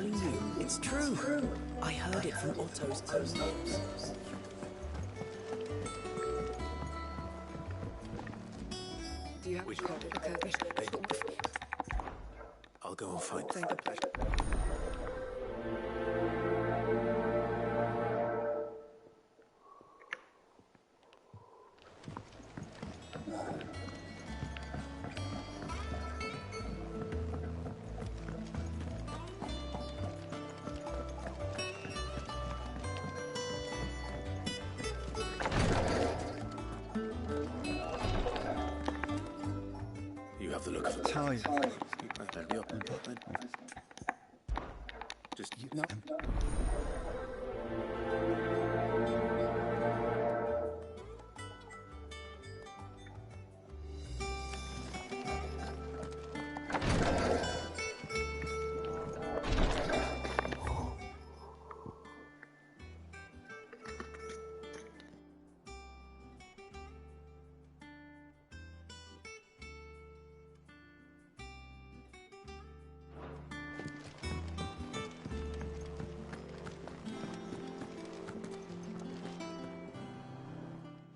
telling you, it's true. I heard it from Otto's own lips. Do you have Which a curtain? Hey. I'll go and find it. You have the look of a Tell you. Maybe up and then. Just you know.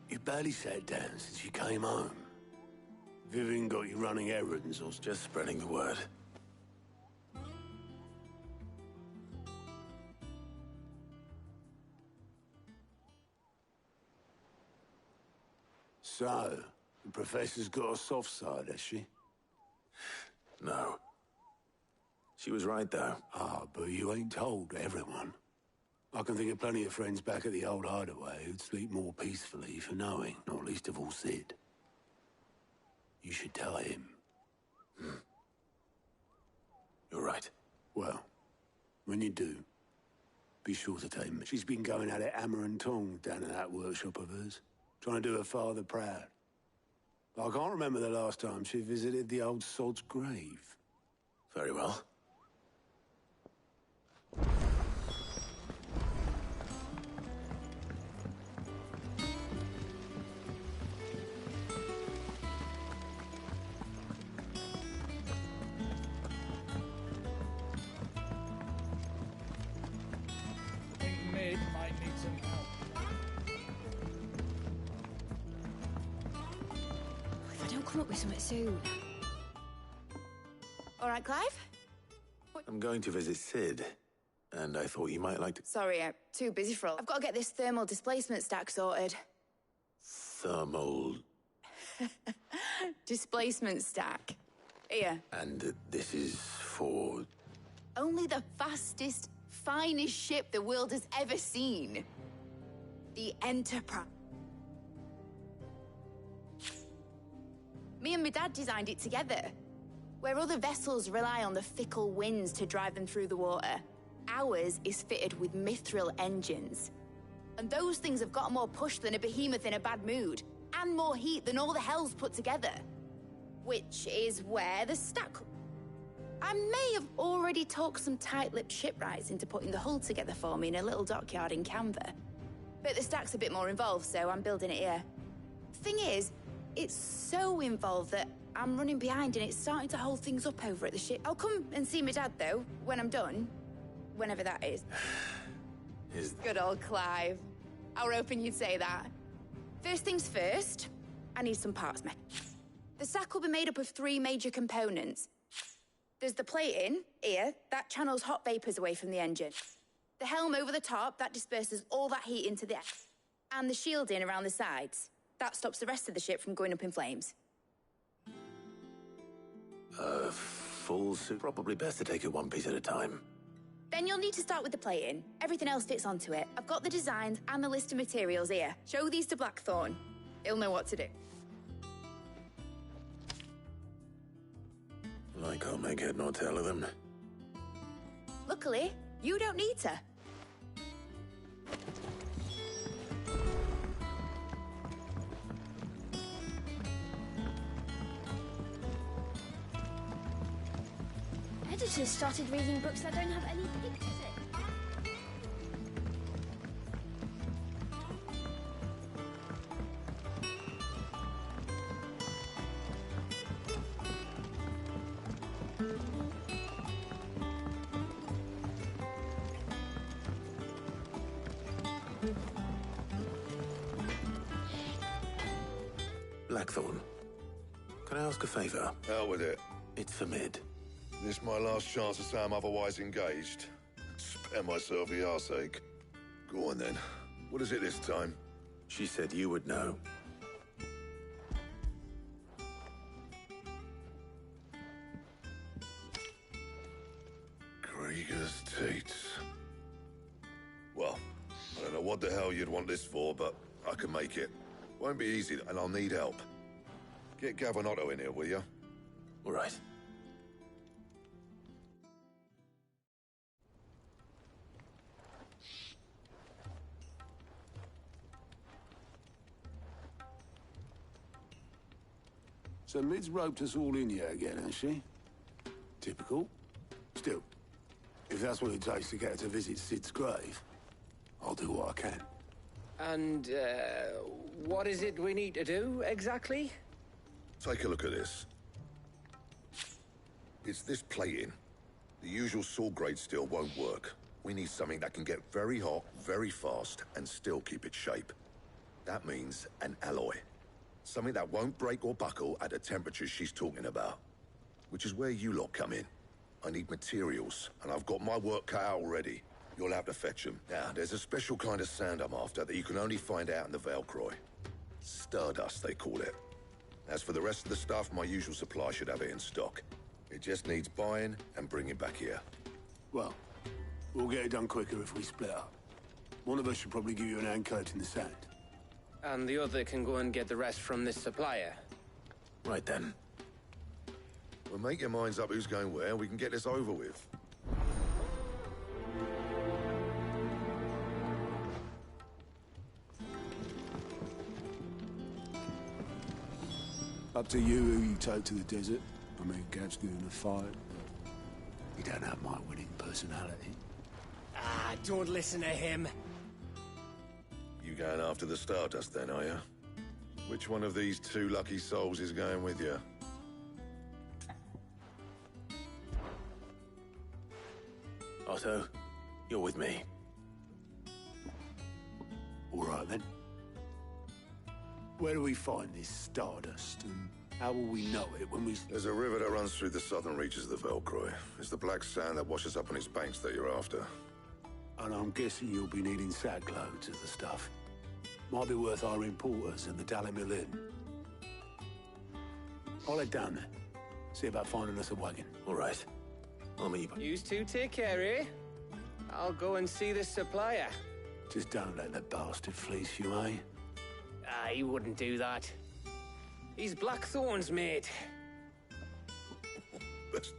You barely sat down since you came home. Vivian got you running errands or Just spreading the word. so? The professor's got a soft side, has she? No. She was right, though. Ah, but you ain't told everyone. I can think of plenty of friends back at the old hideaway who'd sleep more peacefully for knowing, not least of all Sid. You should tell him. You're right. Well, when you do, be sure to tell him. She's been going at it hammer and tongs down in that workshop of hers, trying to do her father proud. I can't remember the last time she visited the old sod's grave. Very well. I think Mid might need some help. If I don't come up with something soon. All right, Clive? I'm going to visit Sid, and I thought you might like to... Sorry, I'm too busy for all. I've got to get this thermal displacement stack sorted. Thermal... Displacement stack. Here. And this is for... Only the fastest, finest ship the world has ever seen. The Enterprise. Me and my dad designed it together. Where other vessels rely on the fickle winds to drive them through the water, ours is fitted with mithril engines. And those things have got more push than a behemoth in a bad mood, and more heat than all the hells put together. Which is where the stack... I may have already talked some tight-lipped shipwrights into putting the hull together for me in a little dockyard in Canva. But the stack's a bit more involved, so I'm building it here. Thing is, it's so involved that I'm running behind and it's starting to hold things up over at the ship. I'll come and see my dad, though, when I'm done. Whenever that is. Good old Clive. I were hoping you'd say that. First things first, I need some parts, mate. The stack will be made up of 3 major components. There's the plating, here, that channels hot vapors away from the engine. The helm over the top, that disperses all that heat into the air. And the shielding around the sides. That stops the rest of the ship from going up in flames. Full suit. Probably best to take it one piece at a time. Then you'll need to start with the plating. Everything else fits onto it. I've got the designs and the list of materials here. Show these to Blackthorn. He'll know what to do. I can't make head nor tail of them. Luckily, you don't need to. Editors started reading books that don't have any pictures in. Blackthorn. Can I ask a favor? Hell with it. It's for Mid. This my last chance to say I'm otherwise engaged. Spare myself the arseache. Go on then. What is it this time? She said you would know. Krieger's Tates. Well, I don't know what the hell you'd want this for, but I can make it. Won't be easy, and I'll need help. Get Gavin Otto in here, will you? All right. So Mid's roped us all in here again, has she? Typical. Still, if that's what it takes to get her to visit Sid's grave, I'll do what I can. And, what is it we need to do, exactly? Take a look at this. It's this plating. The usual sword grade steel won't work. We need something that can get very hot, very fast, and still keep its shape. That means an alloy. Something that won't break or buckle at the temperatures she's talking about. Which is where you lot come in. I need materials, and I've got my work cut out already. You'll have to fetch them. Now, there's a special kind of sand I'm after that you can only find out in the Velcroy. Stardust, they call it. As for the rest of the stuff, my usual supply should have it in stock. It just needs buying and bringing back here. Well, we'll get it done quicker if we split up. One of us should probably give you an hand coating the sand. And the other can go and get the rest from this supplier. Right then. Well, make your minds up who's going where, and we can get this over with. Up to you who you take to the desert. I mean, Gav's good in a fight. You don't have my winning personality. Ah, don't listen to him. You going after the Stardust then, are you? Which one of these two lucky souls is going with you? Otto, you're with me. All right, then. Where do we find this Stardust, and how will we know it when we... There's a river that runs through the southern reaches of the Velcroy. It's the black sand that washes up on its banks that you're after. And I'm guessing you'll be needing sack loads of the stuff. Might be worth hiring porters at the Dalimil Inn. I'll head down there. See about finding us a wagon. All right. I'll meet you. You two take care, eh? I'll go and see this supplier. Just don't let the bastard fleece you, eh? Ah, he wouldn't do that. He's Blackthorn's mate. That's...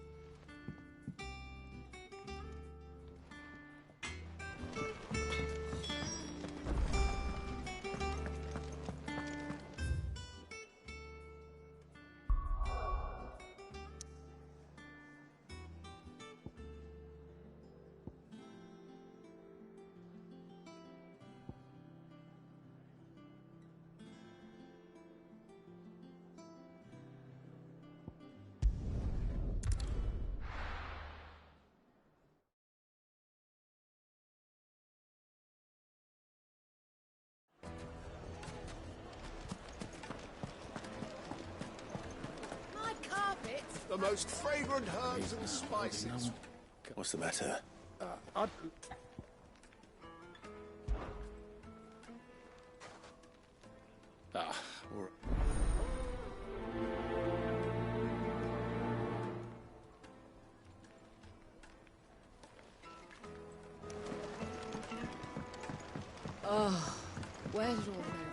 My carpet! The most fragrant herbs and spices. What's the matter? Where did all the men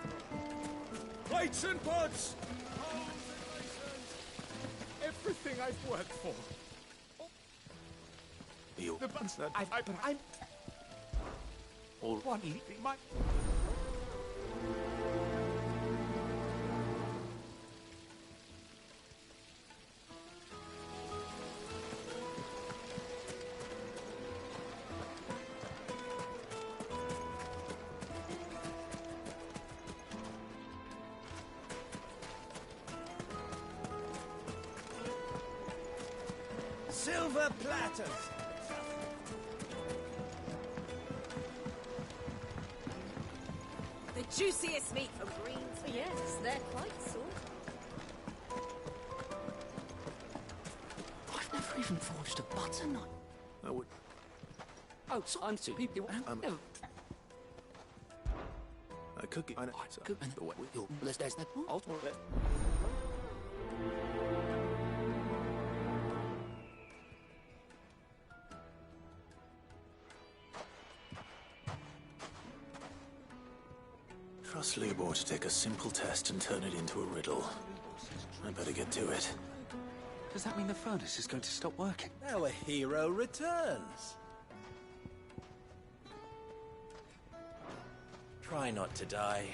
Plates and pots! Poles and basins! Everything I've worked for. You... The buns. I'm. All... One leaving my. Silver platters! The juiciest meat for greens. Yes, they're quite sort of. never even forged a butter knife. I would. Oh, so I'm too. Never. A cookie. I know. Good. And there's that. I'll talk it. Trust Libor to take a simple test and turn it into a riddle. I better get to it. Does that mean the furnace is going to stop working? Our hero returns. Try not to die.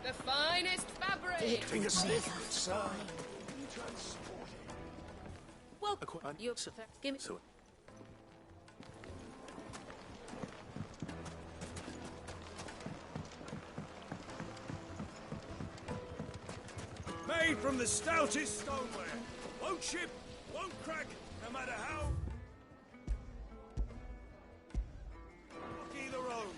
The finest fabric! Think a sniff, sign. Well, you give me... So, Made from the stoutest stoneware. Won't chip, won't crack, no matter how. Rock either road.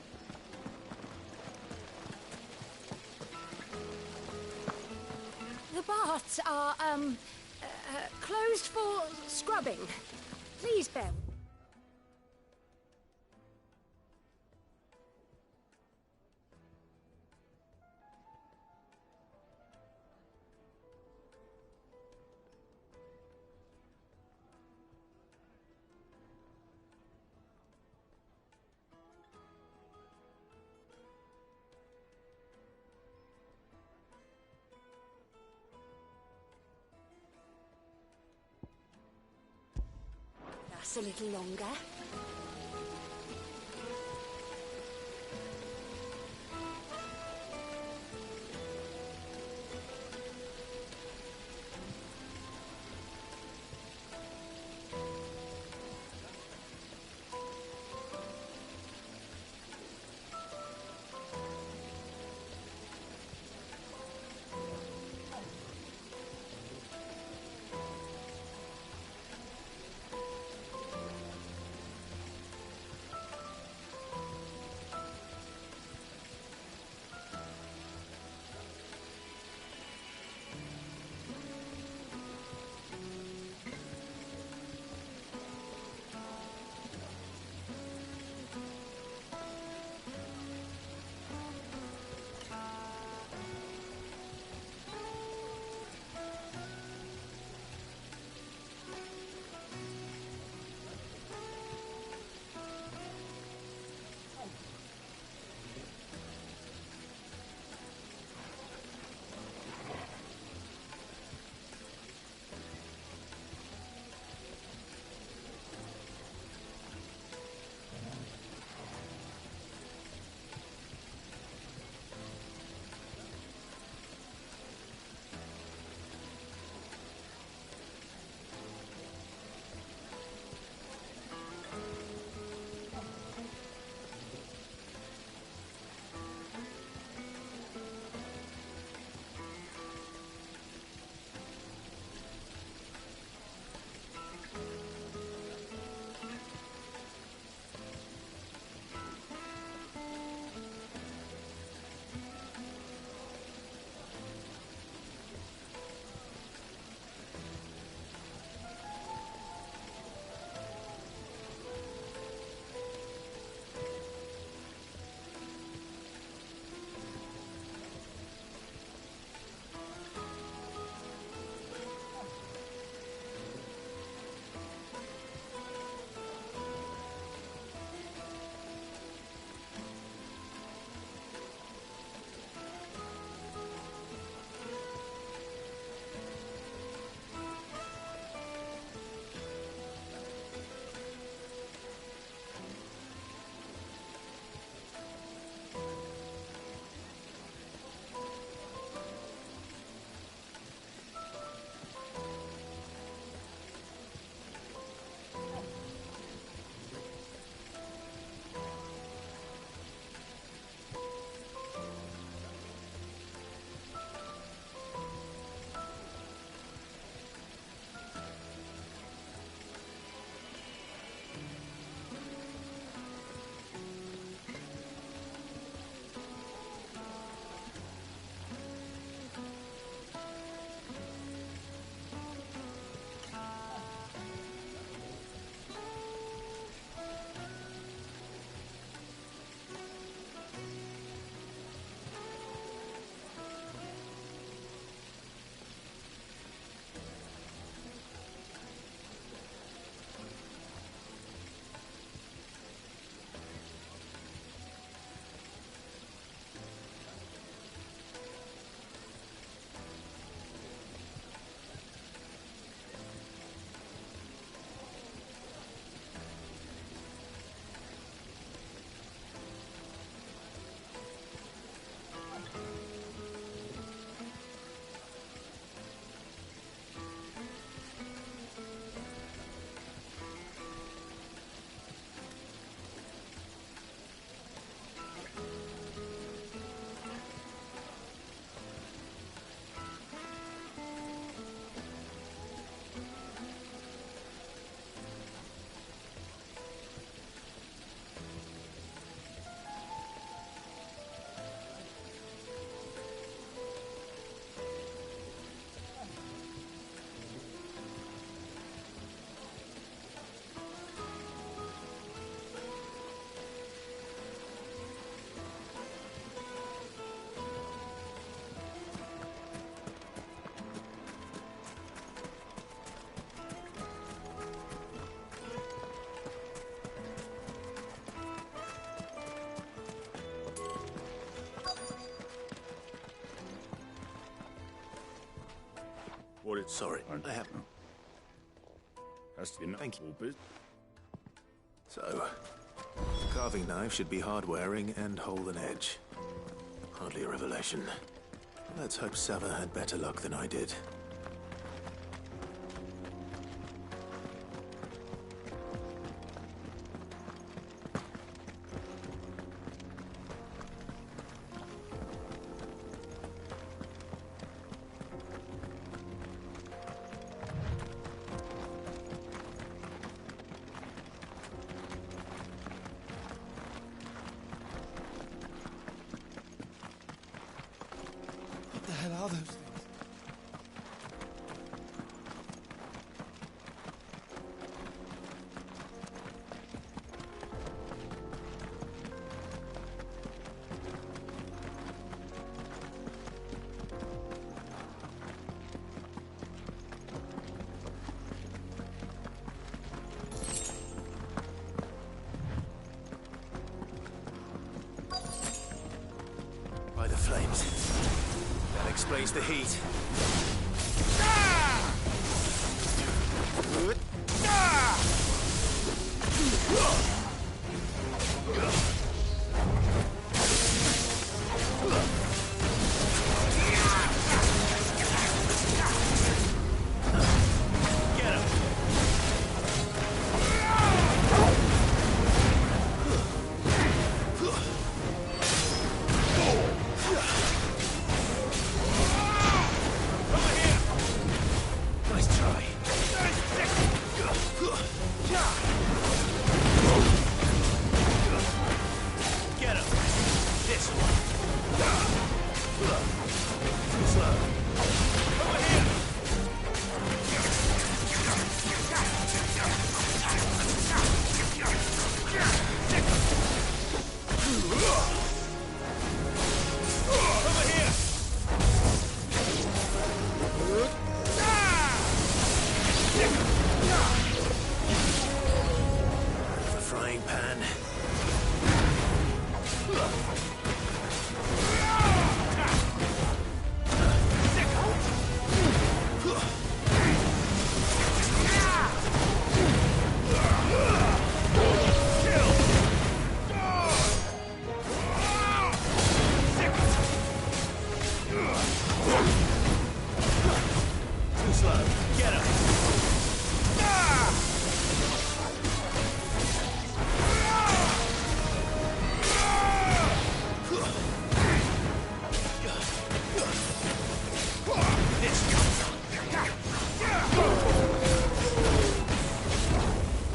The baths are, closed for scrubbing. Please, bear. Just a little longer. what it's... Sorry, I have... Has to be enough. Thank you. So, the carving knife should be hard-wearing and hold an edge. Hardly a revelation. Let's hope Sava had better luck than I did. What the hell are those things? By the flames. That explains the heat. Get him! Nice try. Get him. This one. Too slow. Over here. Over here. The frying pan. Too slow. Get him.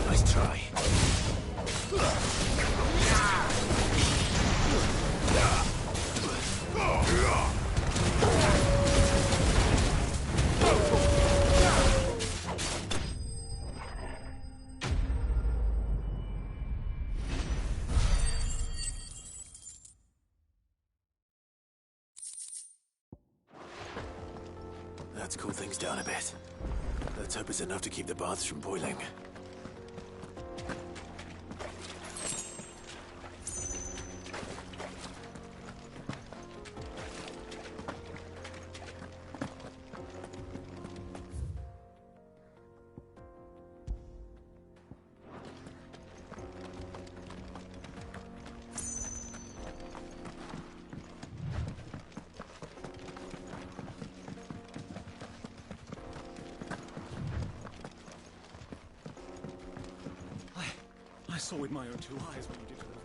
Nice try. Let's cool things down a bit. Let's hope it's enough to keep the baths from boiling. I saw with my own two eyes what you did to them.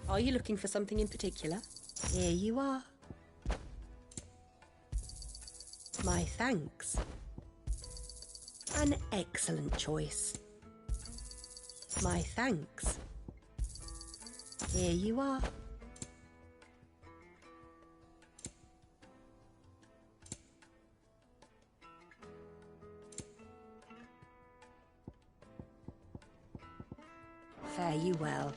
Are you looking for something in particular? Here you are. My thanks. An excellent choice. My thanks. Here you are. Fare you well.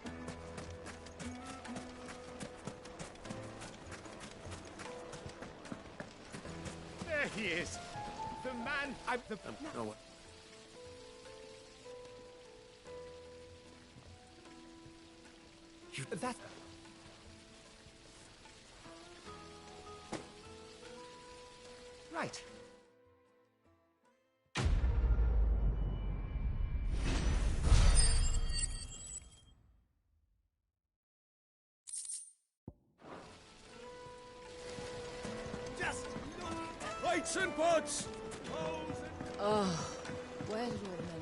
There he is. The man. No. That. Right. Just look. Lights and pots! Oh, where did all the men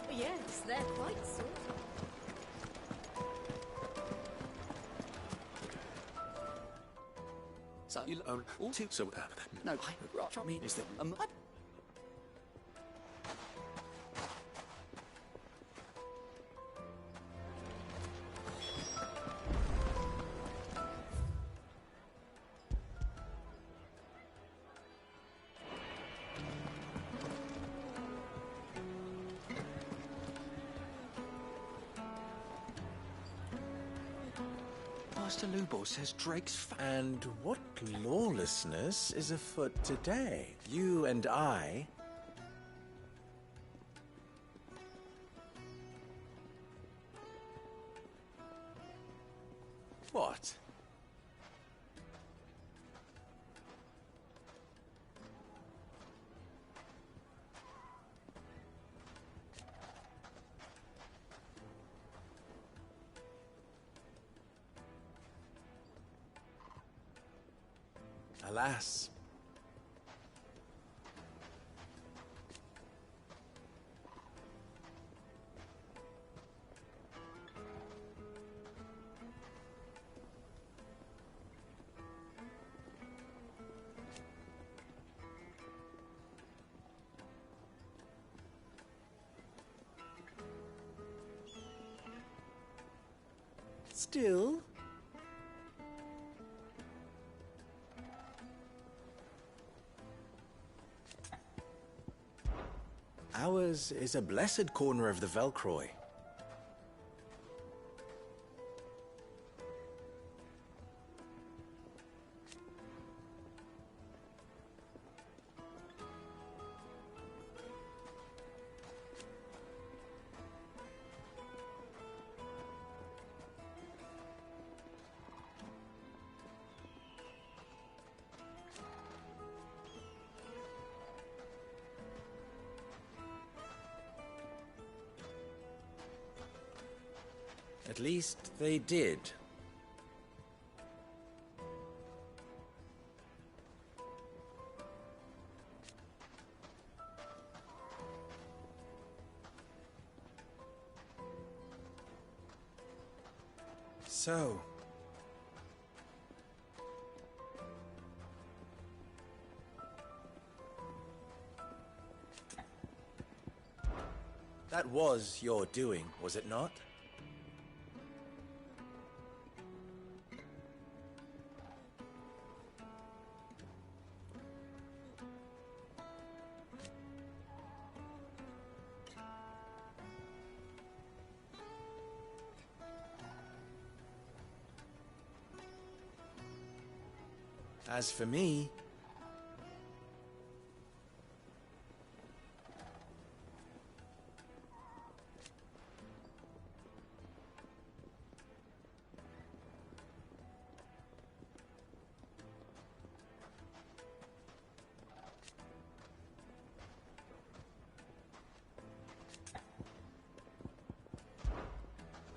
Oh, yes, they're quite sorted. So you two. So No, I mean, is that Master Lubor says Drake's And what lawlessness is afoot today? You and I... What? Alas. Still... Ours is a blessed corner of the Velcroy. At least they did. So... That was your doing, was it not? As for me...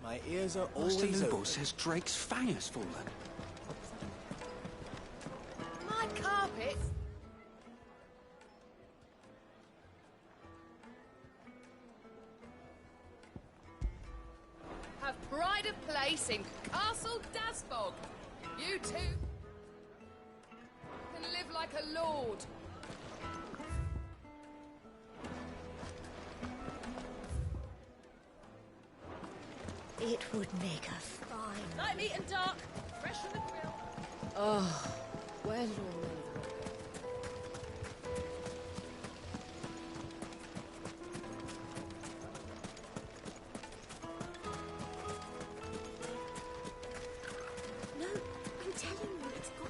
My ears are always open. Master Lubor says Drake's fang has fallen. My carpets? Have pride of place in Castle Dasbog. You two can live like a lord. It would make a fine. Light, meat, and dark. Fresh from the grill. Oh, where's your man? No, I'm telling you, it's gone.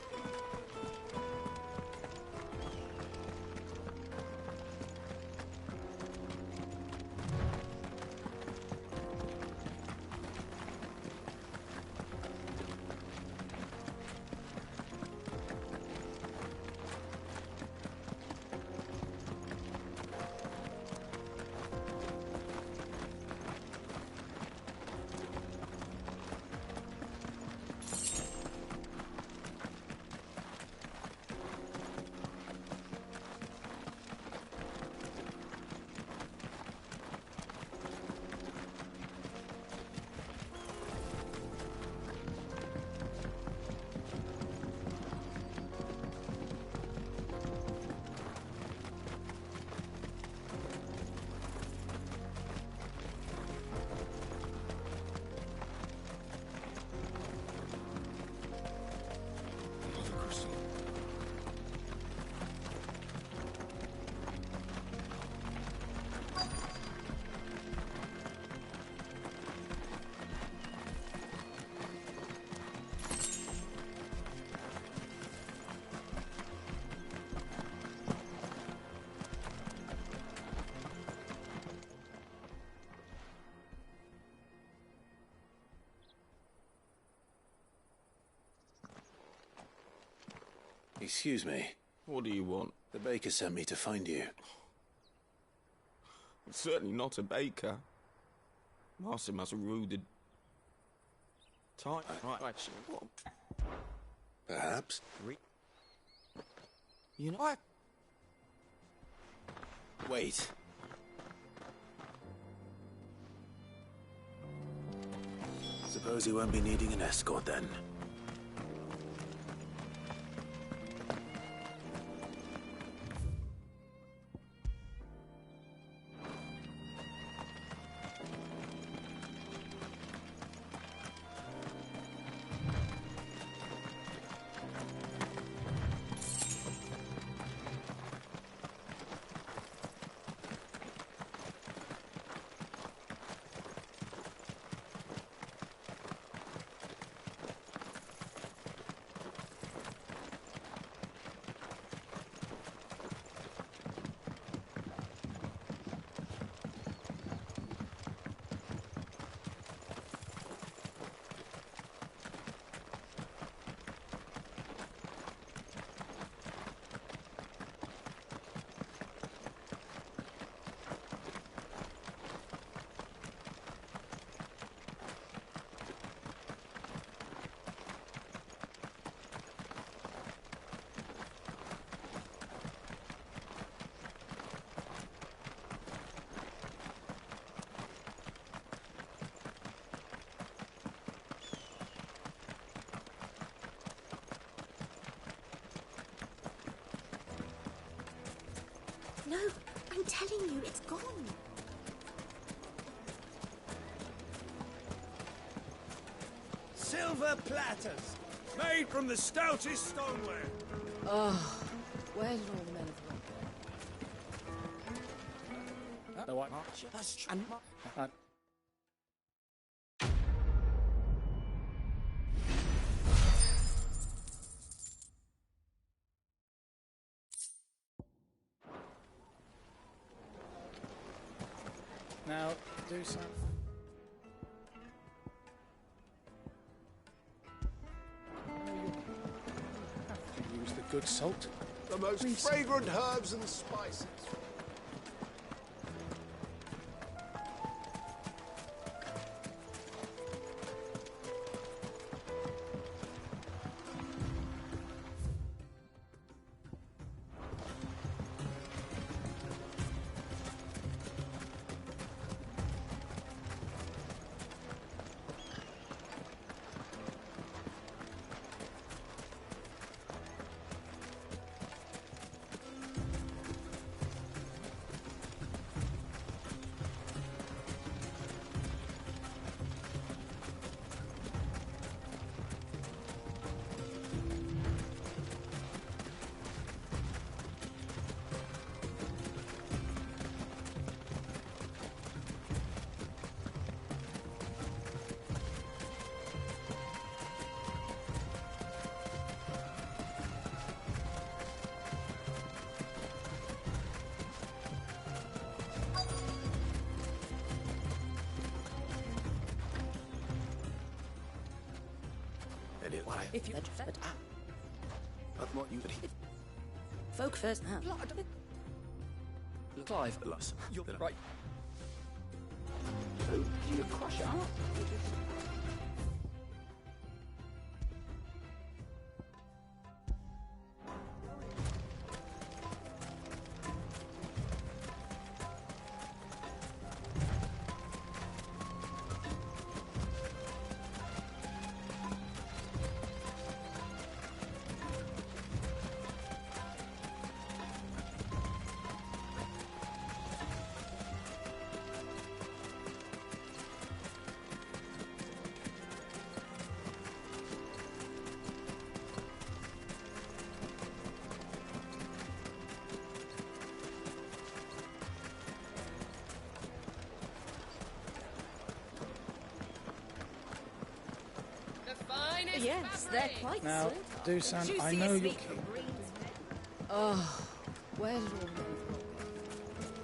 Excuse me. What do you want? The baker sent me to find you. I'm certainly not a baker. Master must have ruled it. Tight. Right. What? Perhaps. You know, I... Wait. Suppose you won't be needing an escort then. No, I'm telling you, it's gone. Silver platters, made from the stoutest stoneware. Oh, where's your men of The white march. That's true. Now, do some. Have to use the good salt. The most fragrant herbs and spices. idea. Why? If you but But what you folk first now. Clive, lost. you're right. You crush it up. Yes, they're quite Now, certain. Dusan, I know you're... Oh, well.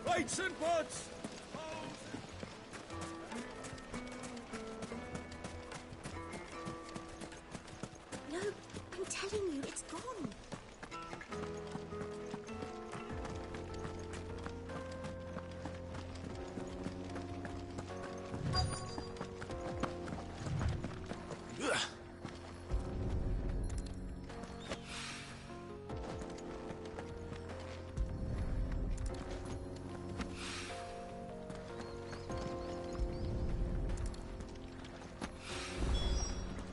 Lights and pods! No, I'm telling you, it's gone.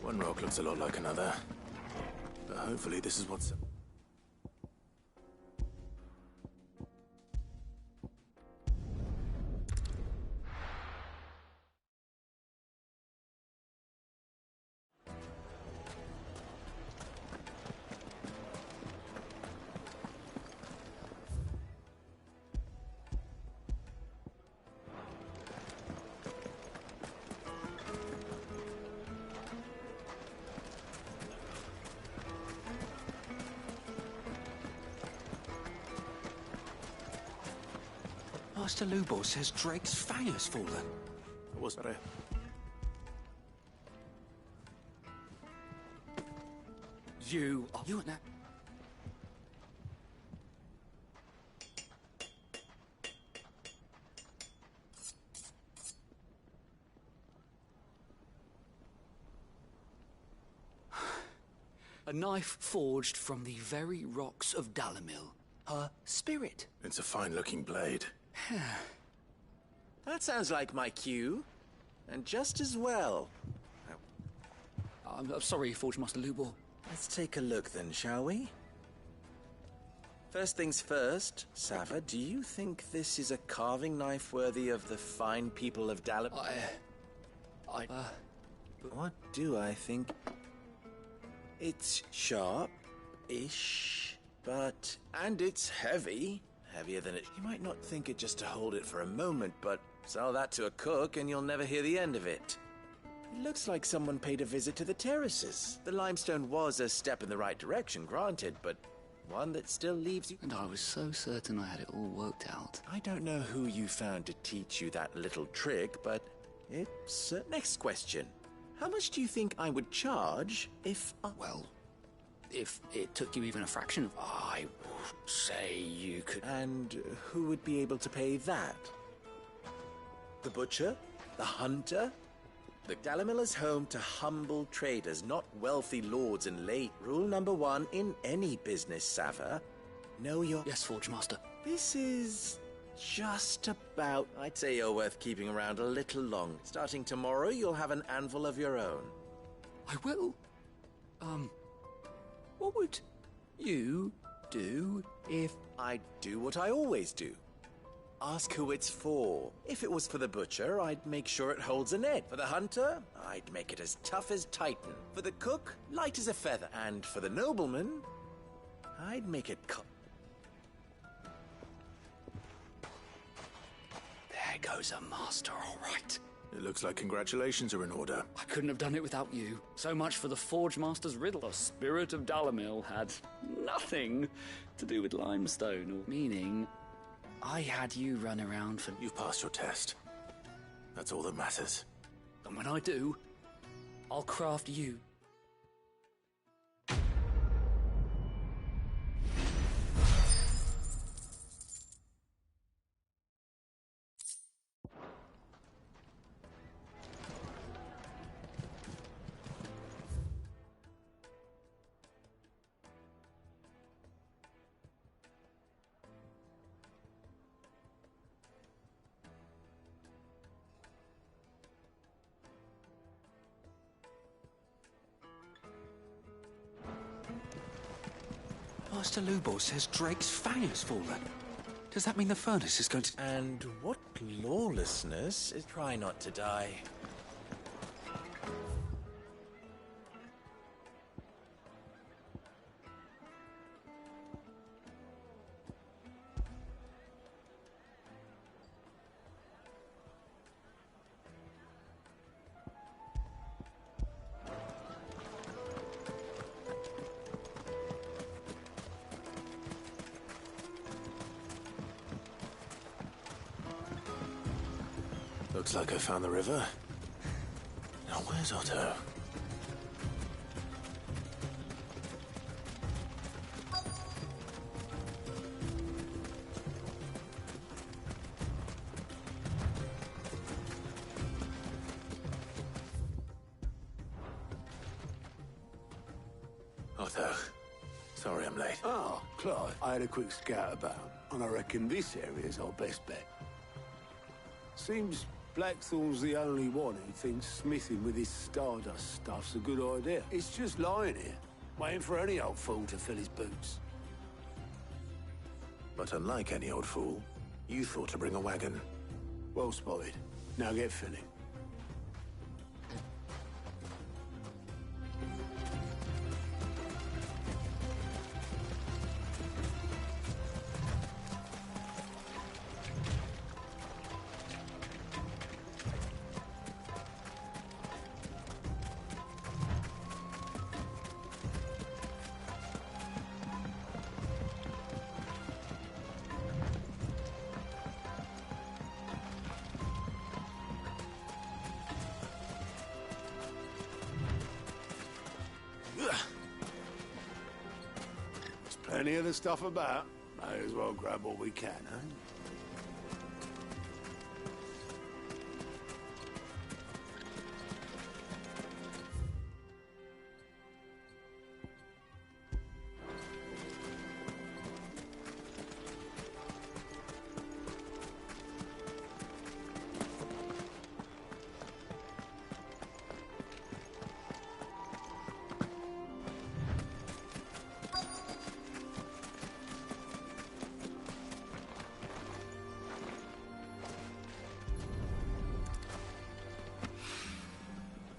One rock looks a lot like another. But hopefully this is what's... Master Lubor says Drake's fang has fallen. Was that You and that. A knife forged from the very rocks of Dalimil. Her spirit. It's a fine-looking blade. That sounds like my cue. And just as well. I'm sorry, Forge Master Lubor. Let's take a look then, shall we? First things first, Sava, do you think this is a carving knife worthy of the fine people of Dalimil? What do I think? It's sharp-ish, but... And it's heavy. Heavier than it... You might not think it just to hold it for a moment, but sell that to a cook and you'll never hear the end of it. It looks like someone paid a visit to the terraces. The limestone was a step in the right direction, granted, but one that still leaves you... And I was so certain I had it all worked out. I don't know who you found to teach you that little trick, but it's... next question. How much do you think I would charge if I... Well, if it took you even a fraction of... I would say you could... And who would be able to pay that? The butcher? The hunter? The Dalimil is home to humble traders, not wealthy lords and late. Rule number 1 in any business, Sava. Know your... Yes, Forge Master. This is... just about... I'd say you're worth keeping around a little long. Starting tomorrow, you'll have an anvil of your own. I will. What would you do if... I'd do what I always do. Ask who it's for. If it was for the butcher, I'd make sure it holds a net. For the hunter, I'd make it as tough as Titan. For the cook, light as a feather. And for the nobleman, I'd make it There goes a master, all right. It looks like congratulations are in order. I couldn't have done it without you. So much for the Forge Master's riddle. The spirit of Dalimil had nothing to do with limestone, or meaning I had you run around for... You've passed your test. That's all that matters. And when I do, I'll craft you Master Lubor says Drake's fang has fallen. Does that mean the furnace is going to... And what lawlessness is... Try not to die. Looks like I found the river. Now, where's Otto? Otto, sorry I'm late. Oh, Clive, I had a quick scout about, and I reckon this area's our best bet. Seems Blackthorn's the only one who thinks smithing with his Stardust stuff's a good idea. It's just lying here, waiting for any old fool to fill his boots. But unlike any old fool, you thought to bring a wagon. Well spotted. Now get filling. Plenty of the stuff about. May as well grab what we can, eh?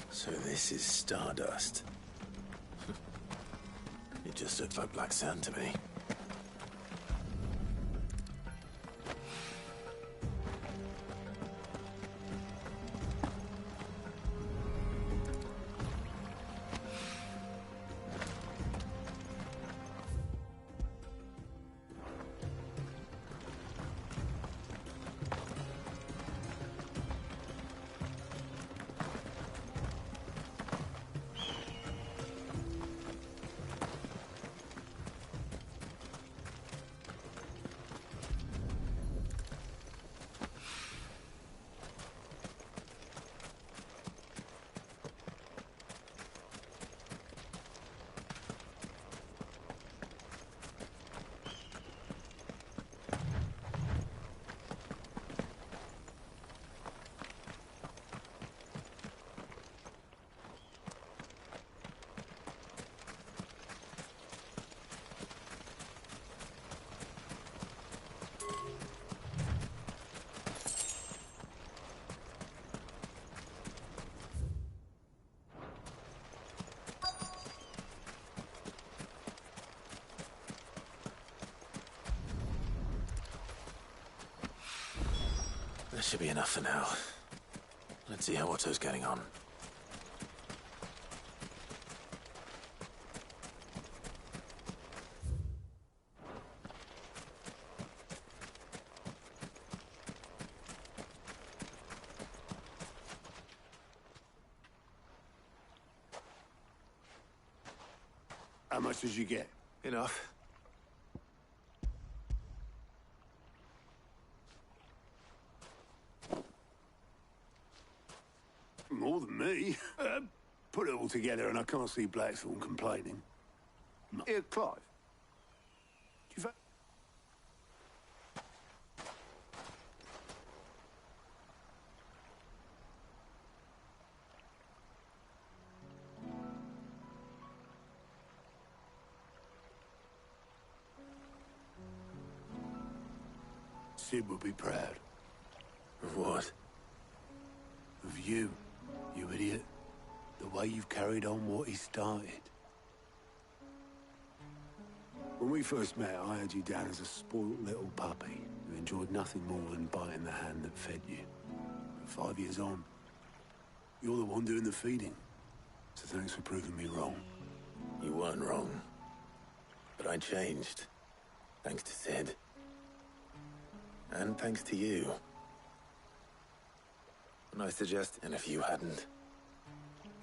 So this is Stardust. It just looks like black sand to me. That should be enough for now. Let's see how Otto's getting on. How much did you get? Enough. More than me. Put it all together and I can't see Blackthorn complaining. Here, Clive. Do you Sid would be proud. Of what? Of you, you idiot. The way you've carried on what he started. When we first met, I had you down as a spoilt little puppy who enjoyed nothing more than biting the hand that fed you. But 5 years on, you're the one doing the feeding. So thanks for proving me wrong. You weren't wrong. But I changed. Thanks to Sid. And thanks to you. And I suggest, and if you hadn't,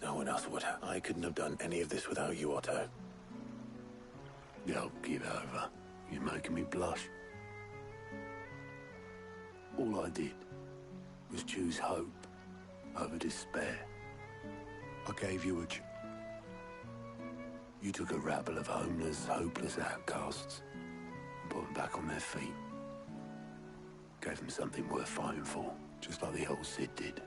no one else would have. I couldn't have done any of this without you, Otto. Yo, give over. You're making me blush. All I did was choose hope over despair. I gave you You took a rabble of homeless, hopeless outcasts and put them back on their feet. Gave them something worth fighting for, just like the old Sid did.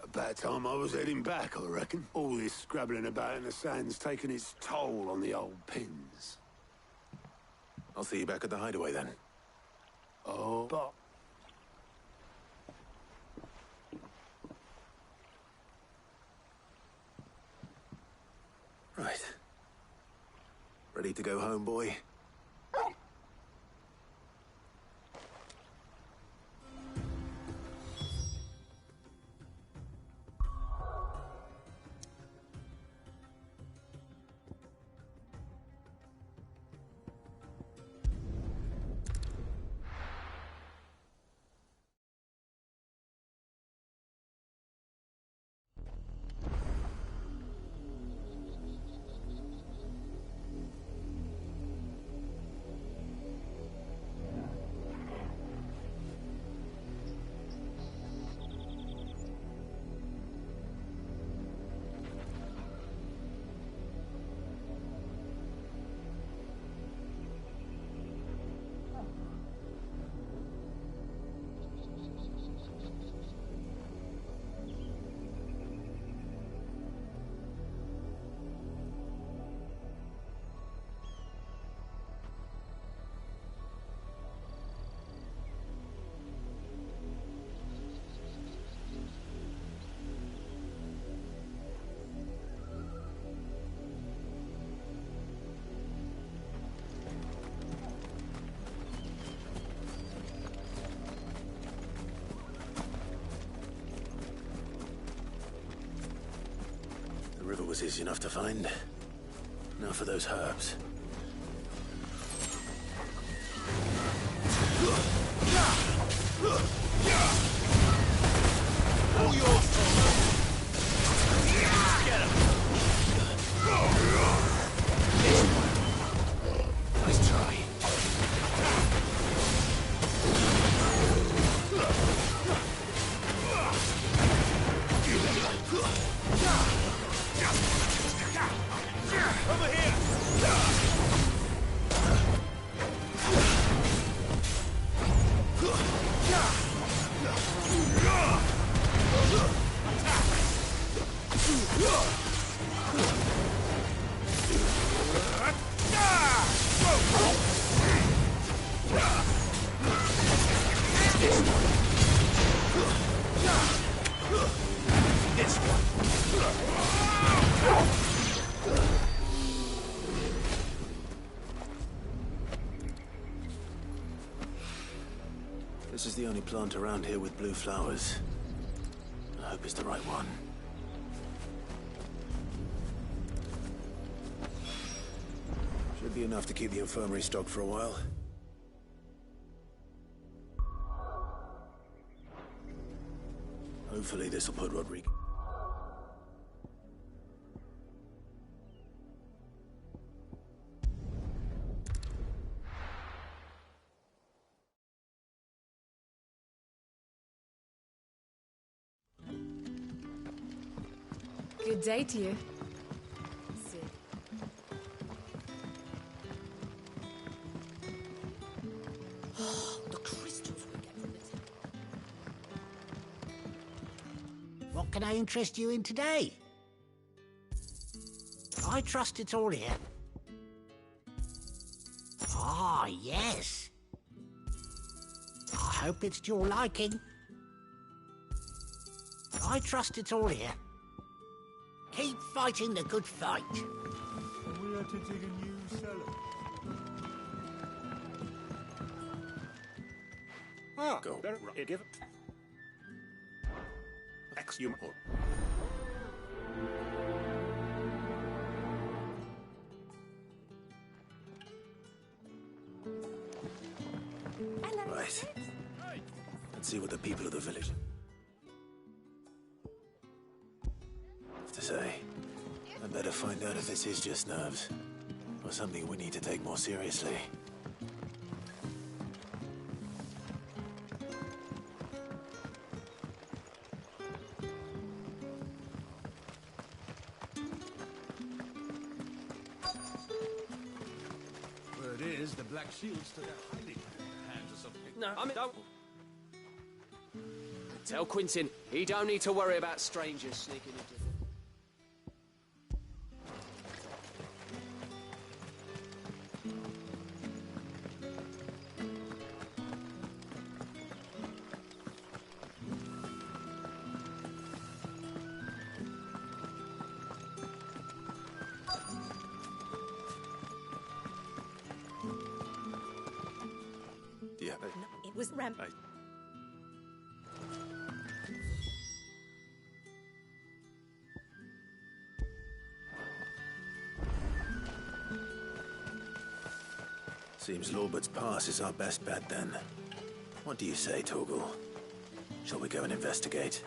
About time I was heading back, I reckon. All this scrabbling about in the sand's taken its toll on the old pins. I'll see you back at the hideaway then. Oh, but... Right. Ready to go home, boy? The river was easy enough to find. Now for those herbs. All yours, get him. Nice try. Over here! This is the only plant around here with blue flowers. I hope it's the right one. Should be enough to keep the infirmary stocked for a while. Hopefully this'll put Rodrigo... Good day to you. Sid. The crystal What can I interest you in today? I trust it's all here. Ah, yes. I hope it's to your liking. I trust it's all here. Keep fighting the good fight. We are to dig a new cellar. Ah, Go. right. Give it. Exhume. Right. Let's see what the people of the village have to say. I better find out if this is just nerves, or something we need to take more seriously. Word is, the Black Shields took a hiding in the hands of some... No, I mean, don't... Tell Quentin, he don't need to worry about strangers sneaking into... Yeah. It was Ram. Seems Lorbert's Pass is our best bet then. What do you say, Torgal? Shall we go and investigate?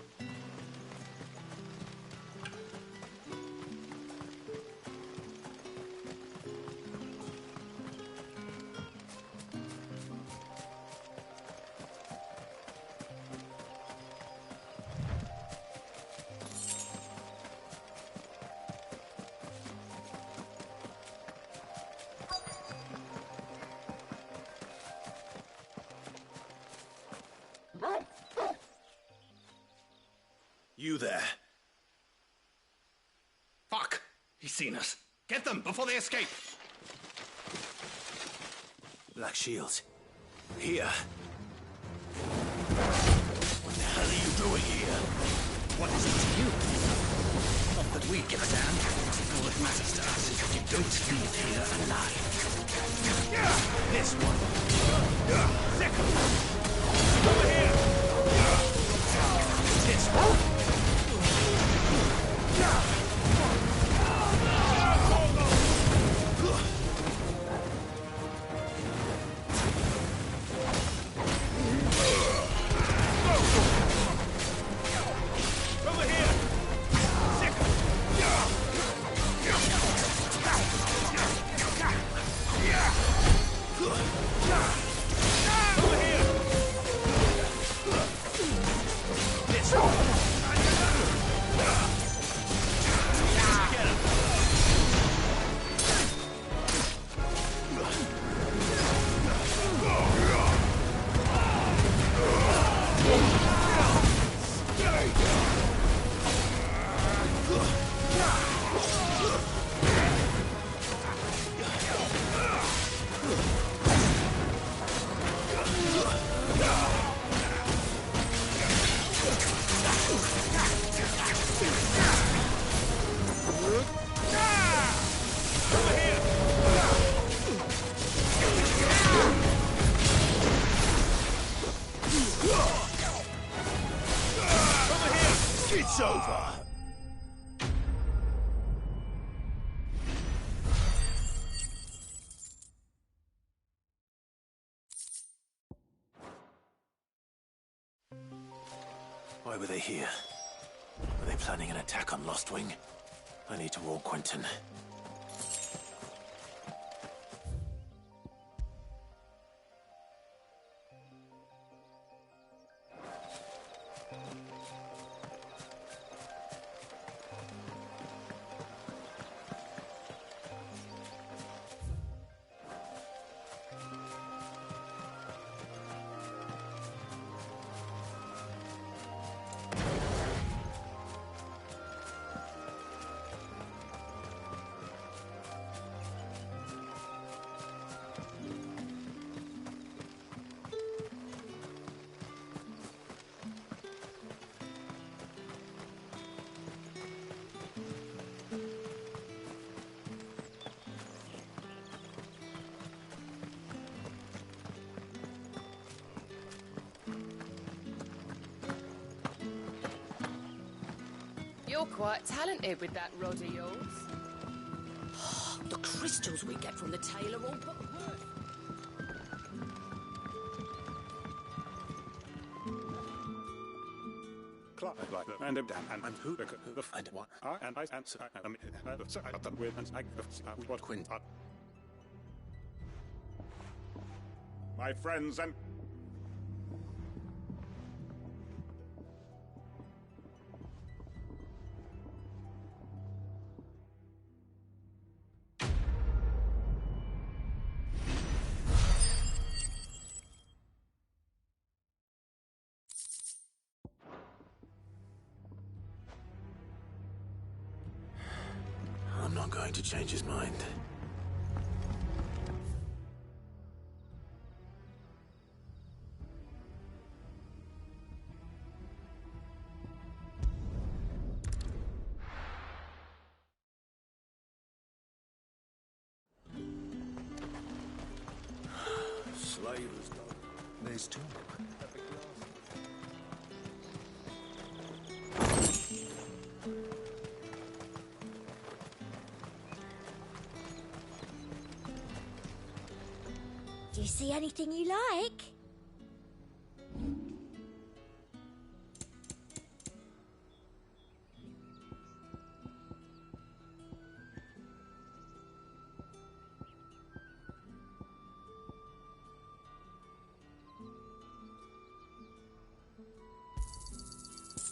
You there. Fuck! He's seen us. Get them before they escape! Black Shields. Here. What the hell are you doing here? What is it to you? Not that we give a damn. All that matters to us is that you don't leave here alive. This one. Second. Over here. This one. It's over. Why were they here? Were they planning an attack on Lostwing? I need to warn Quentin. You're quite talented with that rod of yours. The crystals we get from the tailor all but worth. And who and what? And I and I've done with and what Quinn. My friends and I'm not going to change his mind. Slavers, though. There's two. Do you see anything you like?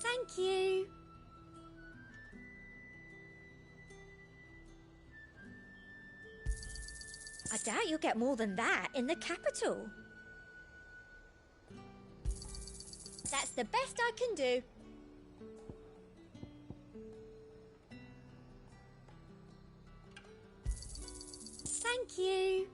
Thank you. I doubt you'll get more than that in the capital. That's the best I can do. Thank you.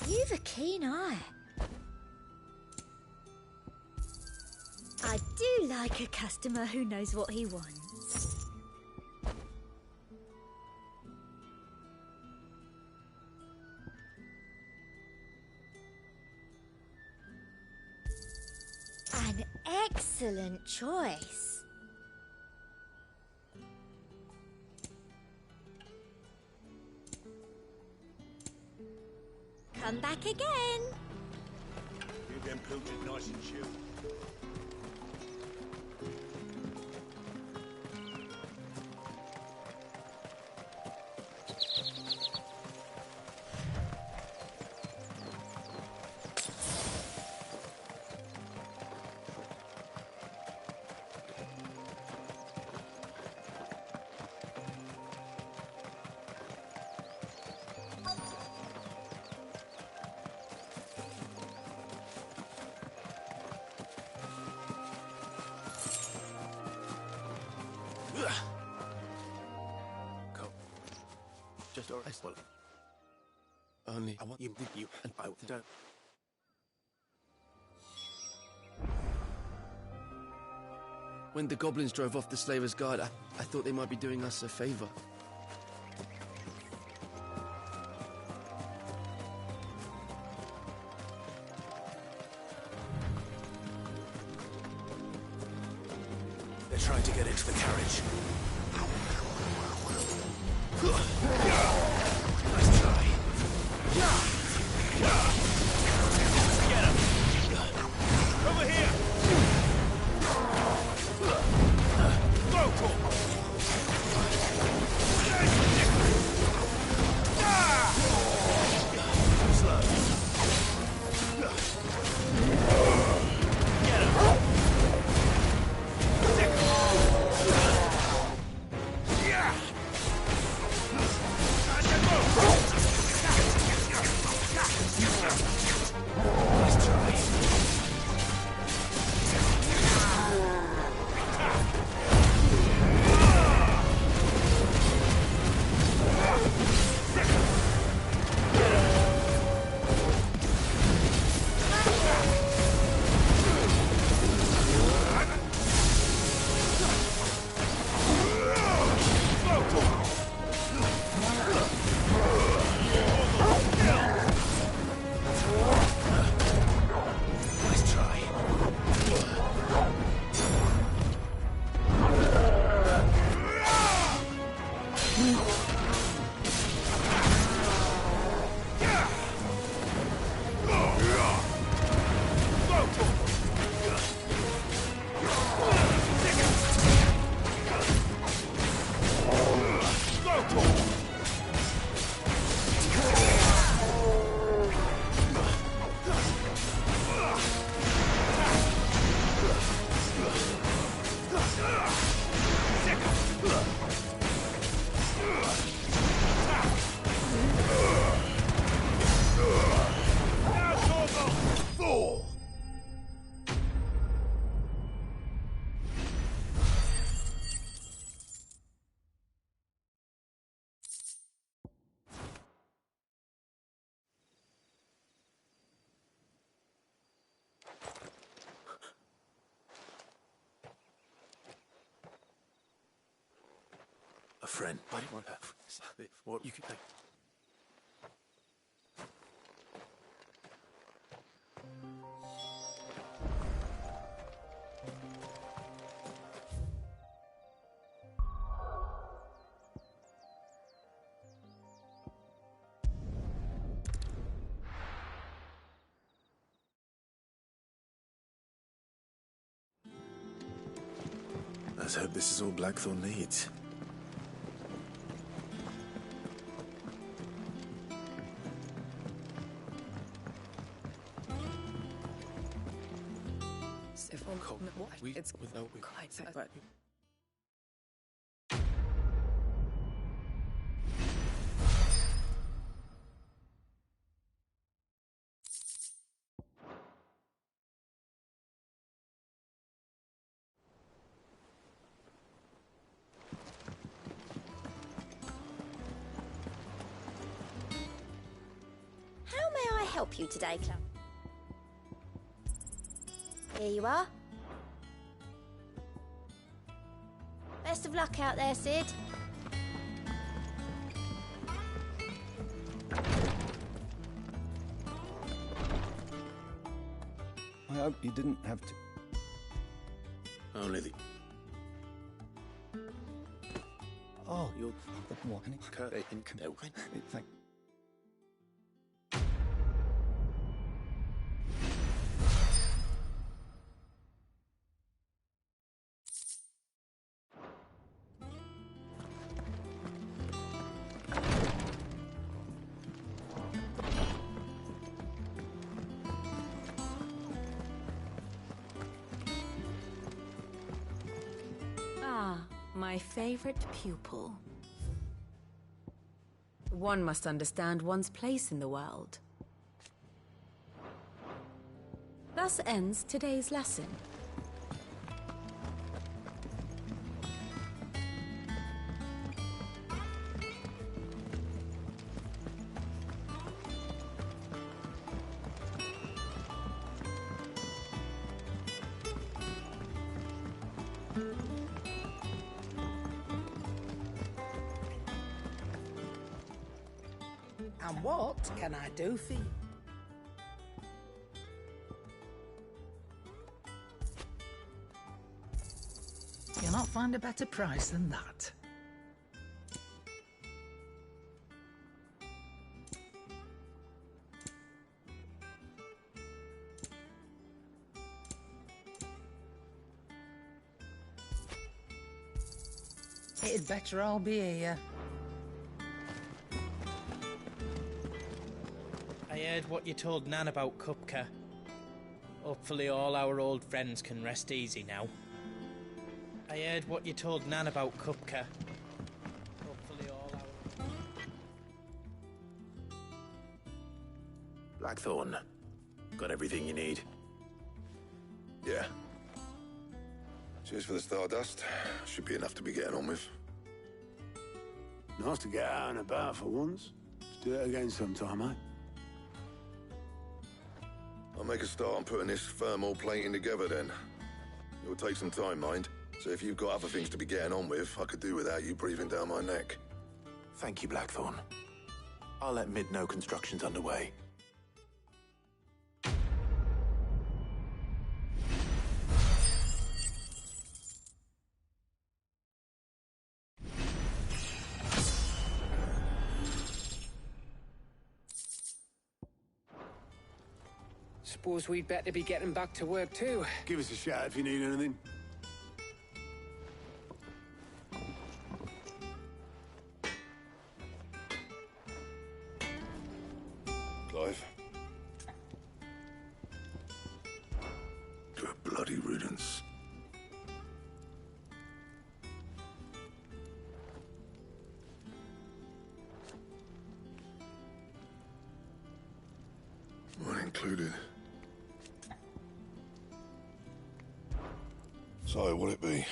You've a keen eye. I do like a customer who knows what he wants. An excellent choice. Come back again. Get them pilchard nice and chilled. Just all right. Well, only I want you and I don't. When the goblins drove off the Slaver's Guard, I thought they might be doing us a favor. They're trying to get into the carriage. Nice try. Get him! Over here! Go for it! Slow. Get him! Sick. Yeah! friend. Buddy, What? you can... Let's hope this is all Blackthorn needs. It's without quite. How may I help you today, Clem? Here you are. Best of luck out there, Sid. I hope you didn't have to. Only the... Oh, you're the one. Thank. My favorite pupil. One must understand one's place in the world. Thus ends today's lesson. And what can I do for you? You'll not find a better price than that. It'd better all be here. I heard what you told Nan about Kupka. Hopefully all our old friends can rest easy now. I heard what you told Nan about Kupka. Hopefully all our... Blackthorn. Got everything you need? Yeah. Cheers for the Stardust. Should be enough to be getting on with. Nice to get out and about for once. Let's do it again sometime, mate. I'll make a start on putting this thermal plating together then. It will take some time, mind. So if you've got other things to be getting on with, I could do without you breathing down my neck. Thank you, Blackthorn. I'll let Mid know construction's underway. Suppose we'd better be getting back to work too. Give us a shout if you need anything. Clive. Good bloody riddance. Mine included. So, will it be?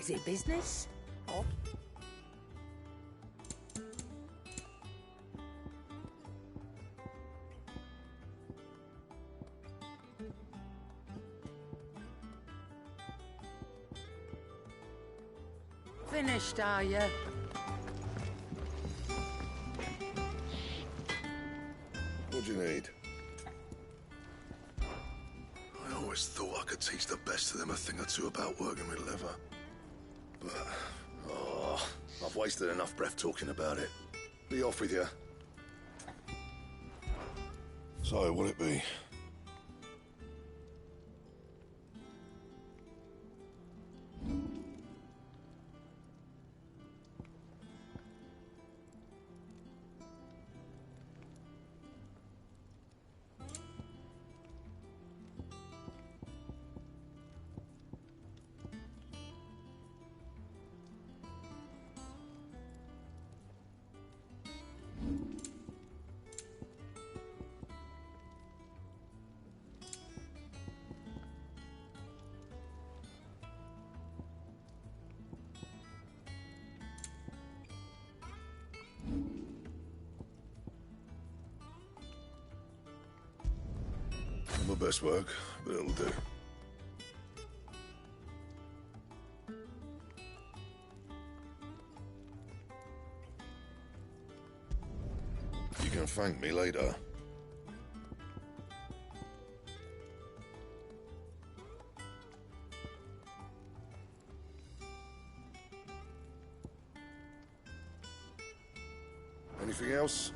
Is it business? Or... Finished, are you? What do you need? I always thought I could teach the best of them a thing or two about working with leather. But, I've wasted enough breath talking about it. Be off with you. So, what'll it be? Not my best work, but it'll do. You can thank me later. Anything else?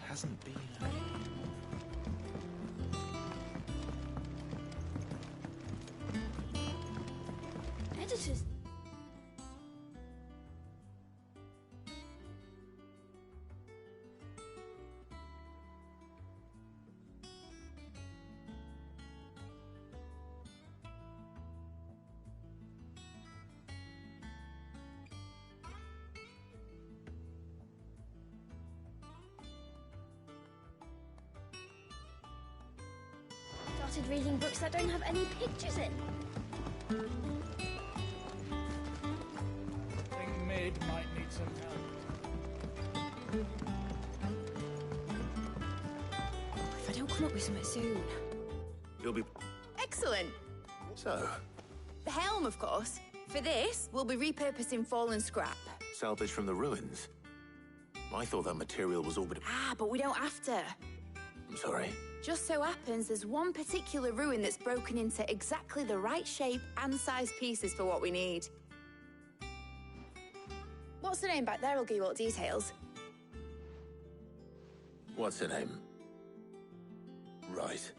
Hasn't been. Editors. Started reading books that don't have any pictures in. Think Maid might need some help. If I don't come up with something soon. You'll be... Excellent. So, The helm, of course. For this, we'll be repurposing fallen scrap. salvage from the ruins. I thought that material was all but... Ah, but we don't have to. I'm sorry. Just so happens there's one particular ruin that's broken into exactly the right shape and size pieces for what we need. What's the name back there? I'll give you all the details. What's her name? Right.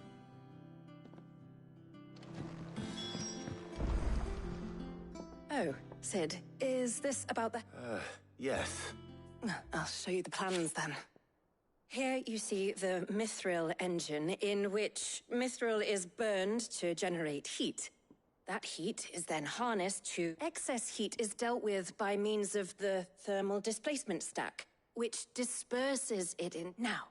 Oh, Sid, is this about the... Yes. I'll show you the plans then. Here you see the mithril engine, in which mithril is burned to generate heat. That heat is then harnessed to... Excess heat is dealt with by means of the thermal displacement stack, which disperses it in... Now,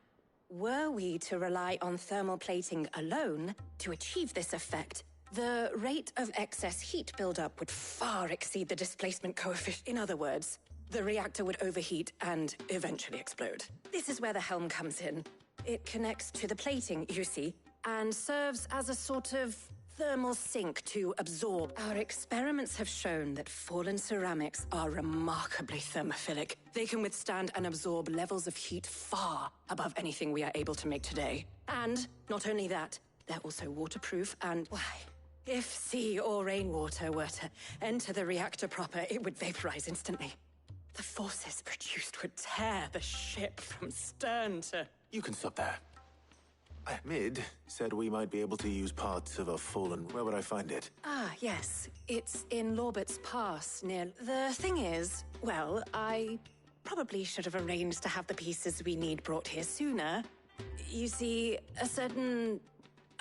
were we to rely on thermal plating alone to achieve this effect, the rate of excess heat buildup would far exceed the displacement coefficient. In other words, the reactor would overheat and eventually explode. This is where the helm comes in. It connects to the plating, you see, and serves as a sort of thermal sink to absorb. Our experiments have shown that fallen ceramics are remarkably thermophilic. They can withstand and absorb levels of heat far above anything we are able to make today. And not only that, they're also waterproof and, why, if sea or rainwater were to enter the reactor proper, it would vaporize instantly. The forces produced would tear the ship from stern to... You can stop there. Mid said we might be able to use parts of a fallen... Where would I find it? Ah, yes. It's in Lorbert's Pass, near... The thing is, well, I probably should have arranged to have the pieces we need brought here sooner. You see, a certain...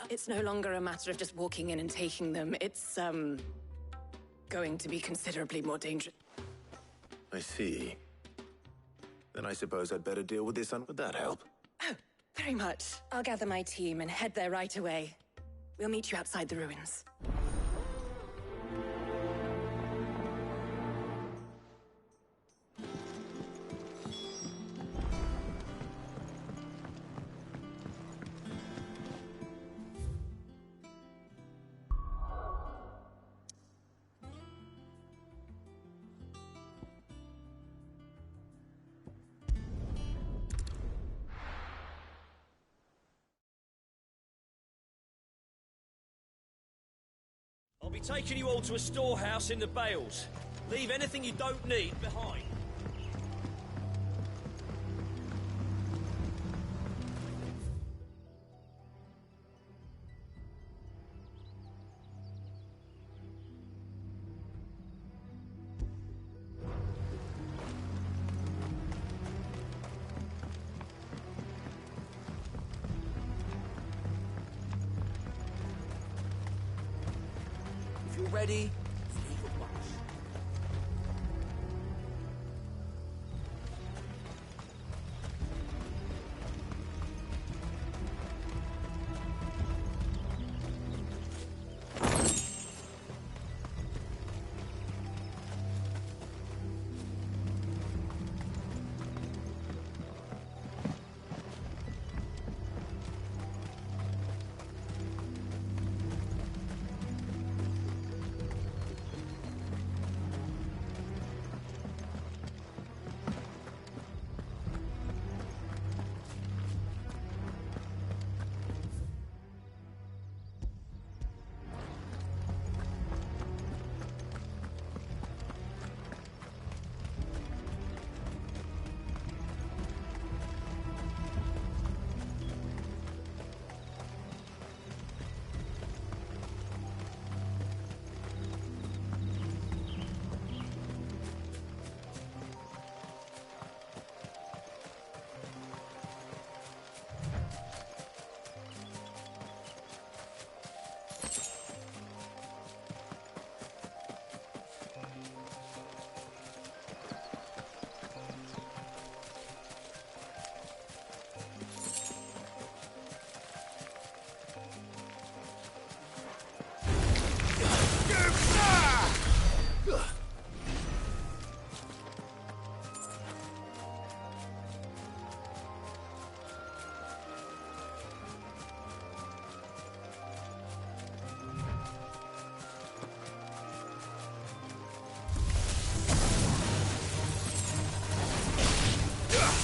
It's no longer a matter of just walking in and taking them. It's, going to be considerably more dangerous. I see. Then I suppose I'd better deal with this Would that help? Oh, very much. I'll gather my team and head there right away. We'll meet you outside the ruins. I'll be taking you all to a storehouse in the Bales. Leave anything you don't need behind. Ready?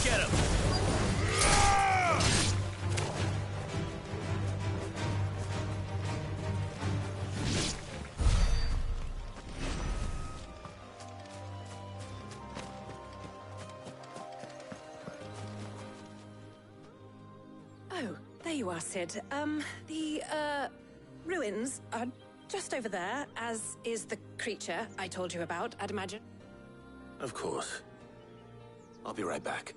Get him! Oh, there you are, Sid. The ruins are just over there, as is the creature I told you about, I'd imagine. Of course. I'll be right back.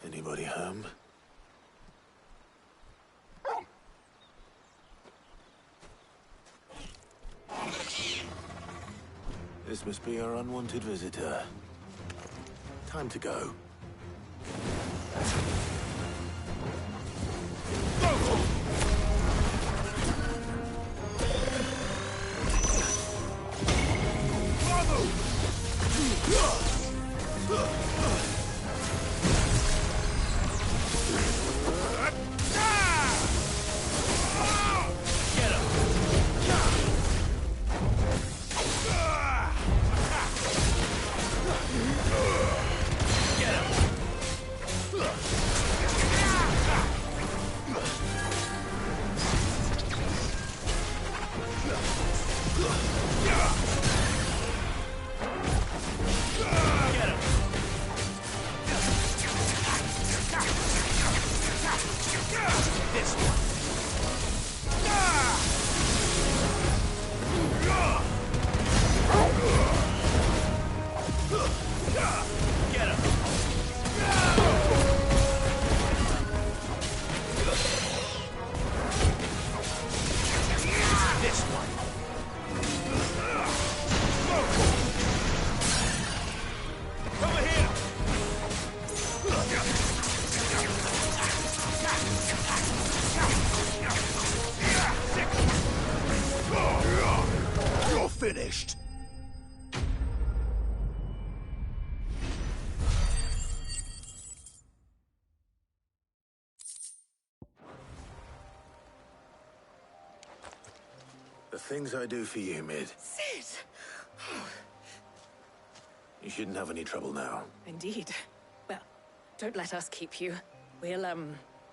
Anybody home? This must be our unwanted visitor. Time to go. Get him! finished. The things I do for you, Mid. Sid! You shouldn't have any trouble now. Indeed. Well, don't let us keep you. We'll,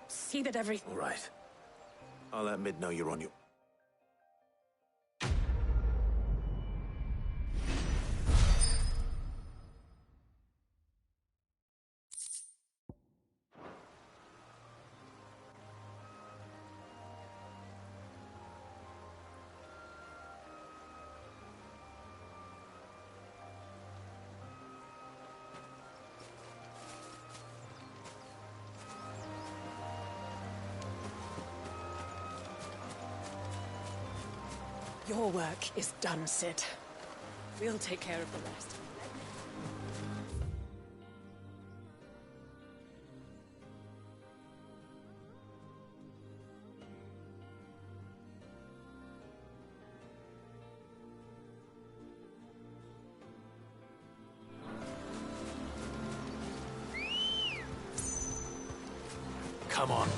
see that everything... All right. I'll let Mid know you're on your... Your work is done, Sid. We'll take care of the rest. Come on.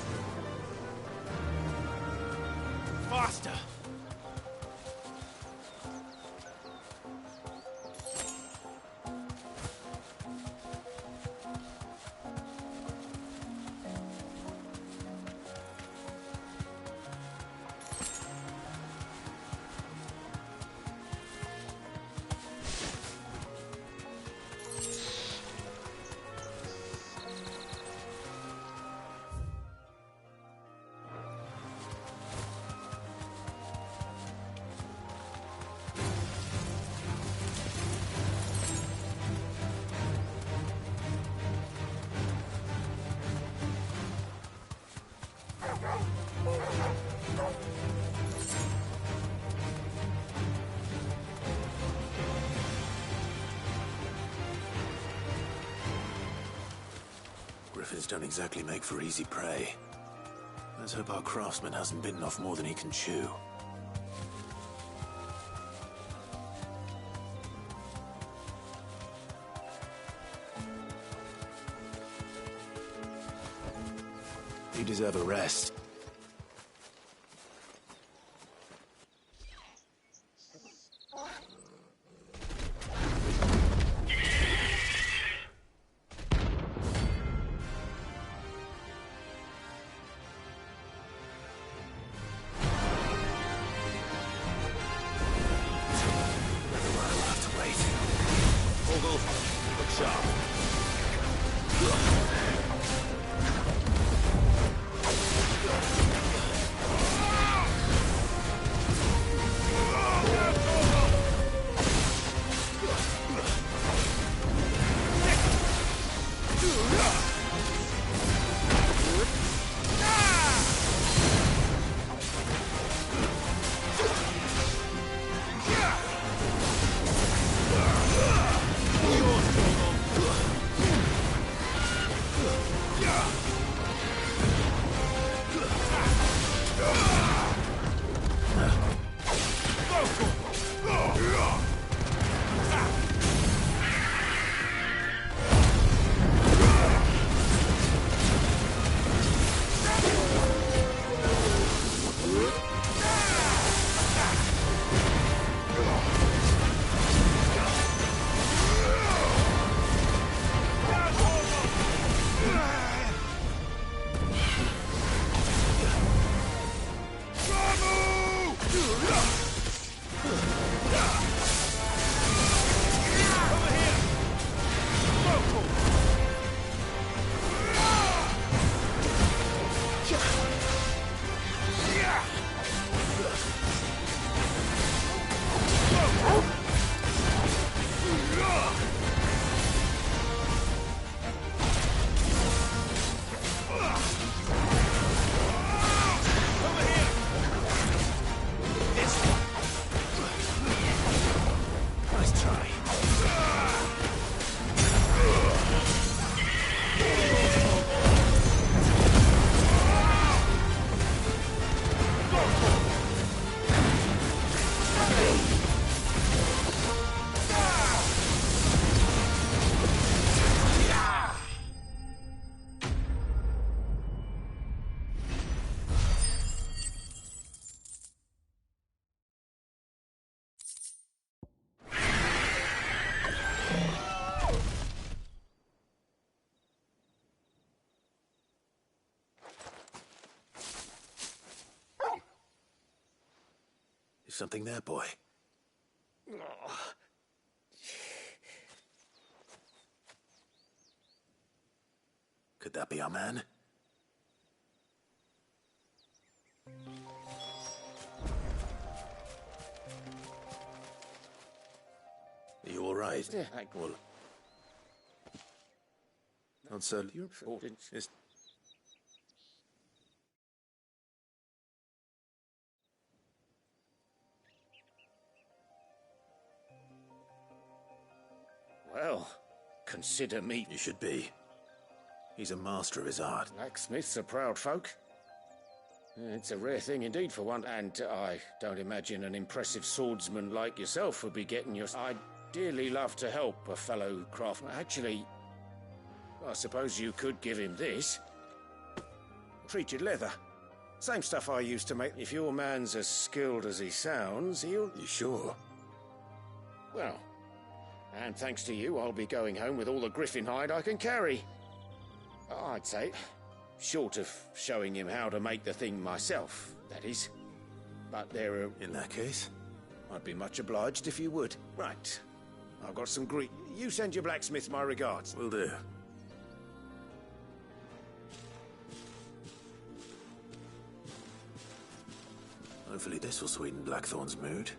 Faster! Griffins don't exactly make for easy prey. Let's hope our craftsman hasn't bitten off more than he can chew. You deserve a rest. something there, boy? Could that be our man? Are you all right? Yeah. Well, not so. It's... Well, consider me. You should be. He's a master of his art. Blacksmiths are proud folk. It's a rare thing indeed for one, and I don't imagine an impressive swordsman like yourself would be getting your... I'd dearly love to help a fellow craftsman. Actually, I suppose you could give him this. Treated leather. Same stuff I used to make. If your man's as skilled as he sounds, he'll... You sure? Well, and thanks to you, I'll be going home with all the griffin hide I can carry. I'd say, short of showing him how to make the thing myself, that is. But there are... In that case? I'd be much obliged if you would. Right. I've got some Greek... You send your blacksmith my regards. Will do. Hopefully this will sweeten Blackthorn's mood.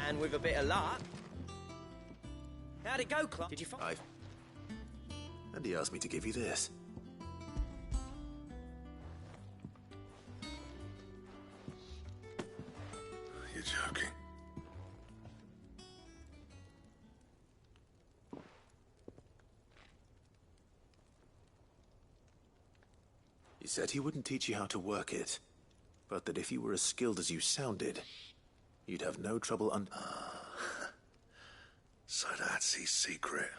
And with a bit of luck... How'd it go, Clark? Did you find... And he asked me to give you this. You're joking. He said he wouldn't teach you how to work it, but that if you were as skilled as you sounded, you'd have no trouble So that's his secret.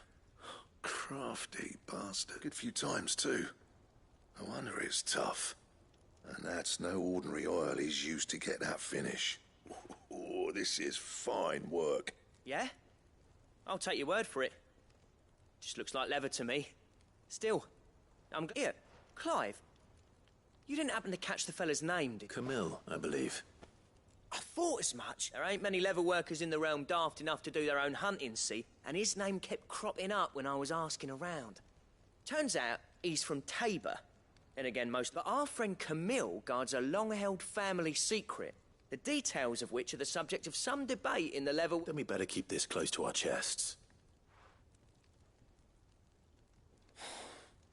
Crafty bastard. Good few times, too. No wonder it's tough. And that's no ordinary oil he's used to get that finish. Oh, this is fine work. Yeah? I'll take your word for it. Just looks like leather to me. Still, I'm... Here, Clive. You didn't happen to catch the fella's name, did you? Camille, I believe. I thought as much. There ain't many leather workers in the realm daft enough to do their own hunting, see? And his name kept cropping up when I was asking around. Turns out he's from Tabor. Then again, but our friend Camille guards a long-held family secret, the details of which are the subject of some debate in the leather... Then we better keep this close to our chests.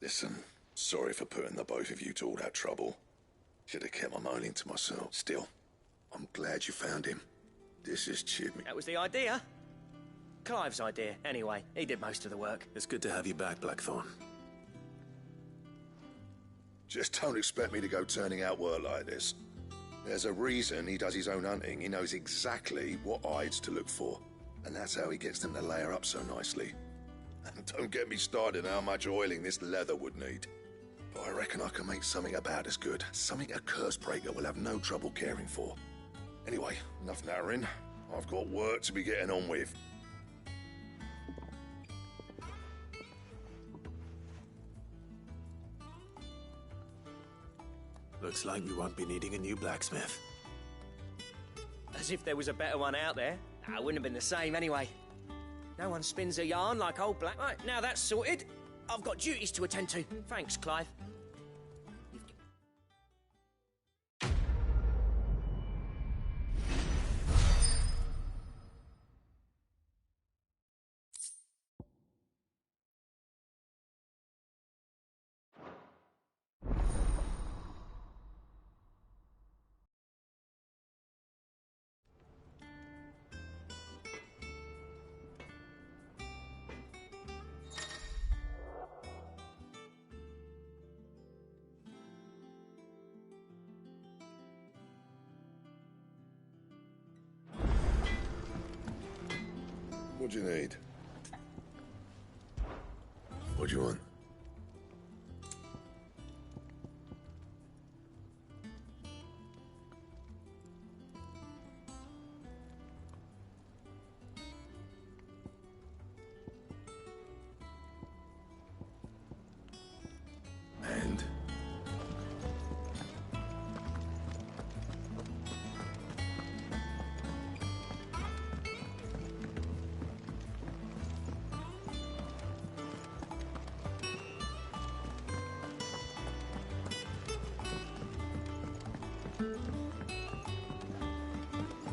Listen, sorry for putting the both of you to all that trouble. Should have kept my moaning to myself. Still, I'm glad you found him. This has cheered me. That was the idea. Clive's idea, anyway. He did most of the work. It's good to have you back, Blackthorn. Just don't expect me to go turning out work like this. There's a reason he does his own hunting. He knows exactly what hides to look for. And that's how he gets them to layer up so nicely. And don't get me started on how much oiling this leather would need. But I reckon I can make something about as good. Something a Cursebreaker will have no trouble caring for. Anyway, enough nattering. I've got work to be getting on with. Looks like we won't be needing a new blacksmith. As if there was a better one out there. That wouldn't have been the same anyway. No one spins a yarn like old Black... Right, now that's sorted. I've got duties to attend to. Thanks, Clive. What do you need? What do you want? And?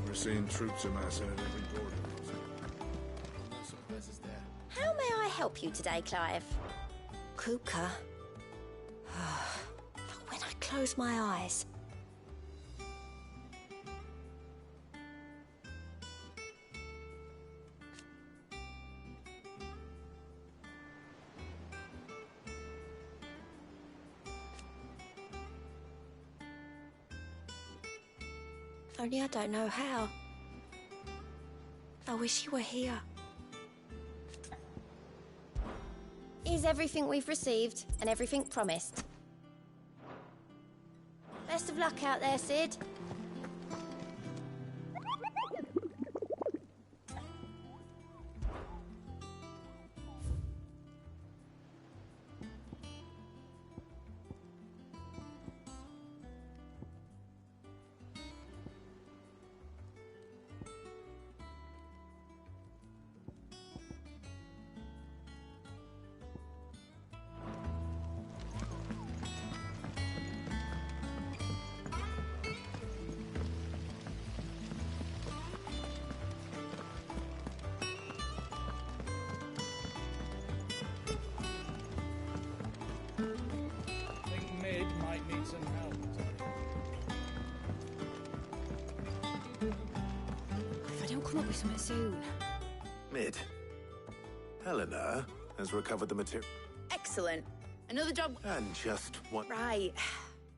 We're seeing troops amassing at every border crossing. How may I help you today, Clive? Kupka. When I close my eyes. Only I don't know how. I wish you were here. Is everything we've received and everything promised? Best of luck out there, Sid. Some help. If I don't come up with something soon. Mid. Helena has recovered the material. Excellent. Another job. And just what? Right.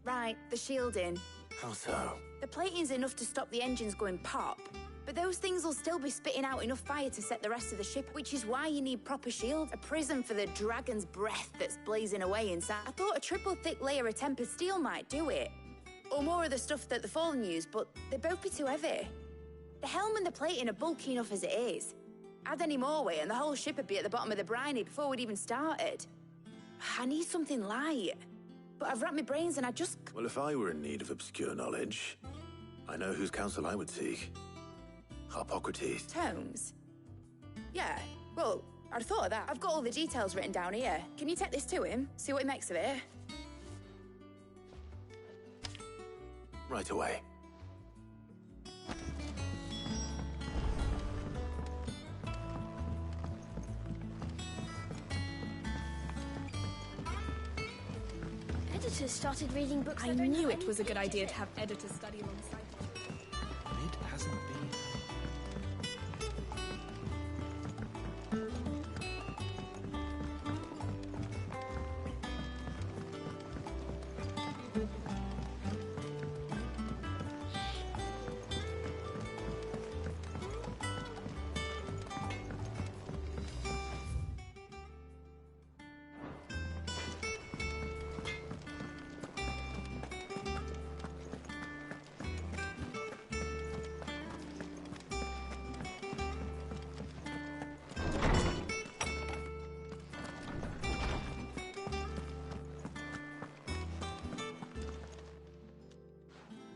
Right, the shielding. How so? The plating's enough to stop the engines going pop, but those things will still be spitting out enough fire to set the rest of the ship, which is why you need proper shields. A prison for the dragon's breath that's blazing away inside. I thought a triple thick layer of tempered steel might do it. Or more of the stuff that the Fallen use, but they'd both be too heavy. The helm and the plating are bulky enough as it is. Add any more weight and the whole ship would be at the bottom of the briny before we'd even started. I need something light. But I've racked my brains and I just... Well, if I were in need of obscure knowledge, I know whose counsel I would seek. Harpocrates. Tomes? Yeah, well, I'd thought of that. I've got all the details written down here. Can you take this to him? See what he makes of it? Right away. Editors started reading books. I knew it was a good idea to have editors study alongside. Mid hasn't been.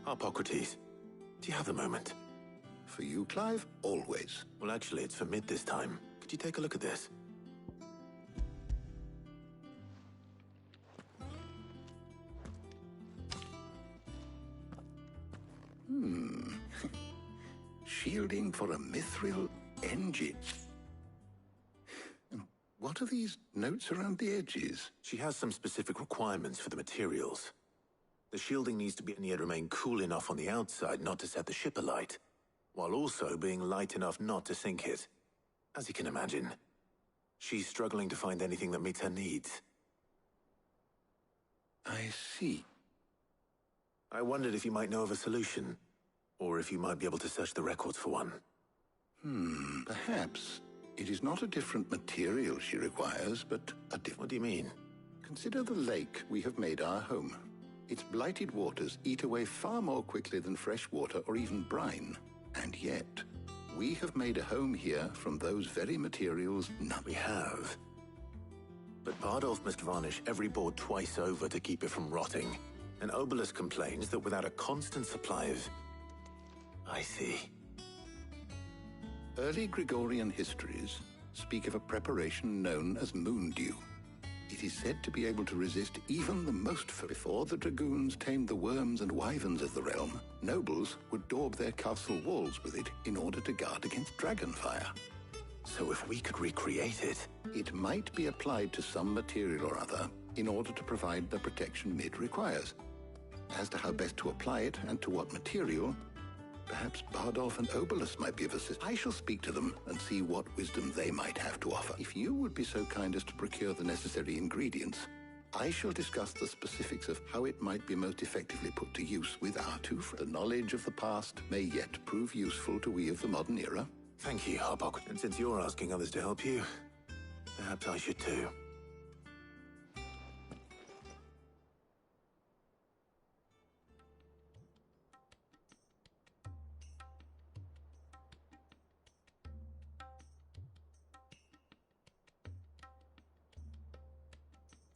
Harpocrates, do you have a moment? For you, Clive? Always. Well, actually, it's for Mid this time. Could you take a look at this? Shielding for a mithril engine. What are these notes around the edges? She has some specific requirements for the materials. The shielding needs to be and yet remain cool enough on the outside not to set the ship alight, while also being light enough not to sink it. As you can imagine, she's struggling to find anything that meets her needs. I see. I wondered if you might know of a solution, or if you might be able to search the records for one. Perhaps. It is not a different material she requires, but a different... What do you mean? Consider the lake we have made our home. Its blighted waters eat away far more quickly than fresh water or even brine. And yet, we have made a home here from those very materials. We have. But Bardolph must varnish every board twice over to keep it from rotting. And Obolus complains that without a constant supply of... I see. Early Gregorian histories speak of a preparation known as moondew. It is said to be able to resist even the most... Before the dragoons tamed the worms and wyverns of the realm, nobles would daub their castle walls with it in order to guard against dragonfire. So if we could recreate it... It might be applied to some material or other in order to provide the protection Mid requires. As to how best to apply it and to what material, perhaps Bardolph and Obolus might be of assistance. I shall speak to them and see what wisdom they might have to offer. If you would be so kind as to procure the necessary ingredients, I shall discuss the specifics of how it might be most effectively put to use with our two friends. The knowledge of the past may yet prove useful to we of the modern era. Thank you, Harbok. And since you're asking others to help you, perhaps I should too.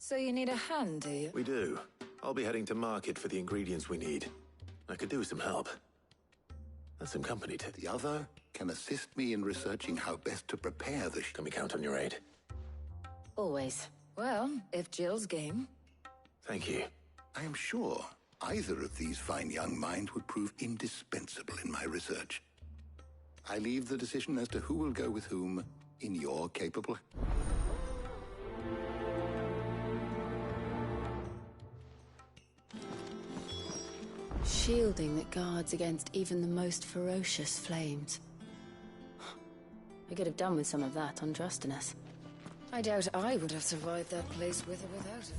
So you need a hand, do you? We do. I'll be heading to market for the ingredients we need. I could do with some help. And some company too. The other can assist me in researching how best to prepare the... Can we count on your aid? Always. Well, if Jill's game. Thank you. I am sure either of these fine young minds would prove indispensable in my research. I leave the decision as to who will go with whom in your capable... Shielding that guards against even the most ferocious flames. I could have done with some of that on Drustinus. I doubt I would have survived that place with or without it.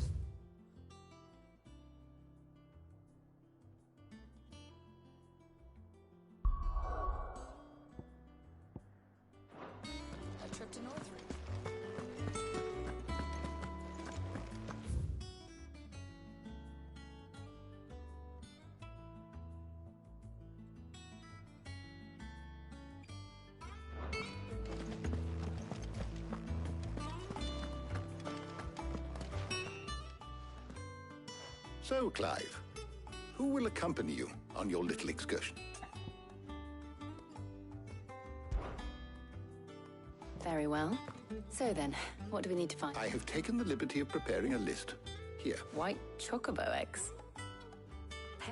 A trip to Northrend. So, Clive, who will accompany you on your little excursion? Very well. So then, what do we need to find? I have taken the liberty of preparing a list. Here. White chocobo eggs.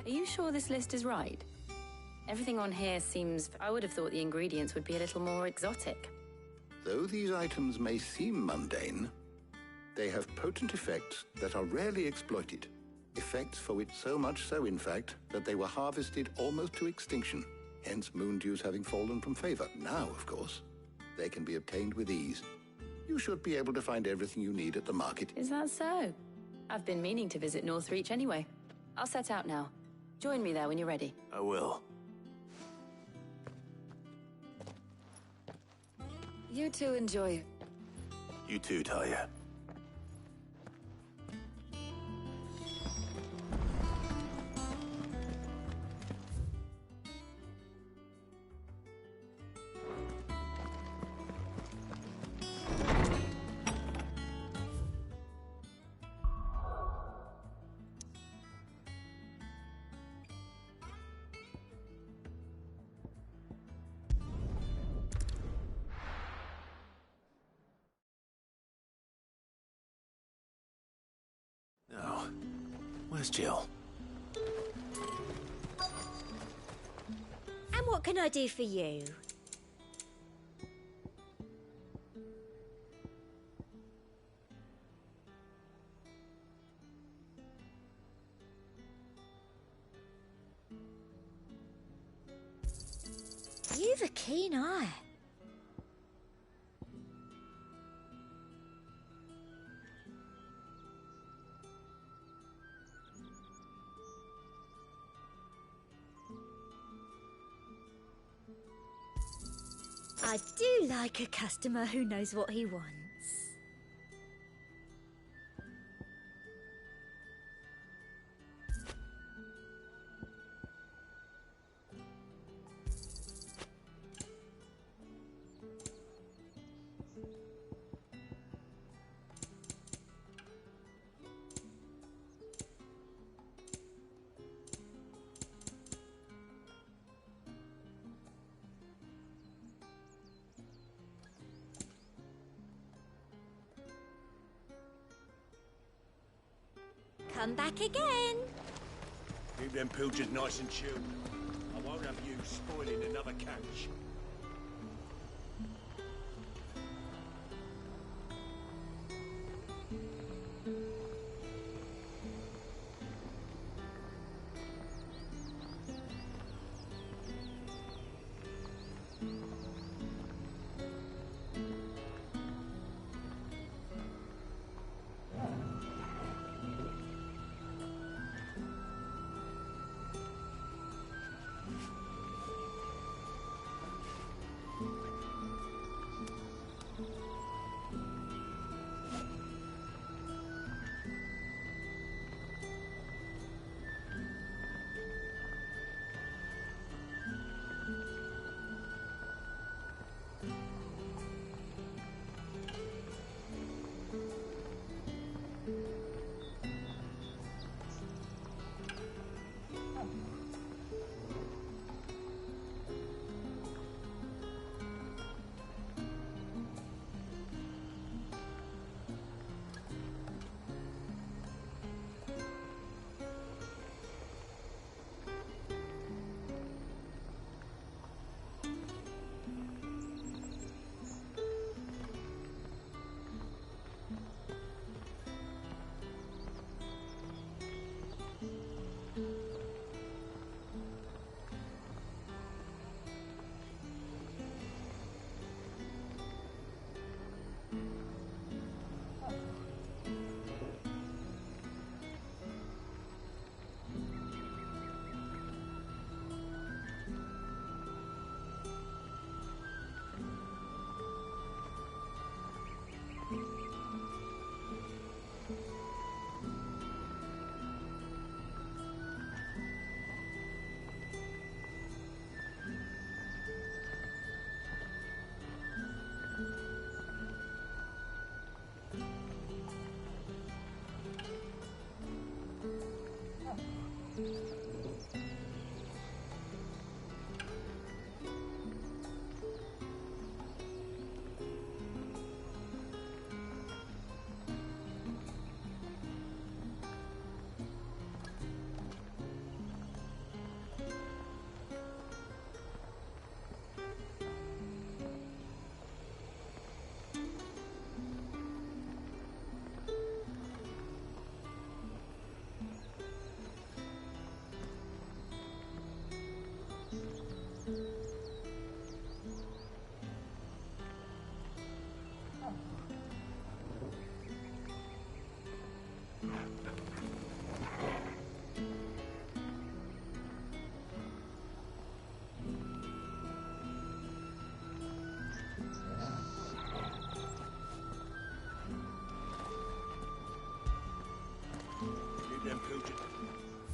Are you sure this list is right? Everything on here seems... I would have thought the ingredients would be a little more exotic. Though these items may seem mundane, they have potent effects that are rarely exploited. Effects for which so much so, in fact, that they were harvested almost to extinction, hence moondews having fallen from favor. Now, of course, they can be obtained with ease. You should be able to find everything you need at the market. Is that so? I've been meaning to visit Northreach anyway. I'll set out now. Join me there when you're ready. I will. You two enjoy. You too, Talia. Now, where's Jill? And what can I do for you? You've a keen eye. I do like a customer who knows what he wants. Come back again. Keep them pilgers nice and chilled. I won't have you spoiling another catch.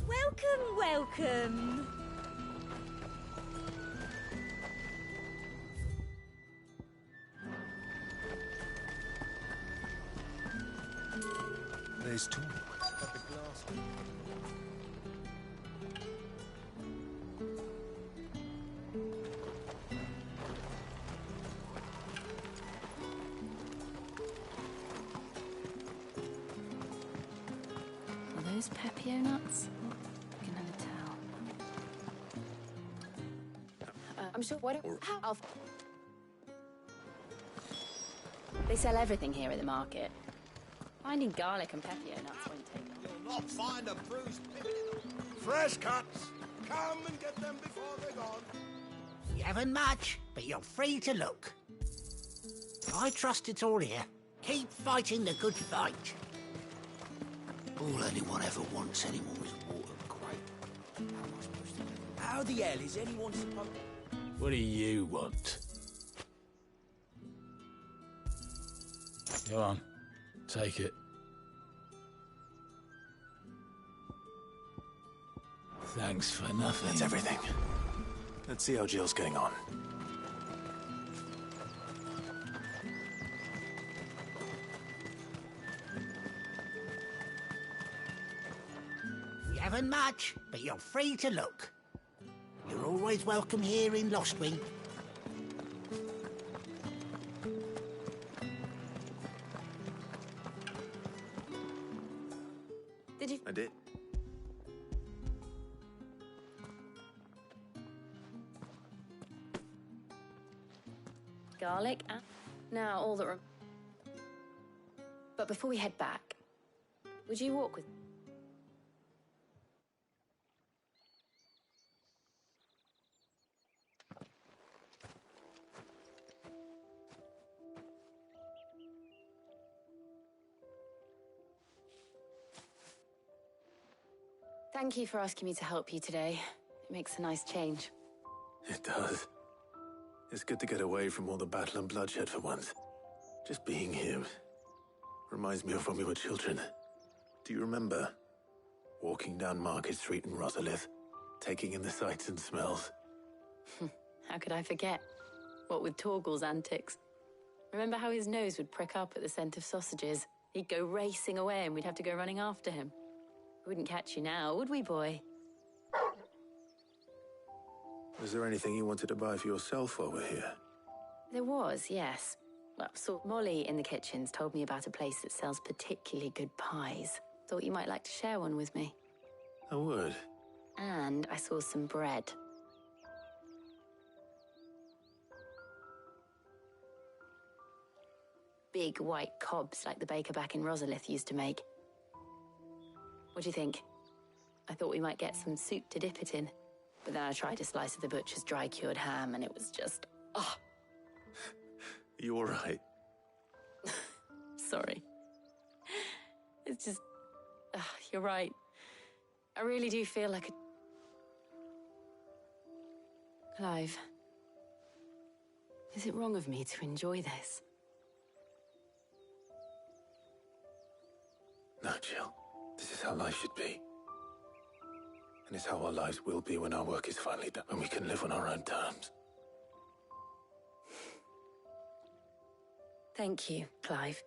Welcome, welcome. There's talk at the glass. Are those Pepio nuts? I can never tell. I'm sure. What? How? They sell everything here at the market. Finding garlic and Pepio nuts won't take long. You'll not find a bruised pippin in them. Fresh cuts. Come and get them before they're gone. You haven't much, but you're free to look. I trust it's all here. Keep fighting the good fight. All anyone ever wants anymore is water, great. How am I supposed to do that? How the hell is anyone supposed... What do you want? Go on. Take it. Thanks for nothing. That's everything. Let's see how Jill's getting on. We haven't much, but you're free to look. You're always welcome here in Lostwing. Did you? I did. Garlic and... Now, all that... But before we head back, would you walk with... Thank you for asking me to help you today. It makes a nice change. It does. It's good to get away from all the battle and bloodshed for once. Just being here reminds me of when we were children. Do you remember? Walking down Market Street in Rosalith, taking in the sights and smells. How could I forget? What with Torgal's antics. Remember how his nose would prick up at the scent of sausages? He'd go racing away and we'd have to go running after him. We wouldn't catch you now, would we, boy? Was there anything you wanted to buy for yourself while we're here? There was, yes. Well, so Molly in the kitchens told me about a place that sells particularly good pies. Thought you might like to share one with me. I would. And I saw some bread. Big white cobs like the baker back in Rosalith used to make. What do you think? I thought we might get some soup to dip it in. But then I tried a slice of the butcher's dry-cured ham and it was just... Oh! You all right? Sorry. It's just... you're right. I really do feel like a... Clive. Is it wrong of me to enjoy this? No, Jill. This is how life should be. And it's how our lives will be when our work is finally done, when we can live on our own terms. Thank you, Clive.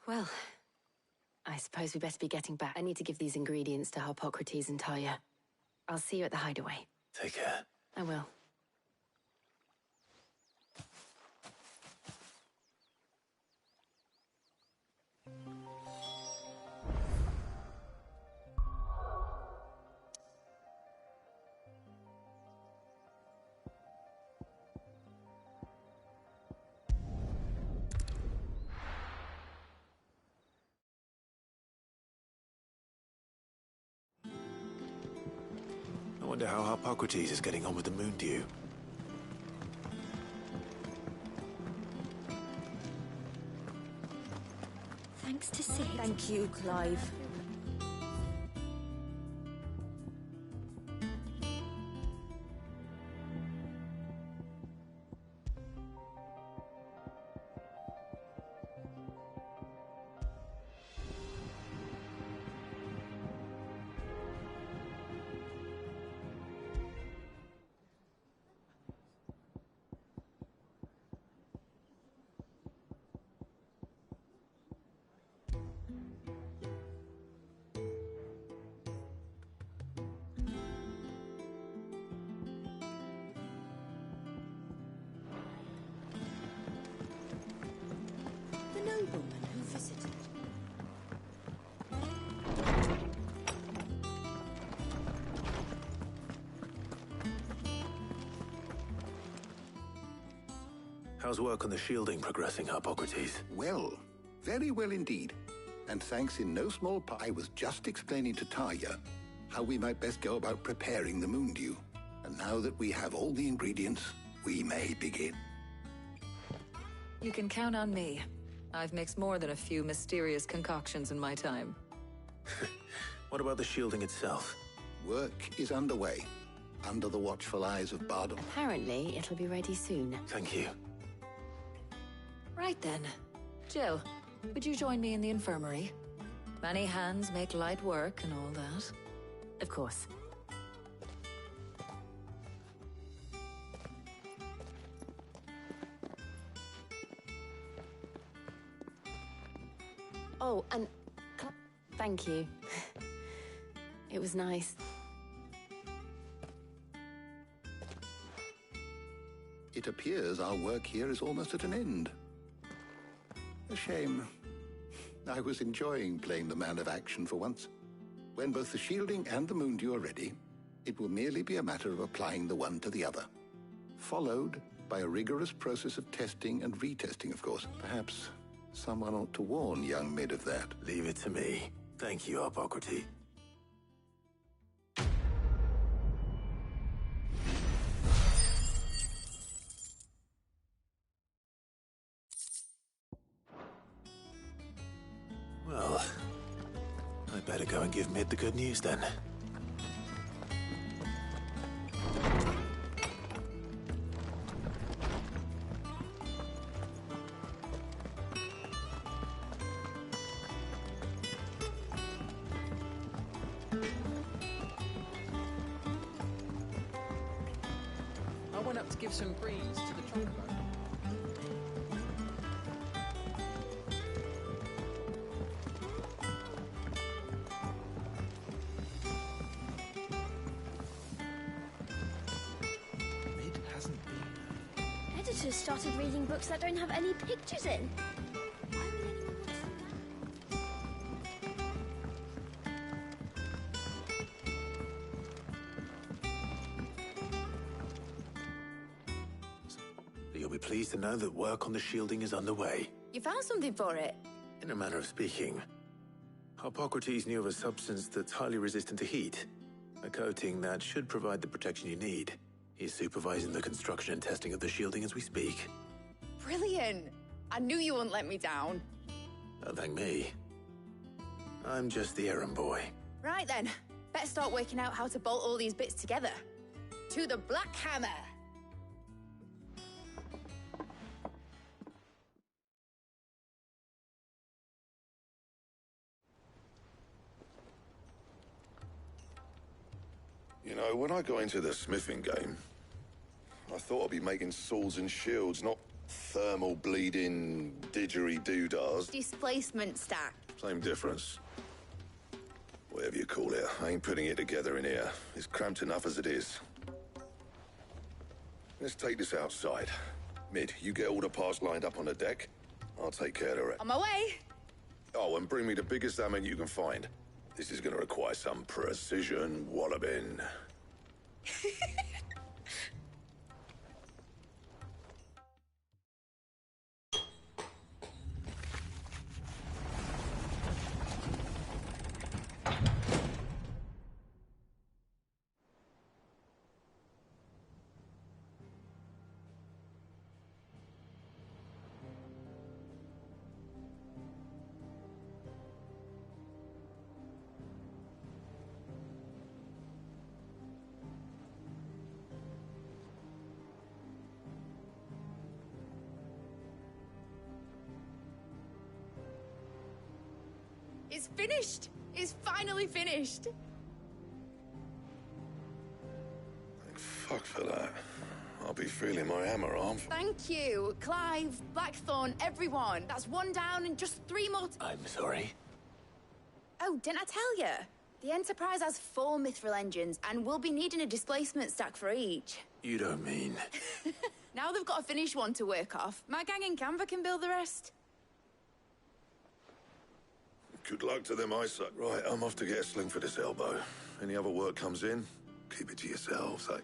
Well, I suppose we better be getting back. I need to give these ingredients to Harpocrates and Talia. I'll see you at the hideaway. Take care. I will. I wonder how Harpocrates is getting on with the Moondew. Thanks to Sid. Thank you, Clive. Nobleman who visited. How's work on the shielding progressing, Harpocrates? Well, very well indeed. And thanks in no small part, I was just explaining to Talia how we might best go about preparing the Moondew. And now that we have all the ingredients, we may begin. You can count on me. I've mixed more than a few mysterious concoctions in my time. What about the shielding itself? Work is underway, under the watchful eyes of Bardolph. Apparently, it'll be ready soon. Thank you. Right then. Jill, would you join me in the infirmary? Many hands make light work and all that. Of course. Oh, and thank you. It was nice. It appears our work here is almost at an end. A shame. I was enjoying playing the man of action for once. When both the shielding and the Moondew are ready, it will merely be a matter of applying the one to the other. Followed by a rigorous process of testing and retesting, of course. Perhaps someone ought to warn young Mid of that. Leave it to me. Thank you, Hippocrates. Well, I better go and give Mid the good news then. I went up to give some greens to the chocobo. Mid hasn't been. Editors started reading books that don't have any pictures in. You'll be pleased to know that work on the shielding is underway. You found something for it? In a manner of speaking, Hippocrates knew of a substance that's highly resistant to heat. A coating that should provide the protection you need. He's supervising the construction and testing of the shielding as we speak. Brilliant! I knew you wouldn't let me down. Don't thank me. I'm just the errand boy. Right then, better start working out how to bolt all these bits together. To the Black Hammer! You know, when I got into the smithing game, I thought I'd be making swords and shields, not thermal bleeding didgeridoo-dahs. Displacement stack. Same difference. Whatever you call it, I ain't putting it together in here. It's cramped enough as it is. Let's take this outside. Mid, you get all the parts lined up on the deck. I'll take care of the rest. On my way! Oh, and bring me the biggest hammer you can find. This is going to require some precision walloping. It's finished! It's finally finished! Fuck for that. I'll be feeling my hammer arm. Thank you, Clive, Blackthorn, everyone. That's one down and just 3 more. I'm sorry. Oh, didn't I tell you? The Enterprise has 4 mithril engines, and we'll be needing a displacement stack for each. You don't mean... Now they've got a finished one to work off. My gang in Canva can build the rest. Good luck to them, I suck. Right, I'm off to get a sling for this elbow. Any other work comes in, keep it to yourselves, eh?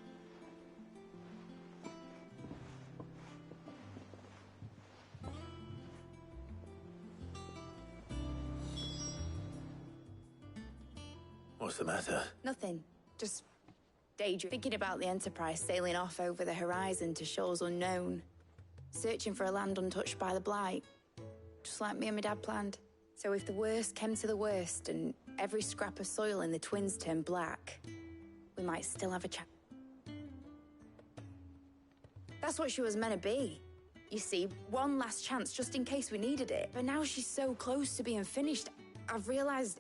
What's the matter? Nothing. Just daydream, thinking about the Enterprise sailing off over the horizon to shores unknown, searching for a land untouched by the Blight, just like me and my dad planned. So if the worst came to the worst and every scrap of soil in the Twins turned black, we might still have a chat. That's what she was meant to be. You see, one last chance just in case we needed it. But now she's so close to being finished, I've realized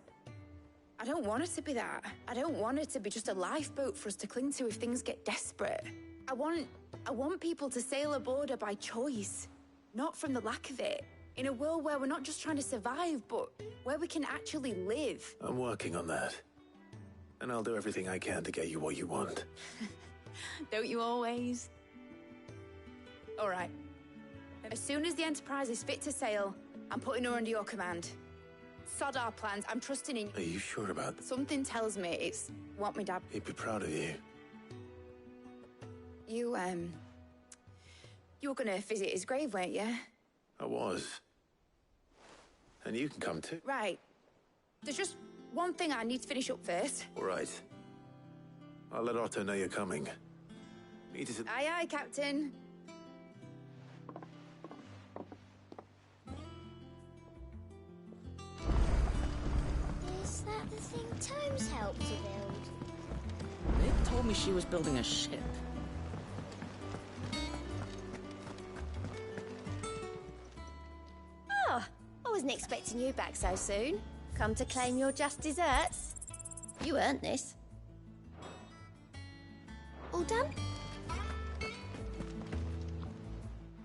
I don't want her to be that. I don't want her to be just a lifeboat for us to cling to if things get desperate. I want people to sail aboard her by choice, not from the lack of it. In a world where we're not just trying to survive, but where we can actually live. I'm working on that. And I'll do everything I can to get you what you want. Don't you always? All right. As soon as the Enterprise is fit to sail, I'm putting her under your command. Sod our plans, I'm trusting in you. Are you sure about that? Something tells me it's what my dad... He'd be proud of you. You were gonna visit his grave, weren't you? I was. And you can come too. Right. There's just one thing I need to finish up first. All right. I'll let Otto know you're coming. Meet us at... Aye, aye, Captain. Is that the thing Tomes helped to build? Nick told me she was building a ship. Oh, I wasn't expecting you back so soon. Come to claim your just desserts? You earned this. All done?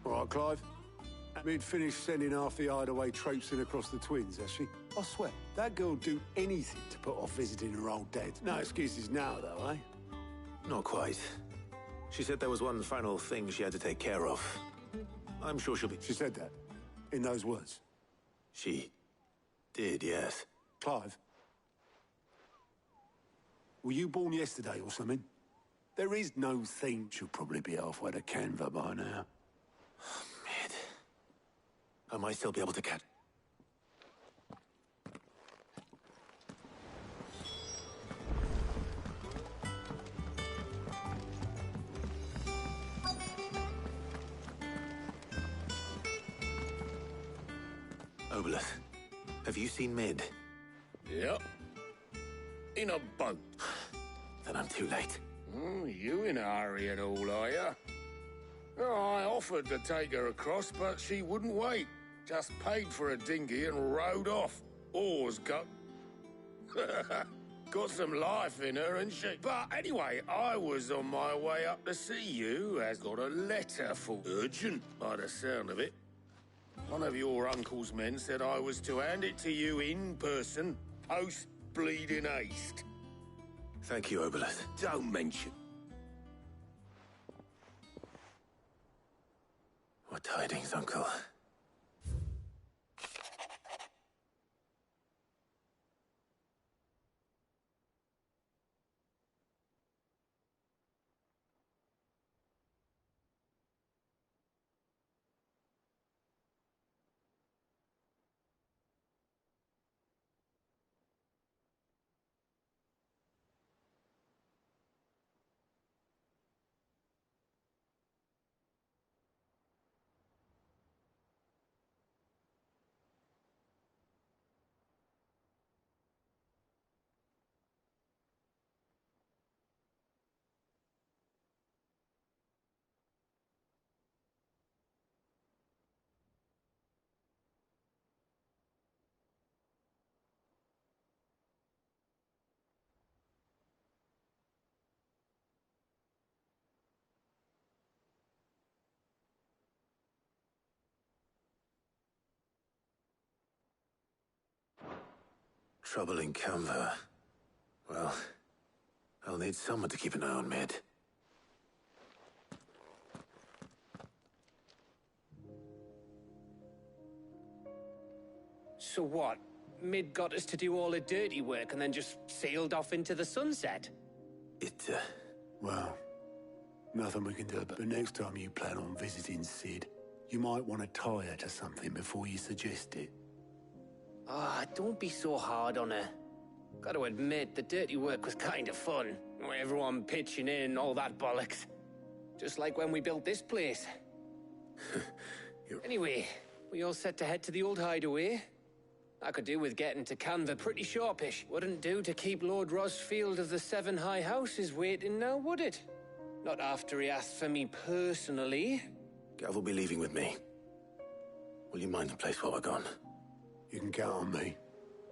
All right, Clive. Mid finished sending half the hideaway traipsing across the Twins, has she? I swear, that girl'd do anything to put off visiting her old dad. No excuses now, though, eh? Not quite. She said there was one final thing she had to take care of. I'm sure she'll be... She said that? In those words? She did, yes. Clive? Were you born yesterday or something? There is no thing. She'll probably be halfway to Canva by now. Mid. I might still be able to catch... Obolus, have you seen Mid? Yep. In a boat. Then I'm too late. You in a hurry at all, are you? I offered to take her across, but she wouldn't wait. Just paid for a dinghy and rowed off. Oars got... got some life in her, and she... But anyway, I was on my way up to see you. Has got a letter for urgent, by the sound of it. One of your uncle's men said I was to hand it to you in person, post-bleeding haste. Thank you, Obolus. Don't mention. What tidings, Uncle? Trouble in Canva. Well, I'll need someone to keep an eye on Mid. So what? Mid got us to do all the dirty work and then just sailed off into the sunset? Well, nothing we can do about it. But next time you plan on visiting Sid, you might want to tie her to something before you suggest it. Ah, don't be so hard on her. Gotta admit, the dirty work was kind of fun. Everyone pitching in, all that bollocks. Just like when we built this place. Anyway, we all set to head to the old hideaway. I could do with getting to Canva pretty sharpish. Wouldn't do to keep Lord Rosfield of the Seven High Houses waiting now, would it? Not after he asked for me personally. Gav will be leaving with me. Will you mind the place while we're gone? You can count on me.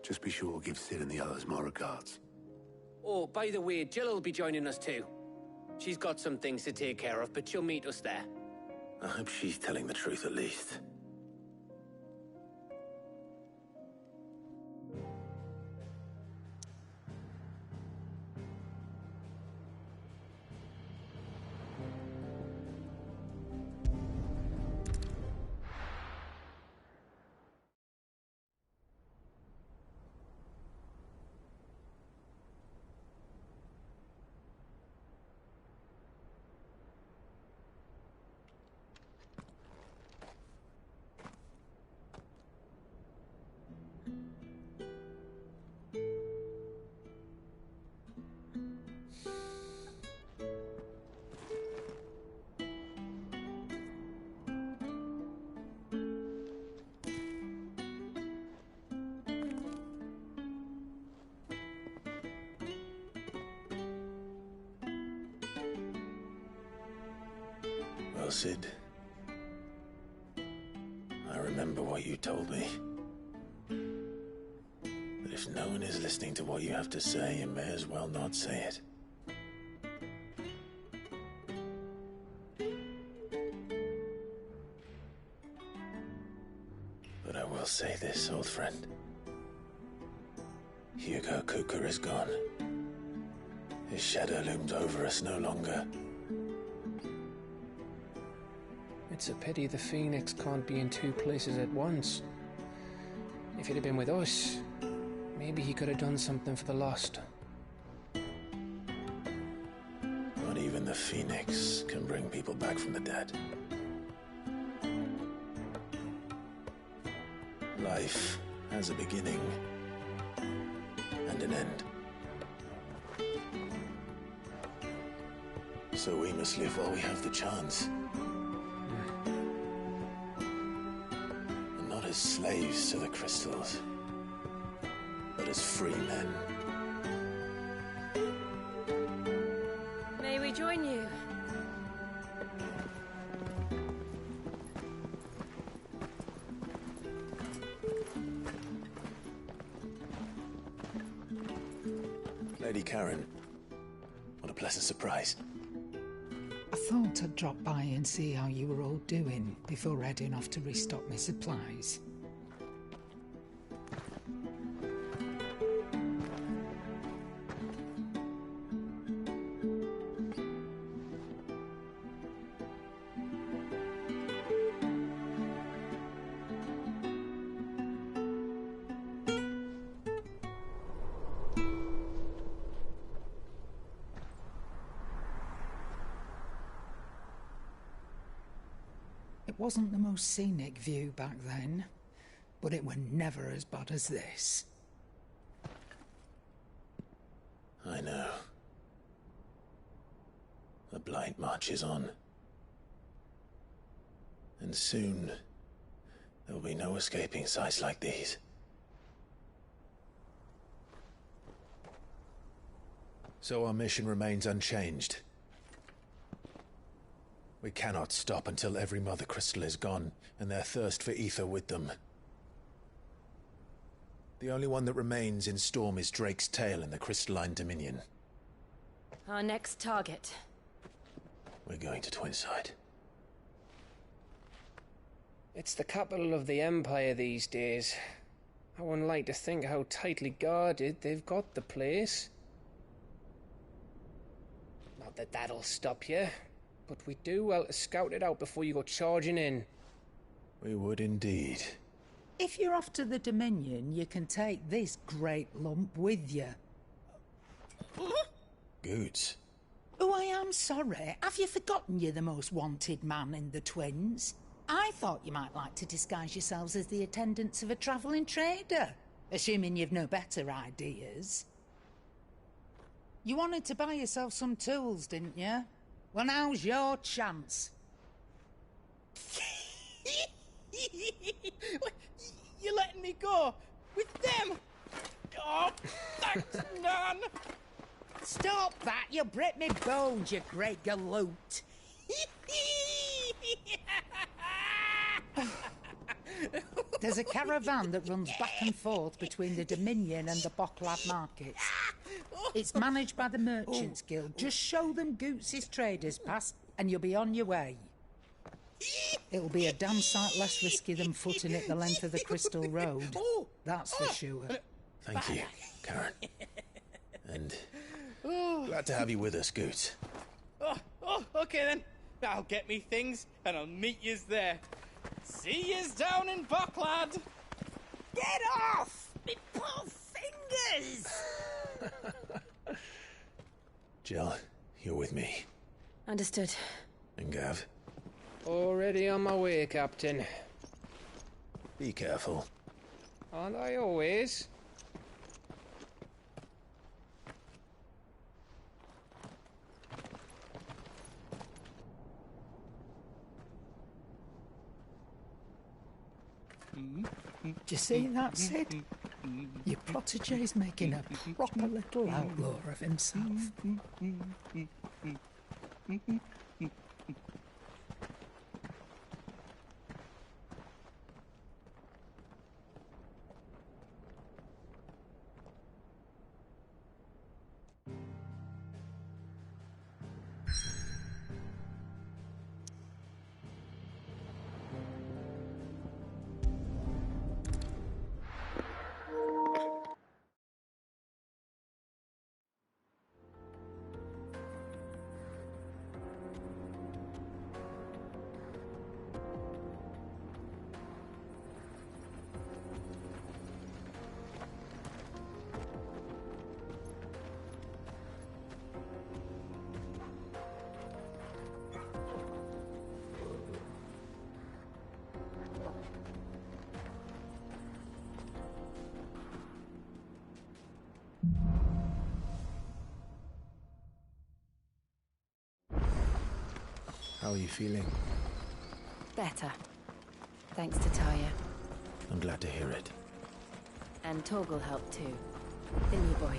Just be sure to give Sid and the others my regards. Oh, by the way, Jill will be joining us too. She's got some things to take care of, but she'll meet us there. I hope she's telling the truth at least. Well, Sid, I remember what you told me. That if no one is listening to what you have to say, you may as well not say it. But I will say this, old friend. Hugo Kupka is gone. His shadow looms over us no longer. It's a pity the Phoenix can't be in two places at once. If he'd have been with us, maybe he could have done something for the Lost. Not even the Phoenix can bring people back from the dead. Life has a beginning and an end. So we must live while we have the chance. And not as slaves to the crystals, but as free men. May we join you? Lady Karen, what a pleasant surprise. I thought I'd drop by and see how you were all doing before heading off to restock my supplies. It wasn't the most scenic view back then, but it were never as bad as this. I know. The Blight marches on. And soon, there will be no escaping sights like these. So our mission remains unchanged. We cannot stop until every Mother Crystal is gone, and their thirst for ether with them. The only one that remains in Storm is Drake's Tail in the Crystalline Dominion. Our next target. We're going to Twinside. It's the capital of the Empire these days. I wouldn't like to think how tightly guarded they've got the place. Not that that'll stop you. But we do well to scout it out before you go charging in. We would indeed. If you're off to the Dominion, you can take this great lump with you. Goods. Oh, I am sorry. Have you forgotten you're the most wanted man in the Twins? I thought you might like to disguise yourselves as the attendants of a travelling trader, assuming you've no better ideas. You wanted to buy yourself some tools, didn't you? Well, now's your chance. You're letting me go? With them? Oh, thanks, Nan! Stop that! You'll break me bones, you great galoot! There's a caravan that runs back and forth between the Dominion and the Bocklad markets. It's managed by the Merchants Guild. Just show them Goots' traders pass and you'll be on your way. It'll be a damn sight less risky than footing it the length of the Crystal Road. That's for sure. Thank you, Karen. And glad to have you with us, Goots. Okay then. I'll get me things and I'll meet yous there. See yous down in Bocklad. Get off! Me poor fingers! Jill, you're with me. Understood. And Gav, Already on my way, Captain. be careful. Aren't I always? Do you see that, Sid? Your protege's making a proper little outlaw of himself. How are you feeling? Better. Thanks to Taya. I'm glad to hear it. And Torgal helped too. The new boy.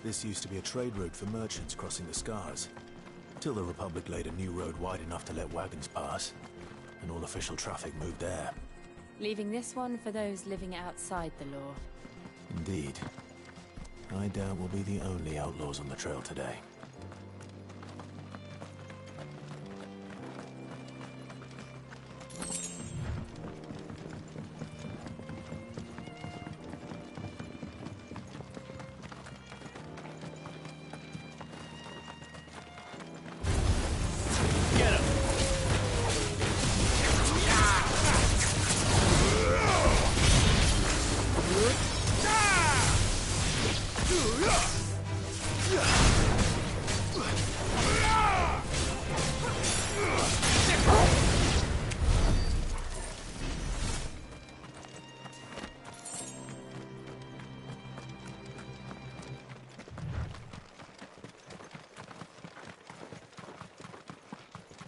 This used to be a trade route for merchants crossing the Scars, till the Republic laid a new road wide enough to let wagons pass, and all official traffic moved there. Leaving this one for those living outside the law. Indeed. I doubt we'll be the only outlaws on the trail today.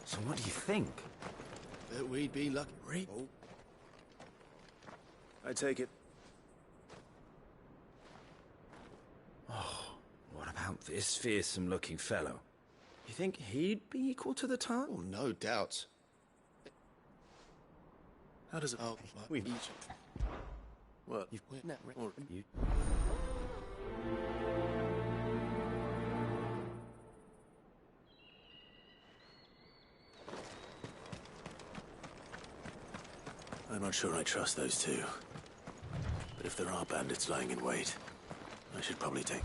So what do you think? That we'd be lucky. Oh. I take it. Oh, what about this fearsome-looking fellow? You think he'd be equal to the task? Oh, no doubt. How does it... Oh, we... What? You... I'm not sure I trust those two. But if there are bandits lying in wait, I should probably take...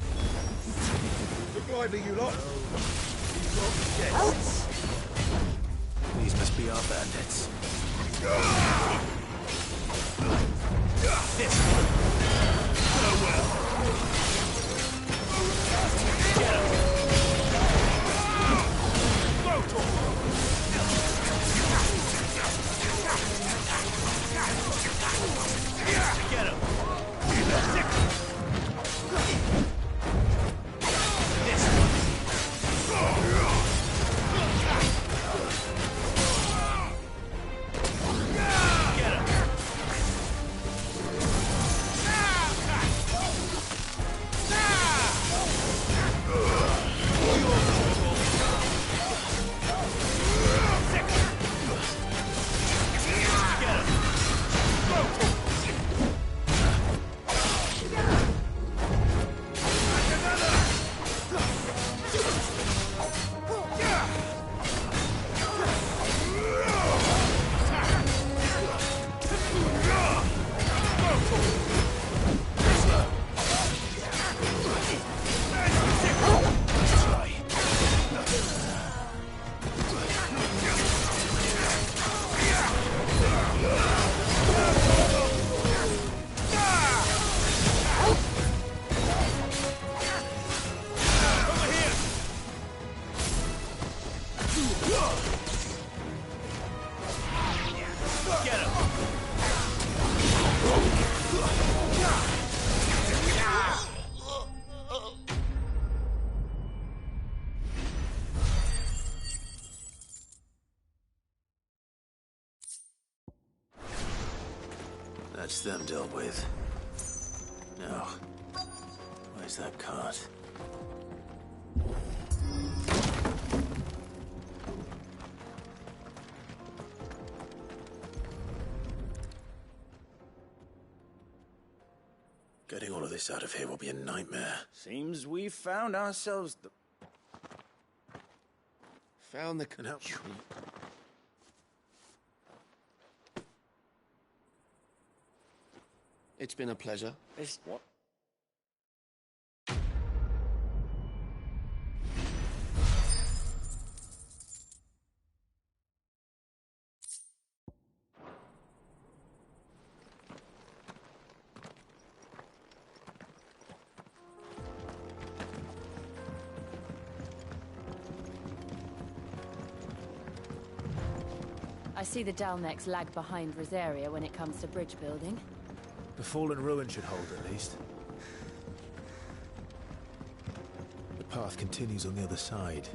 Look lively, you lot! Yes. These must be our bandits. This one. Farewell. Get him. Get him. This one. That's them dealt with. Now, where's that cart? Getting all of this out of here will be a nightmare. Seems we found ourselves the... Found the... And how... It's been a pleasure. What? I see the Dalnecs lag behind Rosaria when it comes to bridge building. The fallen ruin should hold, at least. The path continues on the other side.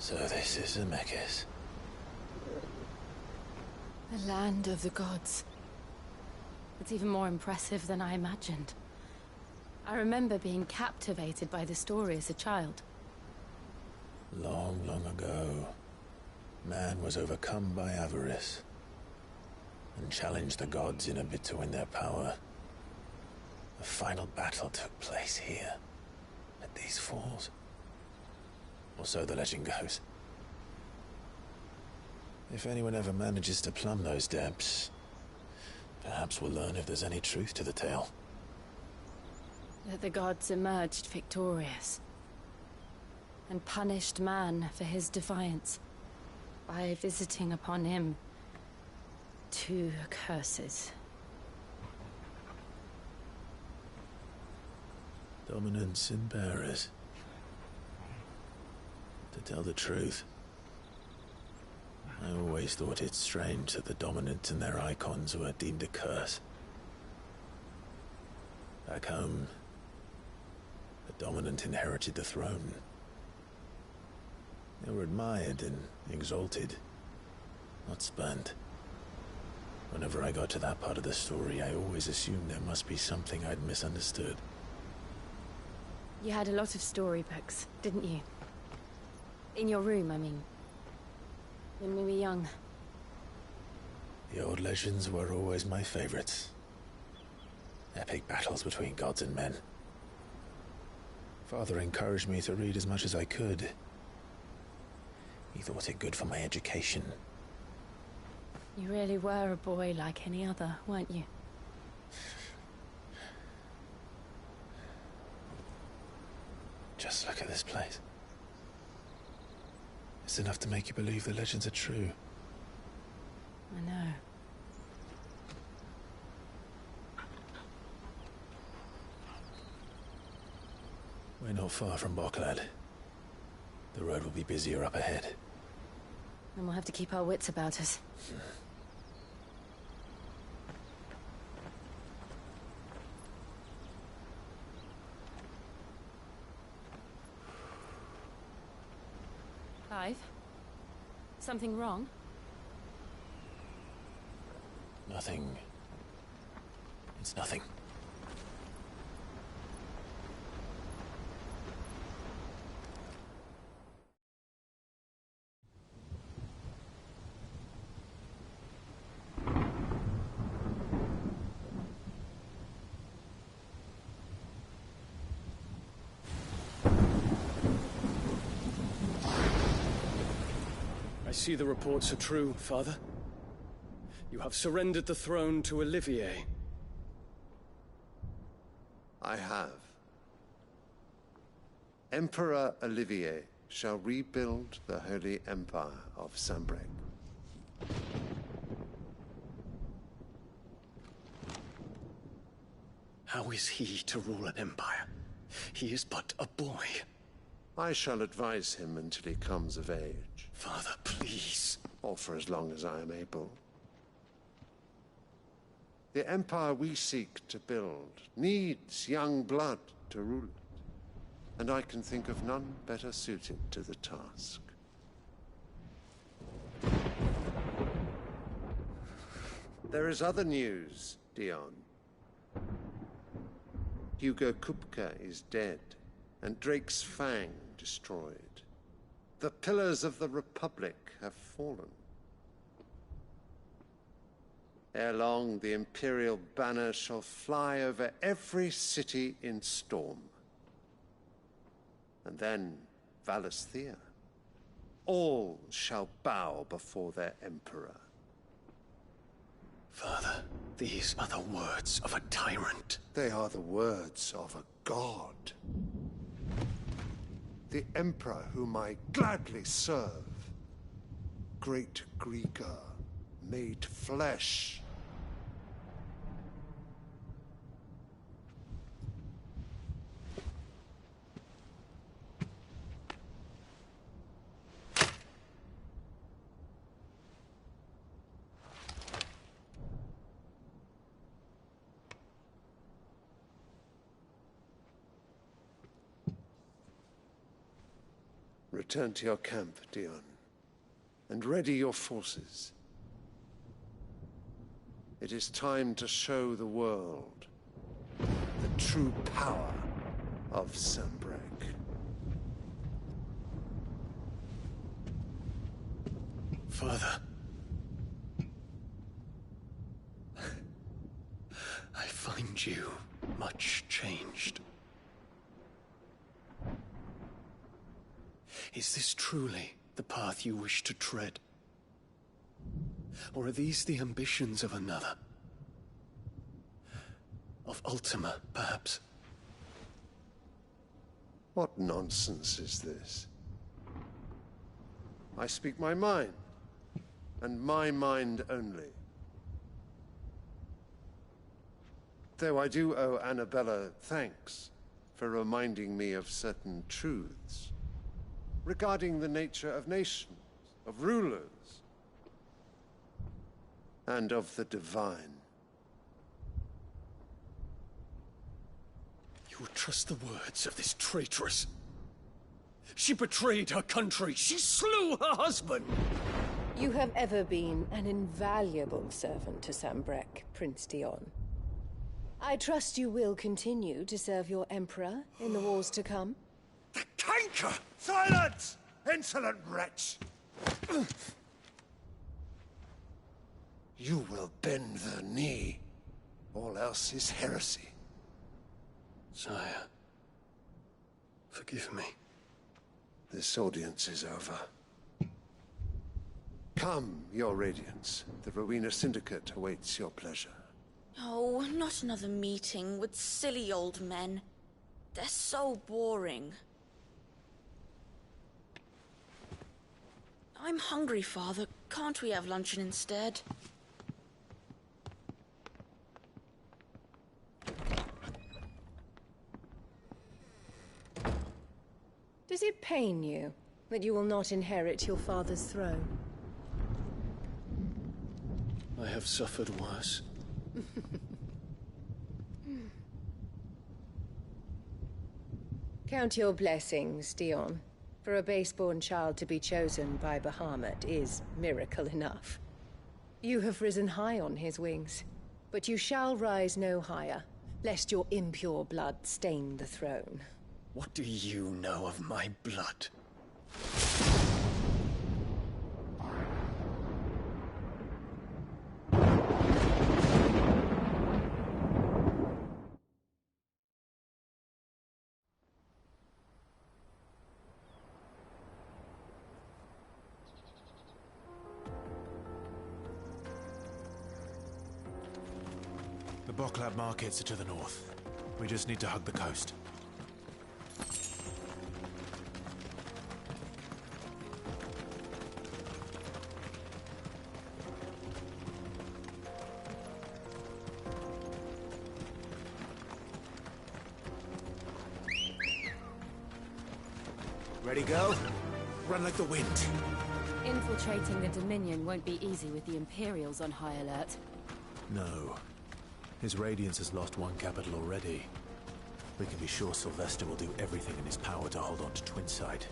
So this is Zemeckis. The land of the gods. It's even more impressive than I imagined. I remember being captivated by the story as a child. Long, long ago, man was overcome by avarice and challenged the gods in a bid to win their power. The final battle took place here, at these falls. Or so the legend goes. If anyone ever manages to plumb those depths, perhaps we'll learn if there's any truth to the tale. That the gods emerged victorious and punished man for his defiance by visiting upon him 2 curses. Dominants and bearers. To tell the truth, I always thought it strange that the dominant and their icons were deemed a curse. Back home, the dominant inherited the throne. They were admired and exalted, not spurned. Whenever I got to that part of the story, I always assumed there must be something I'd misunderstood. You had a lot of storybooks, didn't you? In your room, I mean. When we were young. The old legends were always my favorites. Epic battles between gods and men. Father encouraged me to read as much as I could. He thought it good for my education. You really were a boy like any other, weren't you? Just look at this place. It's enough to make you believe the legends are true. I know. We're not far from Boklad. The road will be busier up ahead. And we'll have to keep our wits about us. Clive? Something wrong? Nothing. It's nothing. I see the reports are true, Father. You have surrendered the throne to Olivier. I have. Emperor Olivier shall rebuild the Holy Empire of Sanbreque. How is he to rule an empire? He is but a boy. I shall advise him until he comes of age. Father, please. Or for as long as I am able. The empire we seek to build needs young blood to rule it, and I can think of none better suited to the task. There is other news, Dion. Hugo Kupka is dead, and Drake's Fang destroyed. The pillars of the Republic have fallen. Ere long, the Imperial banner shall fly over every city in Storm. And then Valisthea. All shall bow before their Emperor. Father, these are the words of a tyrant. They are the words of a god. The Emperor whom I gladly serve. Great Greagor, made flesh. Return to your camp, Dion, and ready your forces. It is time to show the world the true power of Sanbreque. Father. I find you much changed. Is this truly the path you wish to tread? Or are these the ambitions of another? Of Ultima, perhaps? What nonsense is this? I speak my mind, and my mind only. Though I do owe Annabella thanks for reminding me of certain truths regarding the nature of nations, of rulers, and of the divine. You would trust the words of this traitress? She betrayed her country. She slew her husband. You have ever been an invaluable servant to Sanbreque, Prince Dion. I trust you will continue to serve your Emperor in the wars to come. The canker! Silence! Insolent wretch! You will bend the knee. All else is heresy. Sire, forgive me. This audience is over. Come, Your Radiance. The Rowena Syndicate awaits your pleasure. Oh, not another meeting with silly old men. They're so boring. I'm hungry, Father. Can't we have luncheon instead? Does it pain you that you will not inherit your father's throne? I have suffered worse. Count your blessings, Dion. For a base-born child to be chosen by Bahamut is miracle enough. You have risen high on his wings, but you shall rise no higher, lest your impure blood stain the throne. What do you know of my blood? The Boklab markets are to the north. We just need to hug the coast. Ready, go? Run like the wind. Infiltrating the Dominion won't be easy with the Imperials on high alert. No. His Radiance has lost one capital already. We can be sure Sylvester will do everything in his power to hold on to Twinside.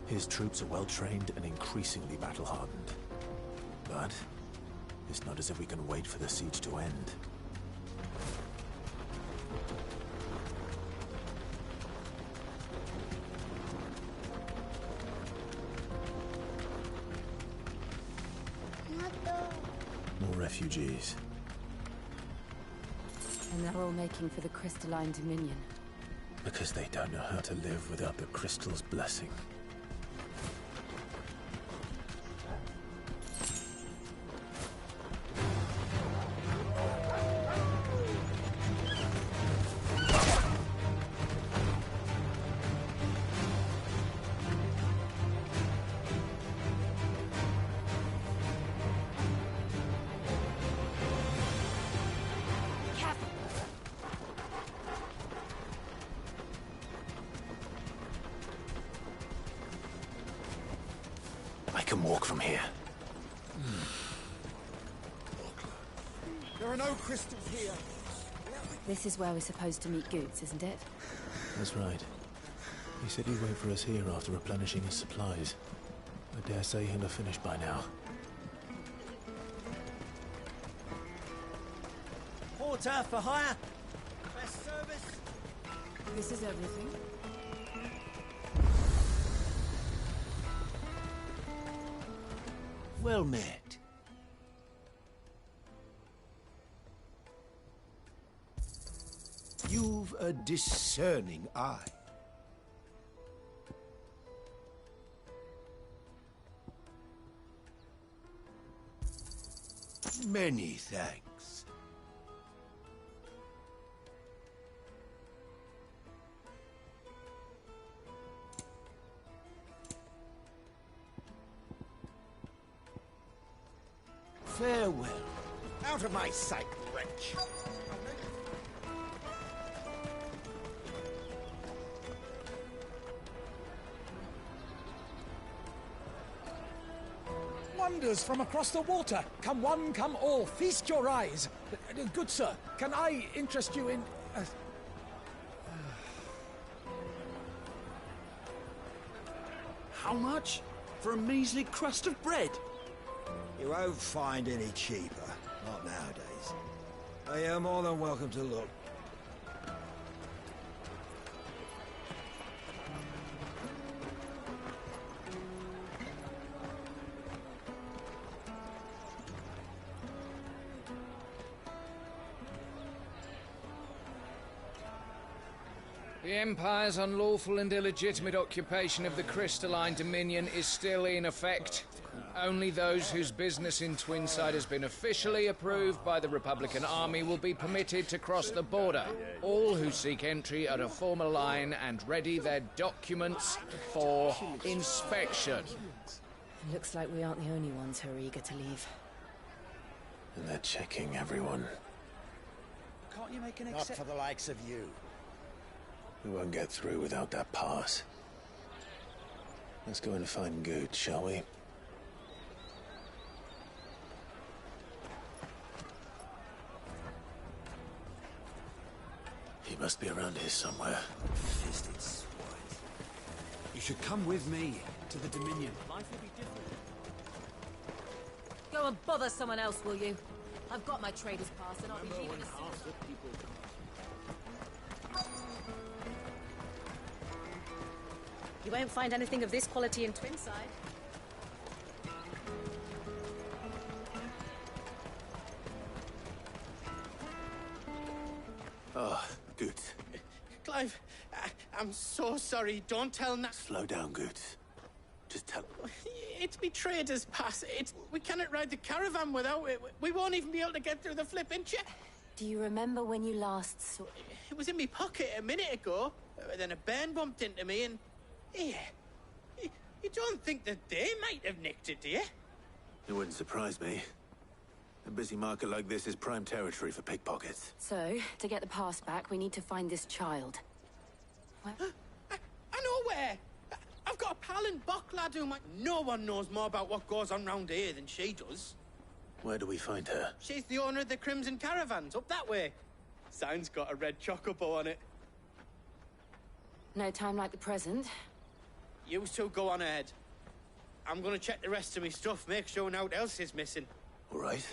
His troops are well-trained and increasingly battle-hardened. But it's not as if we can wait for the siege to end. More refugees. And they're all making for the Crystalline Dominion. Because they don't know how to live without the Crystal's blessing. I can walk from here. There are no crystals here. This is where we're supposed to meet Goots, isn't it? That's right. He said he'd wait for us here after replenishing his supplies. I dare say he'll have finished by now. Porter for hire. Best service. This is everything. Well met. You've a discerning eye. Many thanks. Farewell. Out of my sight, wretch. Wonders from across the water. Come one, come all. Feast your eyes. Good sir, can I interest you in... How much? For a measly crust of bread? You won't find any cheaper. Not nowadays. But you're more than welcome to look. The Empire's unlawful and illegitimate occupation of the Crystalline Dominion is still in effect. Only those whose business in Twinside has been officially approved by the Republican Army will be permitted to cross the border. All who seek entry are to form a line and ready their documents for inspection. Looks like we aren't the only ones who are eager to leave. And they're checking everyone. Can't you make an Not for the likes of you. We won't get through without that pass. Let's go and find Good, shall we? He must be around here somewhere. Fisted swine. You should come with me to the Dominion. Life will be different. Go and bother someone else, will you? I've got my trader's pass and I'll be leaving as soon as... You won't find anything of this quality in Twinside. Oh, Good. Clive, I'm so sorry. Don't tell Nat. Slow down, Good. Just tell... It's betrayed us, pass. We cannot ride the caravan without it. We won't even be able to get through the flipping check. Do you remember when you last saw... It was in my pocket a minute ago. Then a bairn bumped into me and... Yeah. You don't think that they might have nicked it, do you? It wouldn't surprise me. A busy market like this is prime territory for pickpockets. So, to get the pass back, we need to find this child. I know where! I've got a pal in Bocklad who might... No one knows more about what goes on round here than she does. Where do we find her? She's the owner of the Crimson Caravans, up that way. Sign's got a red chocobo on it. No time like the present. You two go on ahead. I'm gonna check the rest of my stuff, make sure no one else is missing. All right.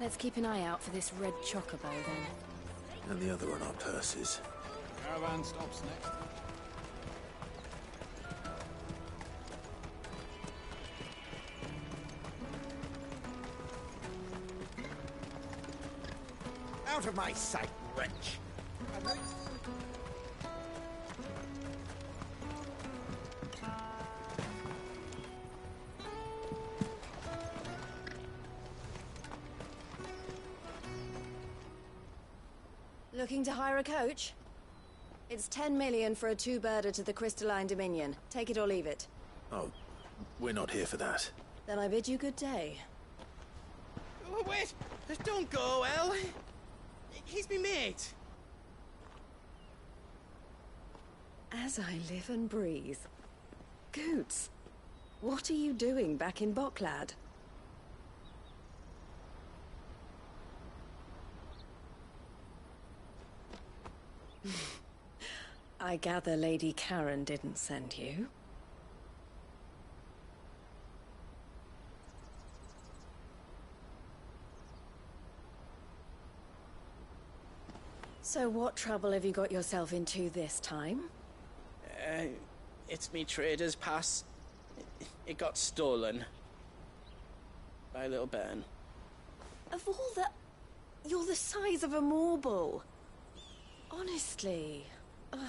Let's keep an eye out for this red chocobo, then. And the other on our purses. Caravan stops next. Out of my sight, wretch! Looking to hire a coach? It's 10 million for a two-birder to the Crystalline Dominion. Take it or leave it. Oh, we're not here for that. Then I bid you good day. Oh, wait! Don't go, El! He's me mate. As I live and breathe. Goots, what are you doing back in Boklad? I gather Lady Karen didn't send you. So what trouble have you got yourself into this time? It's me trader's pass. It got stolen. By little Ben. Of all the... You're the size of a marble. Honestly. Ugh.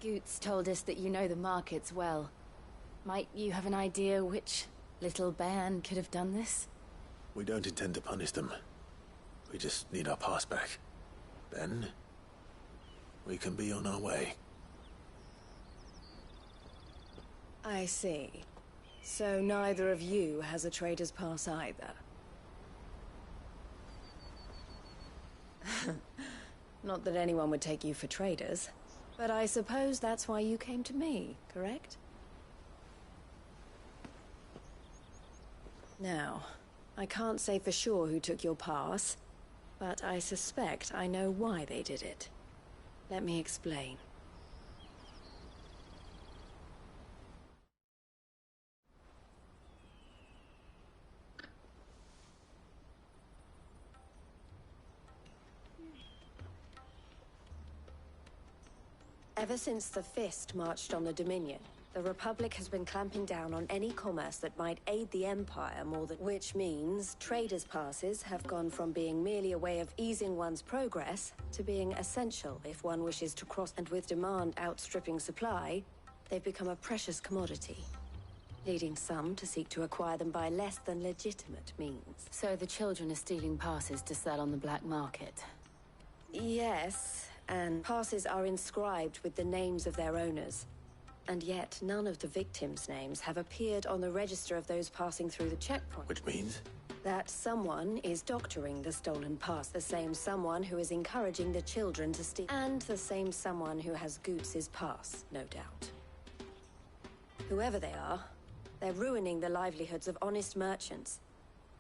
Goots told us that you know the markets well. Might you have an idea which little bairn could have done this? We don't intend to punish them. We just need our pass back. Then, we can be on our way. I see. So neither of you has a trader's pass either. Not that anyone would take you for traders, but I suppose that's why you came to me, correct? Now, I can't say for sure who took your pass, but I suspect I know why they did it. Let me explain. Ever since the Fist marched on the Dominion, the Republic has been clamping down on any commerce that might aid the Empire more than... Which means traders' passes have gone from being merely a way of easing one's progress to being essential if one wishes to cross, and with demand outstripping supply, they've become a precious commodity, leading some to seek to acquire them by less than legitimate means. So the children are stealing passes to sell on the black market? Yes, and passes are inscribed with the names of their owners. And yet, none of the victims' names have appeared on the register of those passing through the checkpoint. Which means? That someone is doctoring the stolen pass. The same someone who is encouraging the children to steal. And the same someone who has Goots' pass, no doubt. Whoever they are, they're ruining the livelihoods of honest merchants.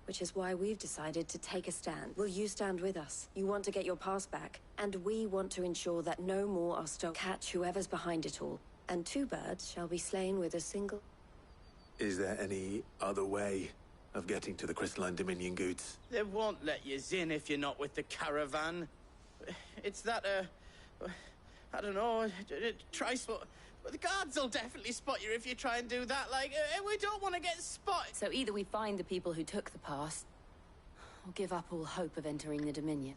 Which is why we've decided to take a stand. Will you stand with us? You want to get your pass back. And we want to ensure that no more are stolen. Catch whoever's behind it all. And two birds shall be slain with a single... Is there any other way of getting to the Crystalline Dominion, Goots? They won't let you in if you're not with the caravan. It's that, I don't know, try spot... The guards will definitely spot you if you try and do that, like, we don't want to get spotted. So either we find the people who took the pass, or give up all hope of entering the Dominion.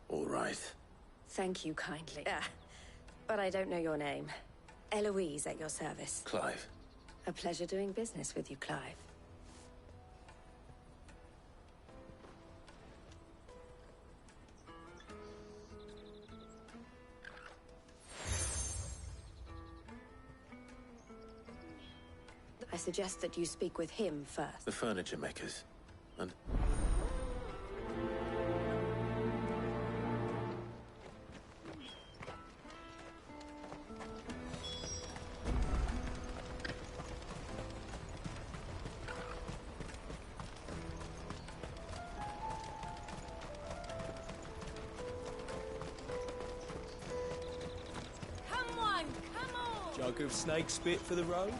All right. Thank you kindly. But I don't know your name. Eloise at your service. Clive. A pleasure doing business with you, Clive. I suggest that you speak with him first. The furniture makers. And... Jug of snake spit for the road.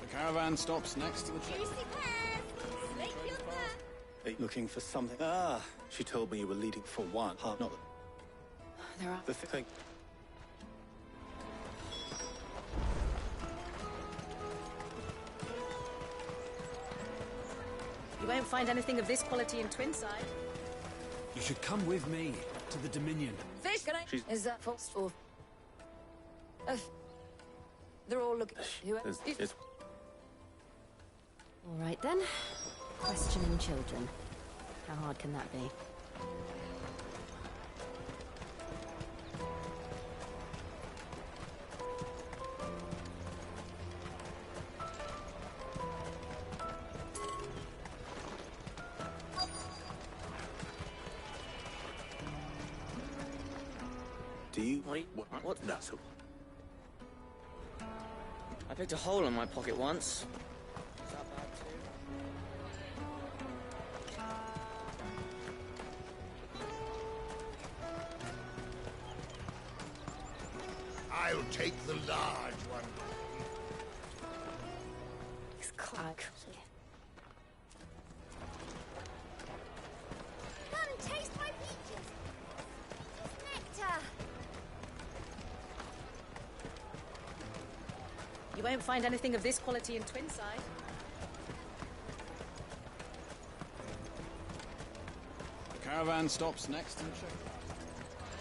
The caravan stops next to the train. Looking for something. Ah, She told me you were leading for one. Not There are. the thing. You won't find anything of this quality in Twinside. You should come with me to the Dominion. Fish, can I? She's- Is that false or? They're all looking. Who? It's All right then. Questioning children. How hard can that be? Do you? What? No, so I picked a hole in my pocket once. I'll take the large one. It's clock. Come and taste my peaches. It's nectar. You won't find anything of this quality in Twinside. The caravan stops next in check.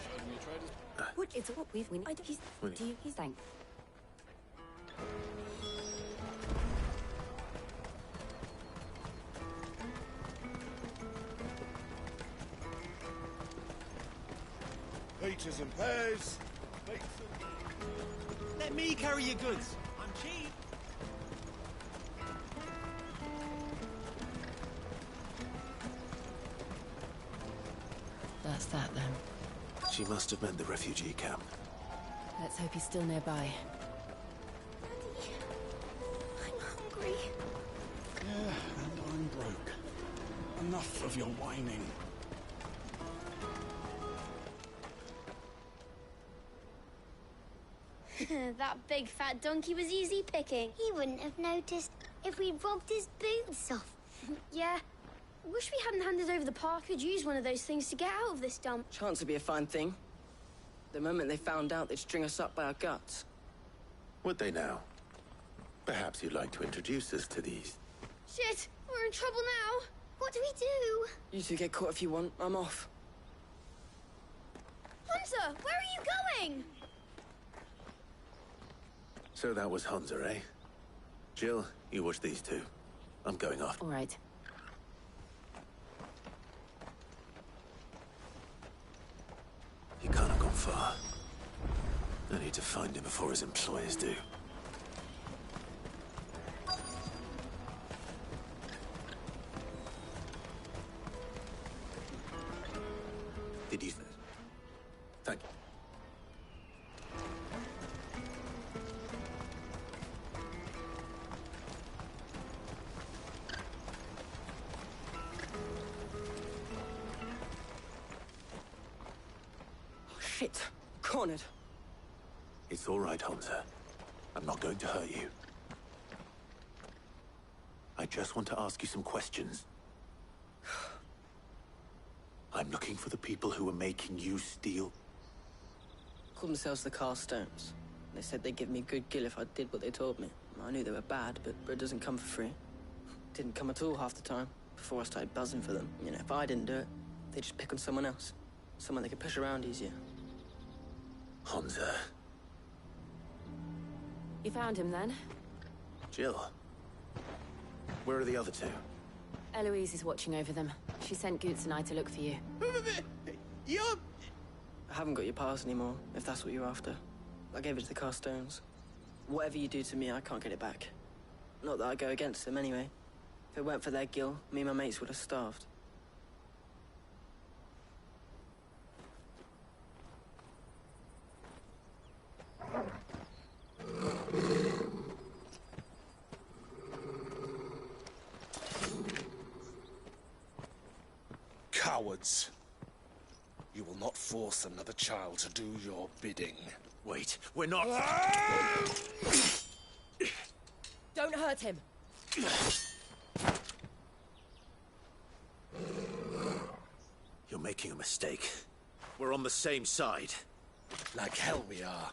Show them your traders. What? It's what we've. He's thank. Peaches and pears. Let me carry your goods. I'm cheap. That's that then. she must have meant the refugee camp. Let's hope he's still nearby. I'm hungry. Yeah, and I'm broke. Enough of your whining. That big fat donkey was easy picking. He wouldn't have noticed if we robbed his boots off. Yeah. Wish we hadn't handed over the park. Could use one of those things to get out of this dump. Chance would be a fine thing. The moment they found out, they'd string us up by our guts. Would they now? Perhaps you'd like to introduce us to these. Shit, we're in trouble now. What do we do? You two get caught if you want. I'm off. Hunter, where are you going? So that was Hunter, eh? Jill, you watch these two. I'm going off. All right. He can't have gone far. I need to find him before his employers do. Did you... Thank you. Shit. Cornered. It's all right, Hunter. I'm not going to hurt you. I just want to ask you some questions. I'm looking for the people who are making you steal. Called themselves the Carstones. They said they'd give me good gill if I did what they told me. I knew they were bad, but bread doesn't come for free. Didn't come at all half the time, before I started buzzing for them. You know, if I didn't do it, they'd just pick on someone else. Someone they could push around easier. Hunter. You found him then? Jill. Where are the other two? Eloise is watching over them. She sent Goots and I to look for you. I haven't got your pass anymore, if that's what you're after. I gave it to the Carstones. Whatever you do to me, I can't get it back. Not that I go against them anyway. If it weren't for their gill, me and my mates would have starved. Cowards. You will not force another child to do your bidding. Wait, we're not... Don't hurt him. making a mistake. We're on the same side. Like hell we are.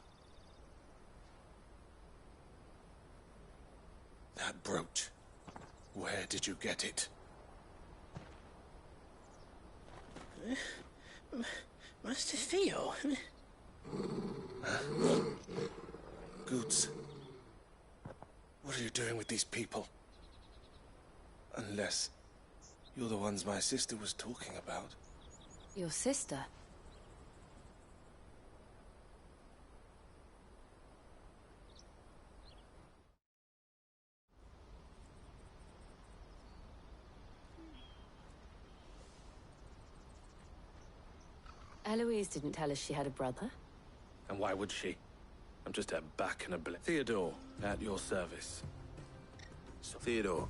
That brooch. Where did you get it? Master Theo? Goots. What are you doing with these people? Unless you're the ones my sister was talking about. Your sister? Eloise didn't tell us she had a brother. And why would she? I'm just her back and a blip. Theodore, at your service. So, Theodore,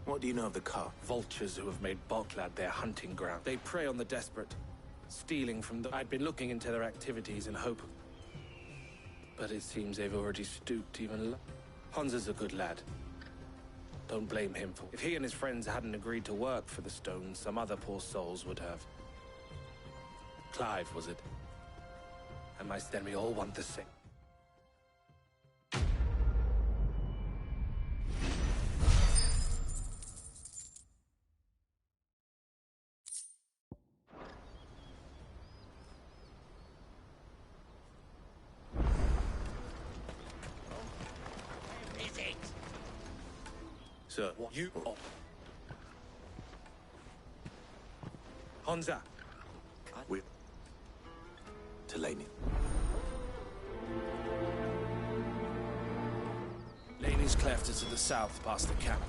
what do you know of the car? Vultures who have made Boklad their hunting ground. They prey on the desperate, stealing from them. I'd been looking into their activities in hope of... But it seems they've already stooped even lower. Hans is a good lad. Don't blame him for... If he and his friends hadn't agreed to work for the stones, some other poor souls would have. Clive, was it? And my we all want the same. Is it? Sir, What? You... Oh. Hansa. We're... to Laney. Laney's cleft is to the south, past the camp.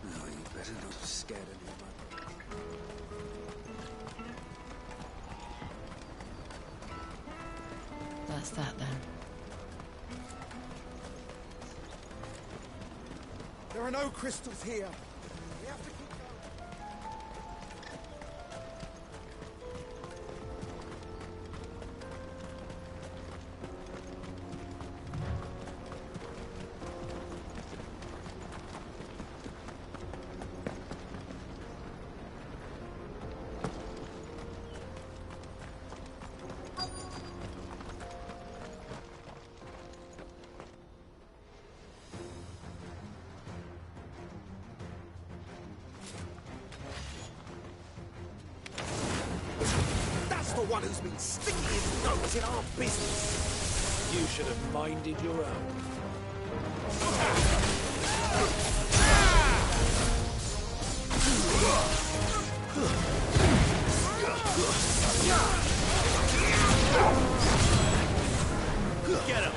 No, you better not be scared anymore. That's that then. There are no crystals here. We have to keep going. That's the one who's been sticking his nose in our business. You should have minded your own. Get him!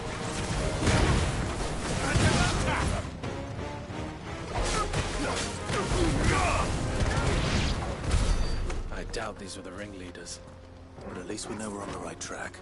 I doubt these were the ringleaders. But at least we know we're on the right track.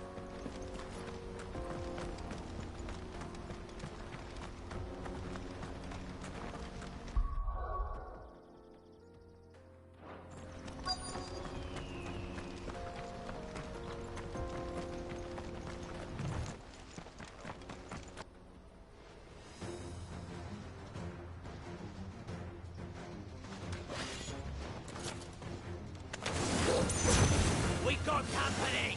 We got company!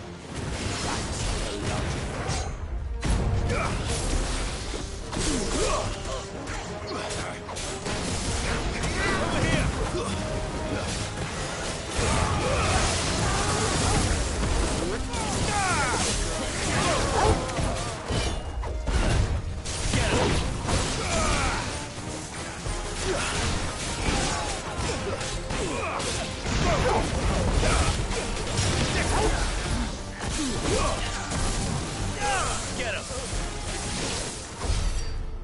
Get him!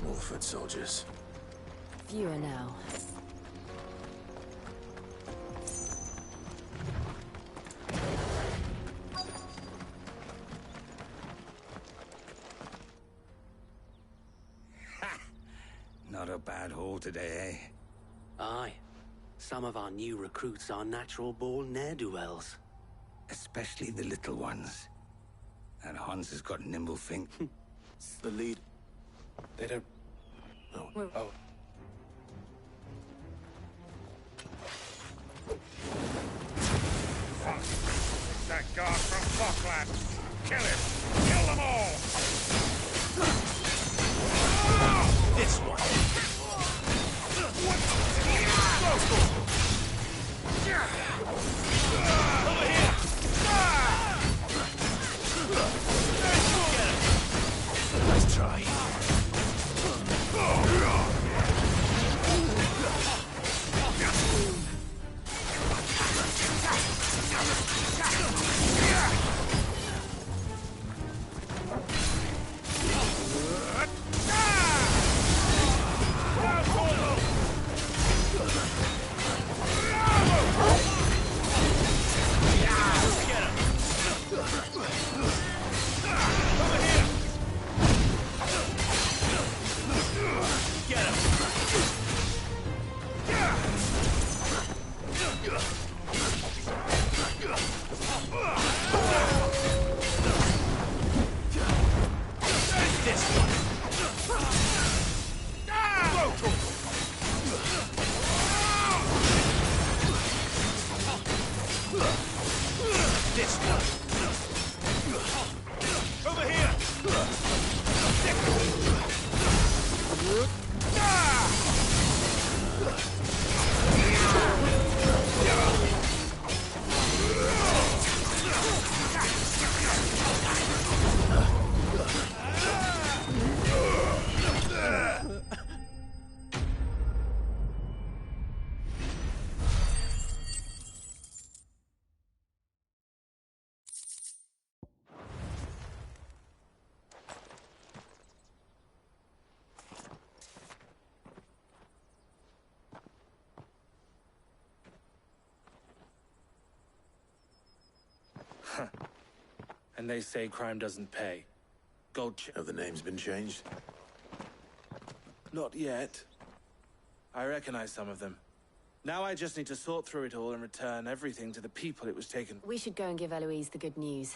More foot soldiers. Fewer now. Not a bad haul today, eh? Aye. Some of our new recruits are natural-born ne'er-do-wells. Especially the little ones. And Hans has got nimble think. The lead. They don't... No. Oh. Fuck! It's that guard from Boklab! Kill him! Kill them all! This one! Over here! Nice try. And they say crime doesn't pay. Gold Have the names been changed? Not yet. I recognize some of them. Now I just need to sort through it all and return everything to the people it was taken. We should go and give Eloise the good news.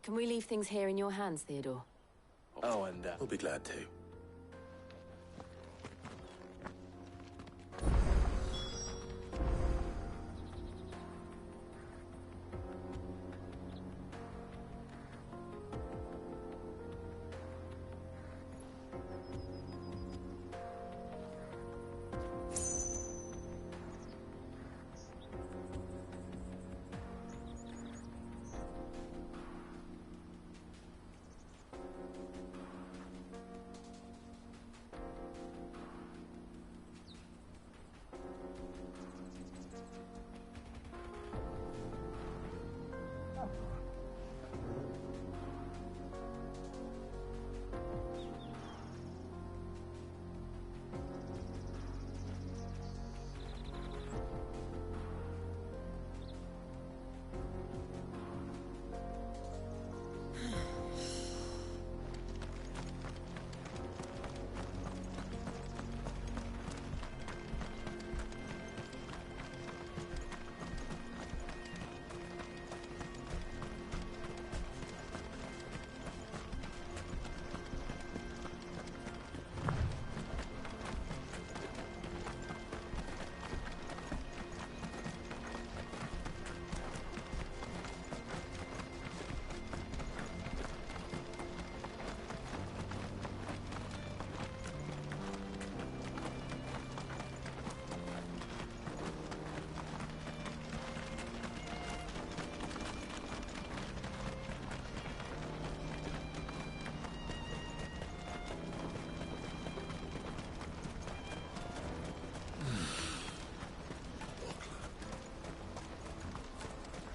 Can we leave things here in your hands, Theodore? Oh, and We'll be glad to.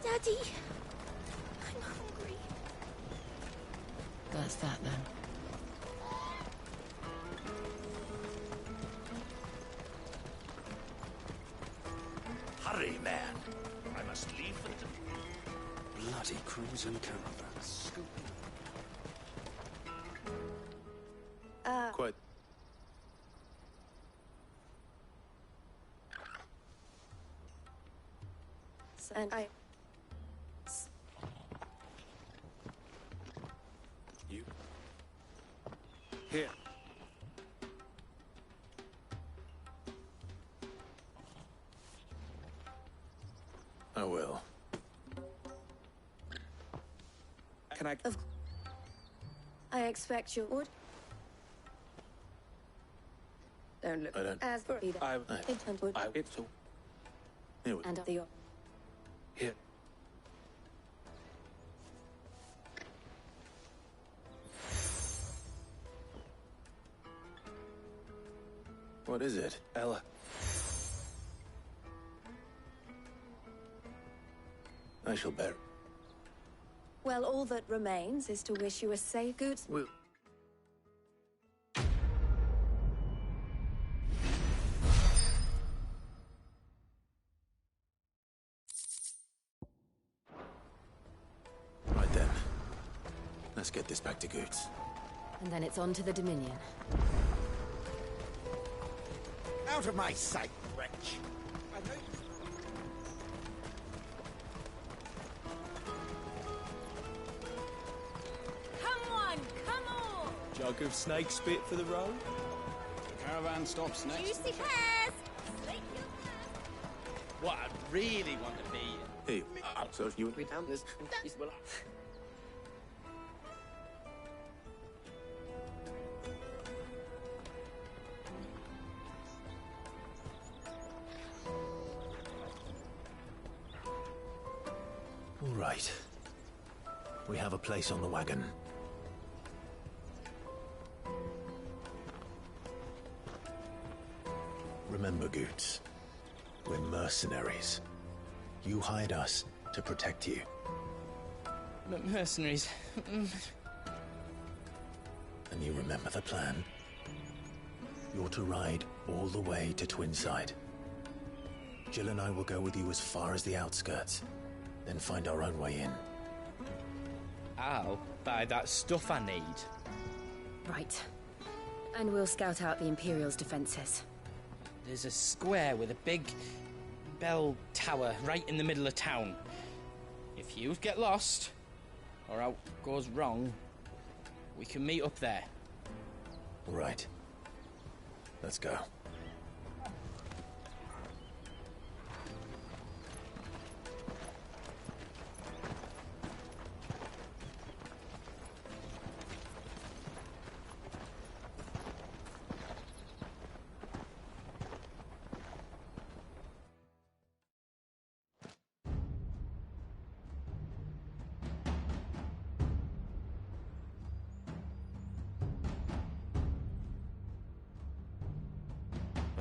Daddy, I'm hungry. That's that then. Hurry, man. I must leave for the... Bloody crimson caravans. Quite. And I... You. Here. I will. Can I... I expect you would. Don't look I don't- as for either. It's all... Here we... And the... Here. What is it? Ella. I shall bear. Well, all that remains is to wish you a safe good... We'll... Right then. Let's get this back to Goots. And then it's on to the Dominion. Out of my sight, wretch! Come on, come on! Jug of snake spit for the road? Caravan stops next. Juicy pears! What I really want to be... Hey, so if you... We down this... Well, All right. We have a place on the wagon. Remember, Goots, we're mercenaries. You hired us to protect you. mercenaries. And you remember the plan? You're to ride all the way to Twinside. Jill and I will go with you as far as the outskirts, then find our own way in. I'll buy that stuff I need. Right. And we'll scout out the Imperial's defenses. There's a square with a big bell tower right in the middle of town. If you get lost, or out goes wrong, we can meet up there. All right. Let's go.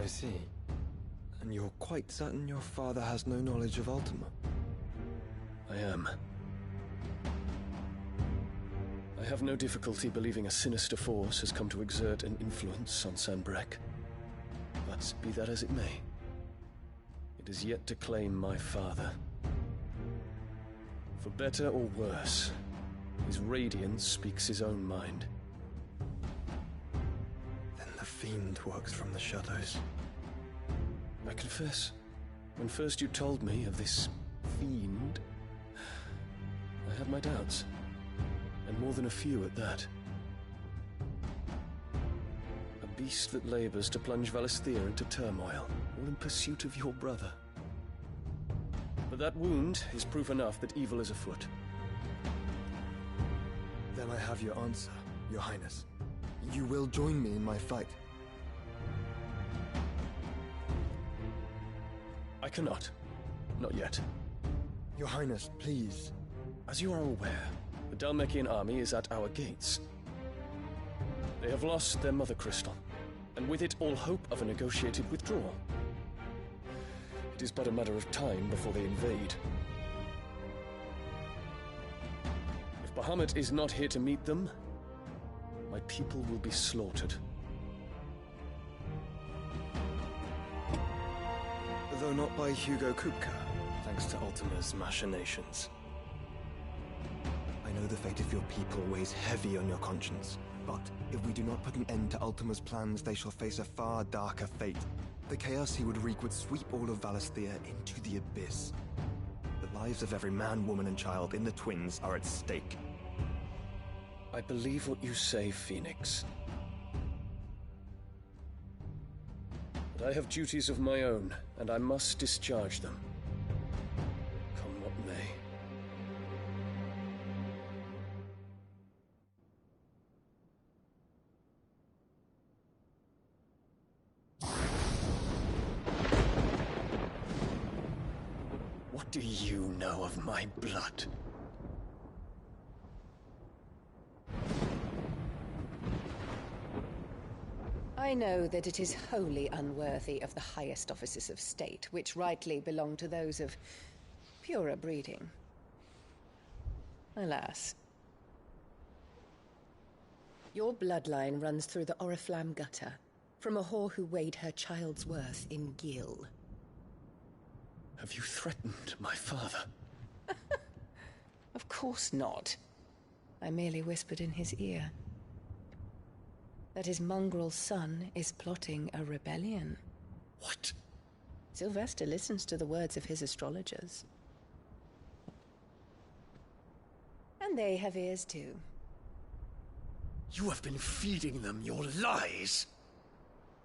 I see. And you're quite certain your father has no knowledge of Ultima? I am. I have no difficulty believing a sinister force has come to exert an influence on Sanbreque. But be that as it may, it is yet to claim my father. For better or worse, his radiance speaks his own mind. Then the fiend works from the shadows. I confess, when first you told me of this fiend, I had my doubts, and more than a few at that. A beast that labors to plunge Valisthea into turmoil, all in pursuit of your brother. But that wound is proof enough that evil is afoot. Then I have your answer, Your Highness. You will join me in my fight. I cannot. Not yet. Your Highness, please. As you are aware, the Dhalmekian army is at our gates. They have lost their mother crystal, and with it all hope of a negotiated withdrawal. It is but a matter of time before they invade. If Bahamut is not here to meet them, my people will be slaughtered. Though not by Hugo Kupka, thanks to Ultima's machinations. I know the fate of your people weighs heavy on your conscience, but if we do not put an end to Ultima's plans, they shall face a far darker fate. The chaos he would wreak would sweep all of Valisthea into the abyss. The lives of every man, woman, and child in the Twins are at stake. I believe what you say, Phoenix. But I have duties of my own, and I must discharge them. What do you know of my blood? I know that it is wholly unworthy of the highest offices of state, which rightly belong to those of purer breeding. Alas. Your bloodline runs through the Oriflamme gutter, from a whore who weighed her child's worth in gil. Have you threatened my father? Of course not. I merely whispered in his ear that his mongrel son is plotting a rebellion. What? Sylvester listens to the words of his astrologers. And they have ears too. You have been feeding them your lies!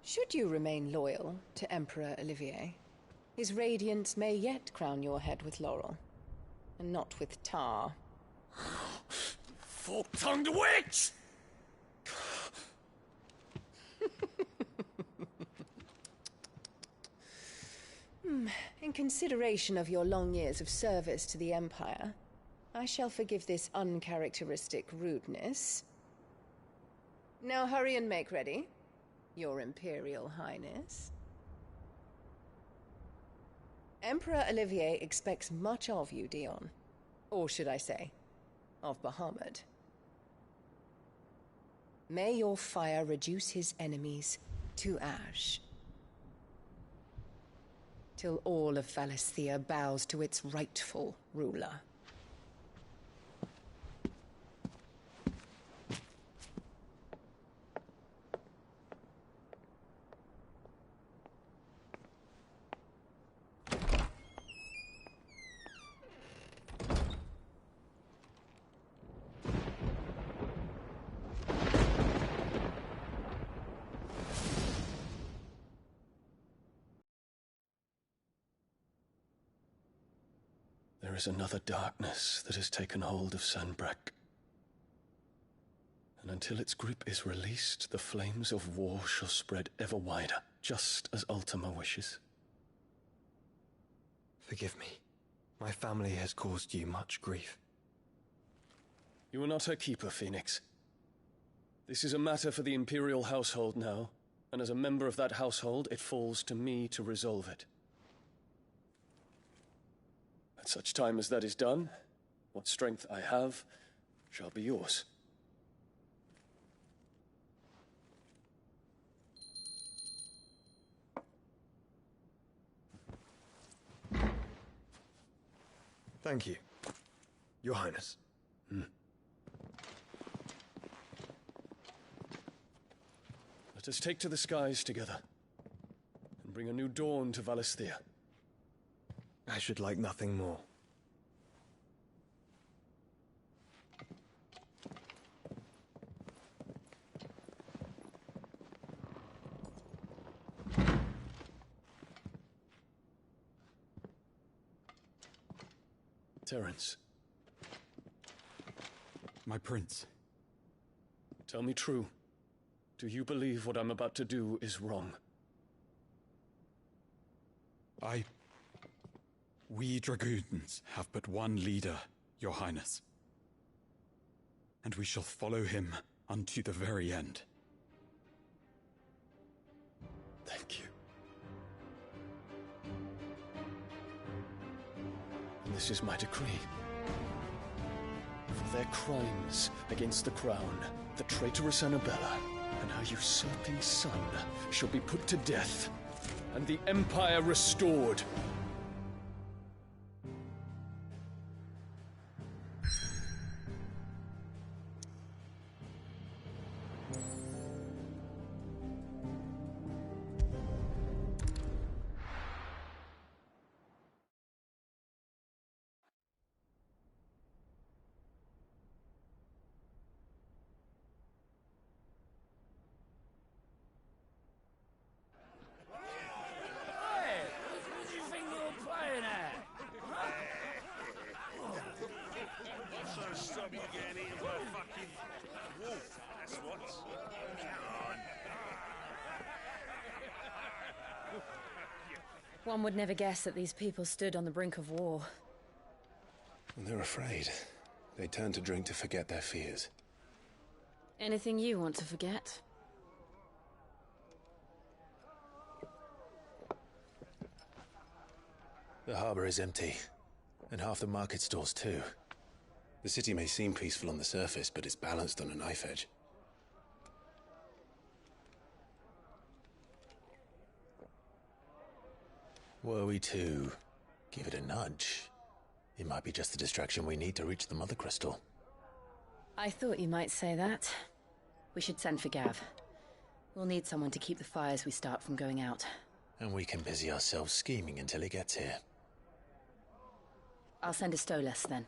Should you remain loyal to Emperor Olivier, his radiance may yet crown your head with laurel, and not with tar. Fork-tongued witch! In consideration of your long years of service to the Empire, I shall forgive this uncharacteristic rudeness. Now hurry and make ready, Your Imperial Highness. Emperor Olivier expects much of you, Dion. Or should I say, of Bahamut. May your fire reduce his enemies to ash, till all of Valisthea bows to its rightful ruler. There is another darkness that has taken hold of Sanbreque. And until its grip is released, the flames of war shall spread ever wider, just as Ultima wishes. Forgive me. My family has caused you much grief. You are not her keeper, Phoenix. This is a matter for the Imperial household now, and as a member of that household, it falls to me to resolve it. At such time as that is done, what strength I have shall be yours. Thank you, Your Highness. Let us take to the skies together, and bring a new dawn to Valisthea. I should like nothing more. Terence. My prince. Tell me true. Do you believe what I'm about to do is wrong? We Dragoons have but one leader, Your Highness. And we shall follow him unto the very end. Thank you. And this is my decree. For their crimes against the crown, the traitorous Annabella and her usurping son shall be put to death, and the Empire restored. One would never guess that these people stood on the brink of war. And they're afraid. They turn to drink to forget their fears. Anything you want to forget? The harbor is empty, and half the market stalls too. The city may seem peaceful on the surface, but it's balanced on a knife edge. Were we to give it a nudge, it might be just the distraction we need to reach the Mother Crystal. I thought you might say that. We should send for Gav. We'll need someone to keep the fires we start from going out. And we can busy ourselves scheming until he gets here. I'll send a Stolas then.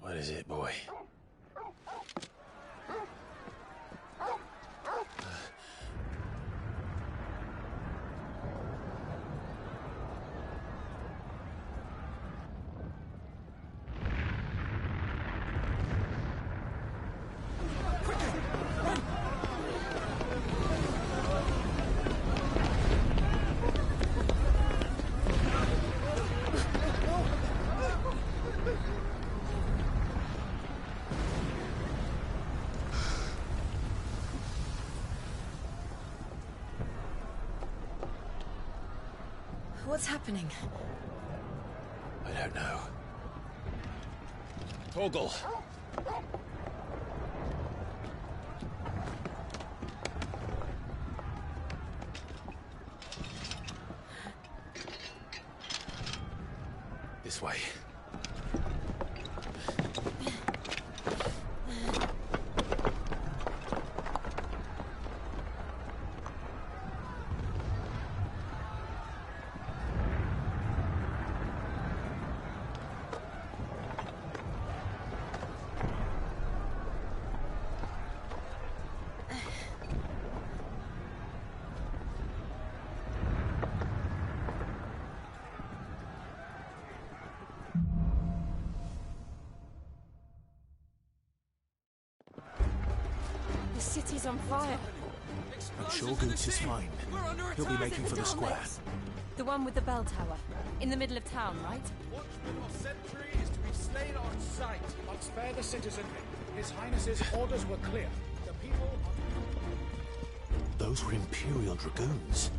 What is it, boy? What's happening? I don't know. Torgal! This way. The city's on fire. I'm sure Goots is fine. He'll be making for the square. The one with the bell tower. In the middle of town, right? Watchman or sentry is to be slain on sight. But spare the citizen. His Highness's orders were clear. The people... Those were Imperial Dragoons.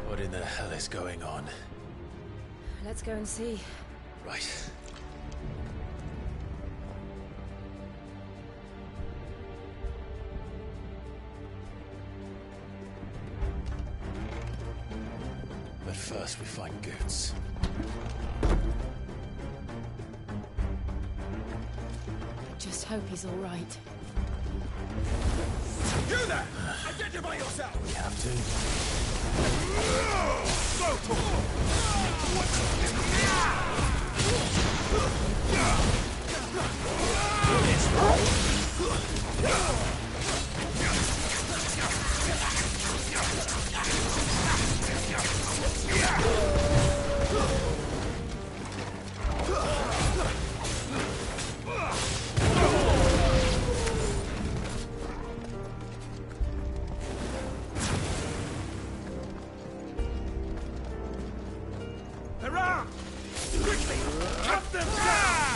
What in the hell is going on? Let's go and see. Right. But first we find Goots. Just hope he's all right. You there! Identify yourself! We have to. Hurrah! Quickly! Cut them down!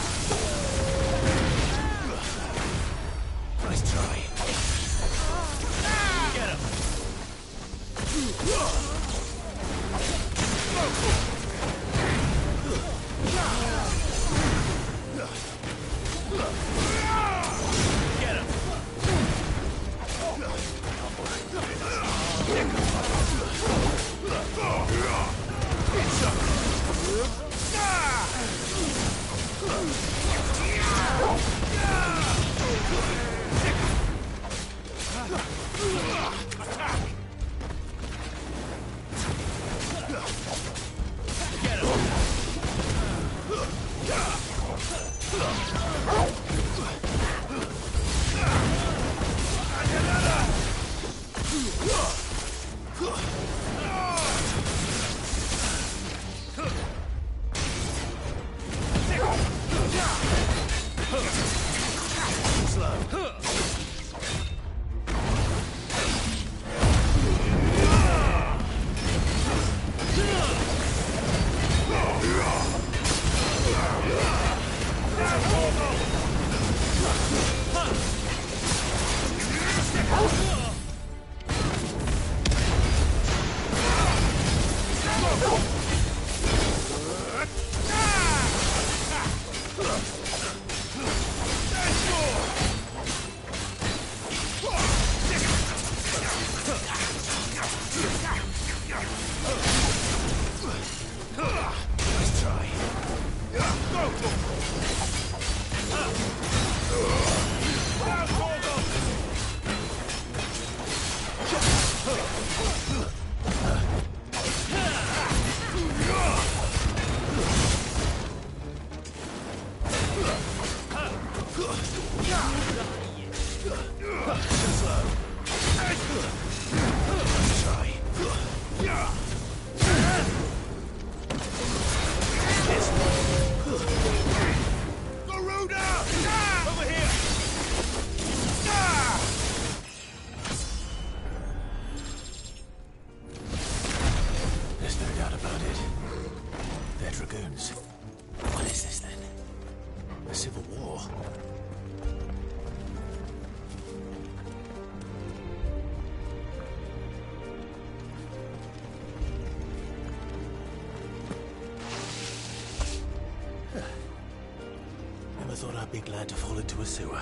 Thought I'd be glad to fall into a sewer.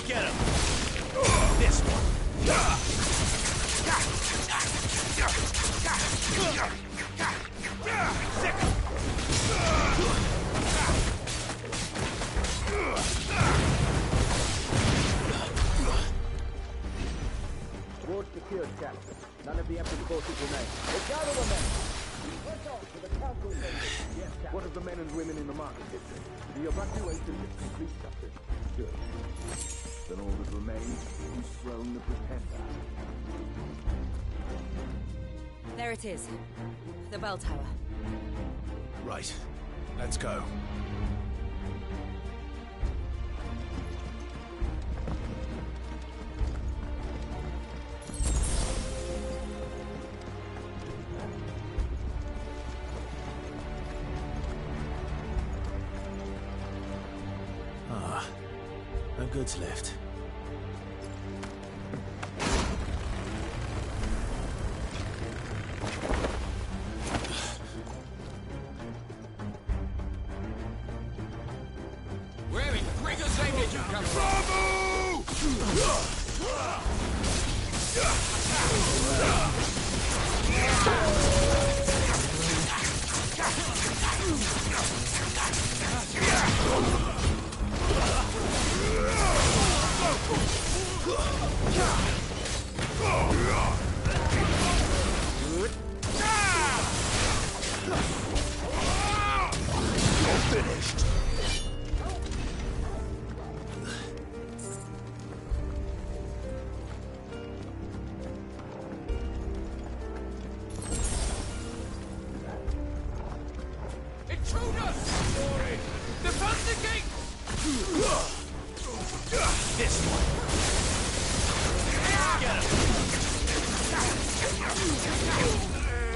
Get him! This one! Ward secured, Captain. None of the empty forces remain. Gather the men! What of the men and women in the market district? The evacuation is complete, Captain. Good. Then all that remains is to dethrone the Pretender. There it is. The bell tower. Right. Let's go. No goods left. Where in Gregor's name did you come from? Finished. Intruders! Defend the gate! This one. Get him!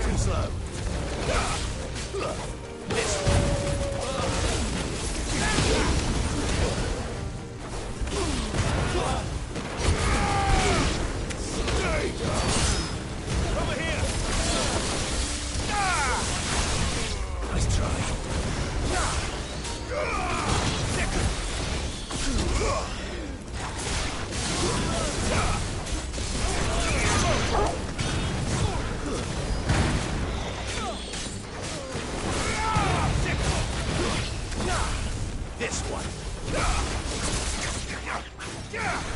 Too slow. This one. Over here! Nice try. This one. Give me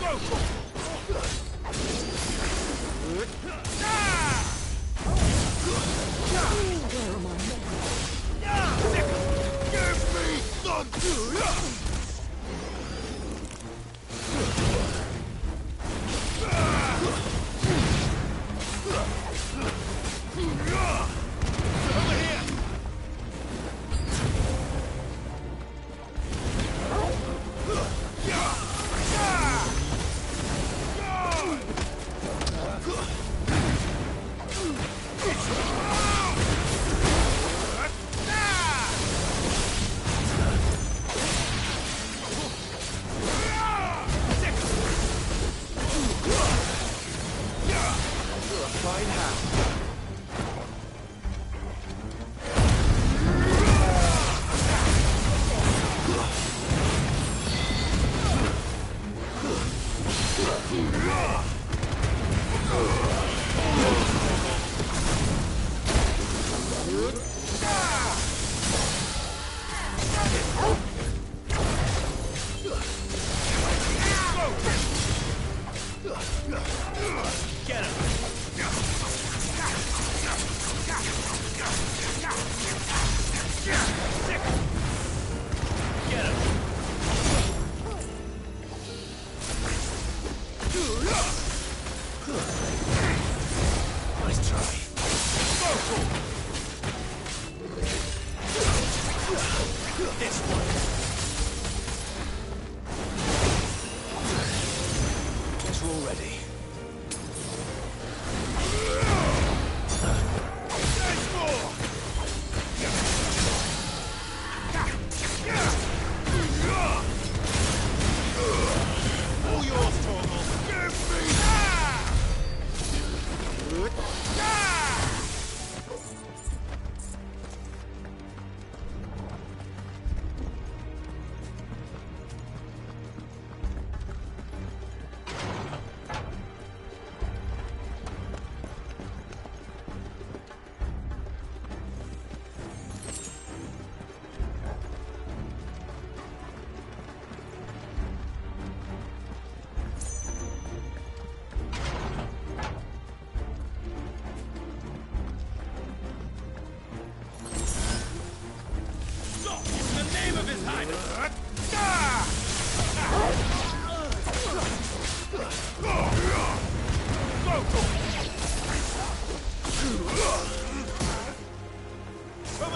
Over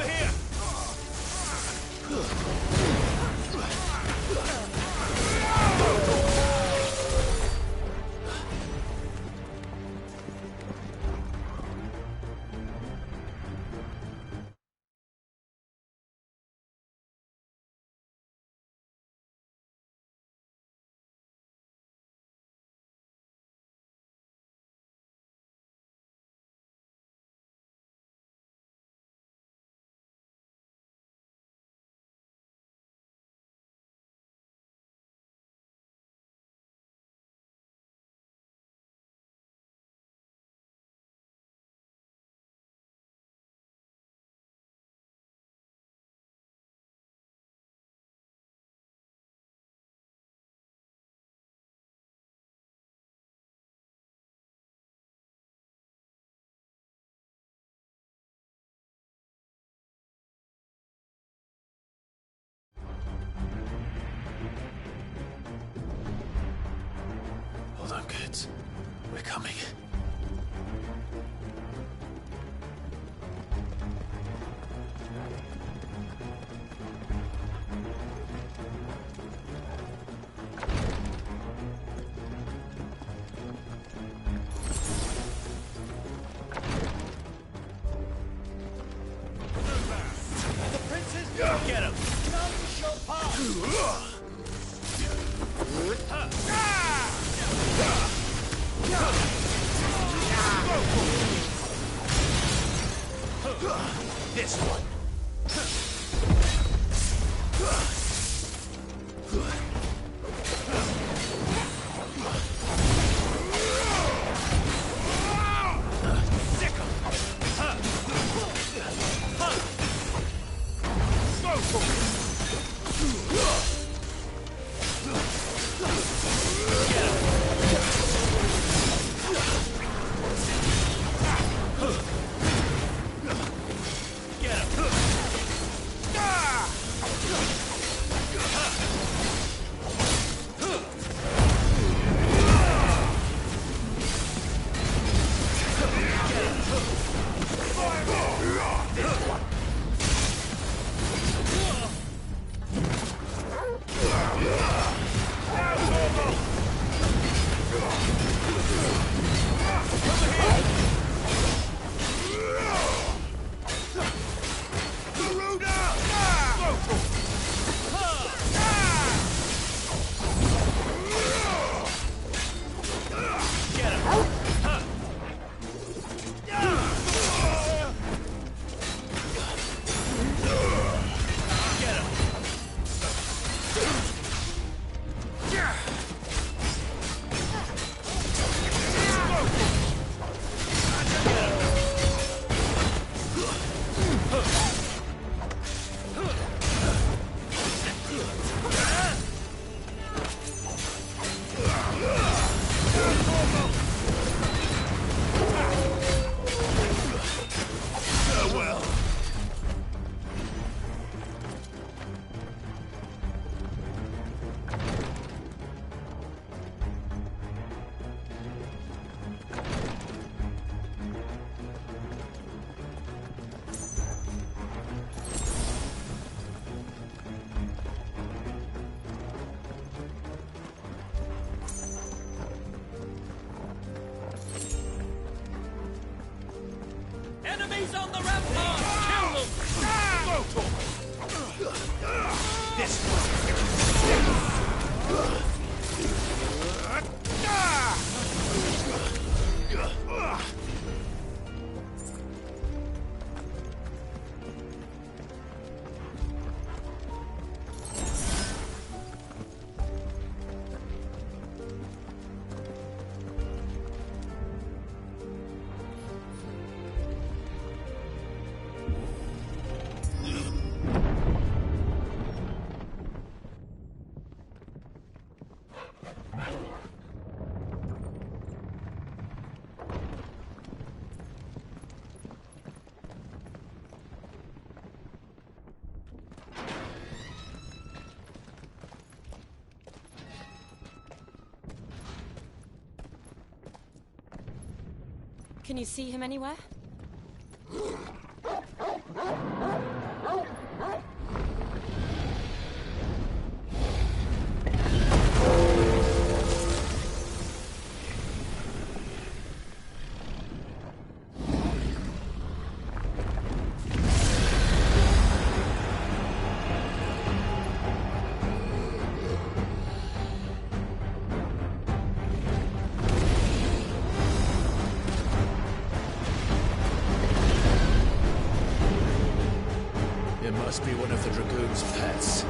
here! Hold on, kids. We're coming. The princes go! Get him! None shall pass! This one. Enemies on the rampart! Kill them! This Can you see him anywhere? It must be one of the Dragoon's pets.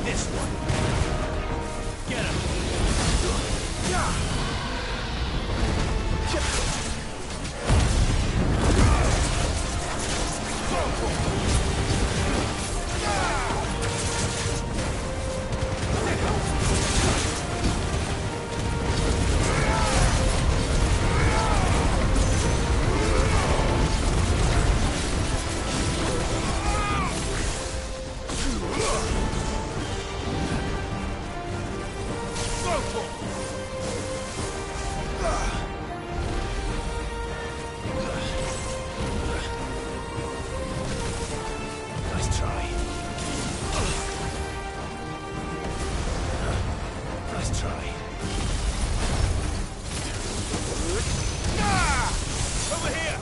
This one. Get him. Over here.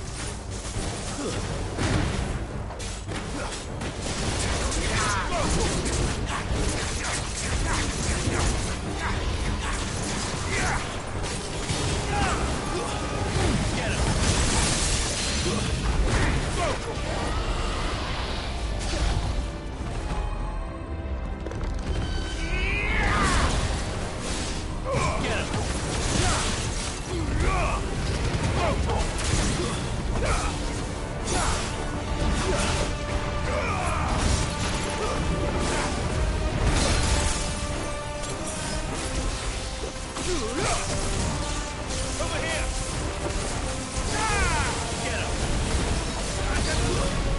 Over here! Get him!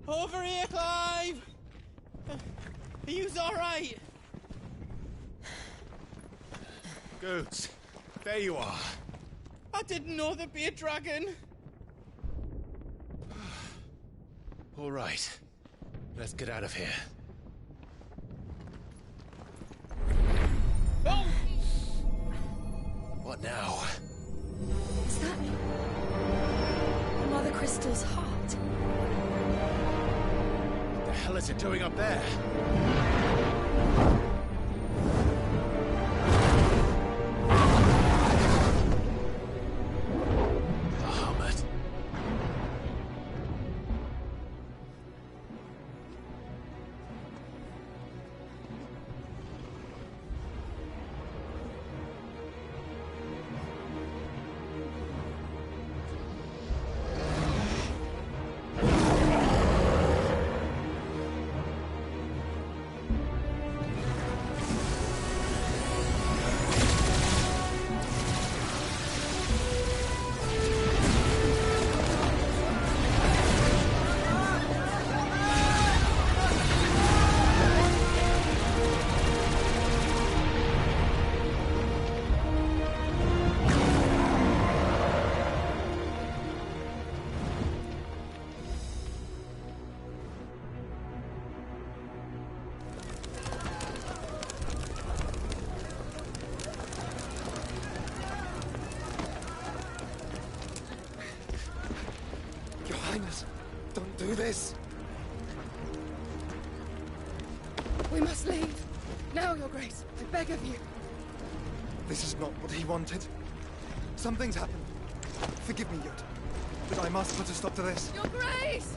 Over here, Clive! Are you alright? Goods, there you are. I didn't know there'd be a dragon. All right. Let's get out of here. Oh! What now? Is that Mother Crystal's heart? What the hell is it doing up there? Bahamut. Don't do this! We must leave. Now, Your Grace. I beg of you. This is not what he wanted. Something's happened. Forgive me, Yoda, but I must put a stop to this. Your Grace!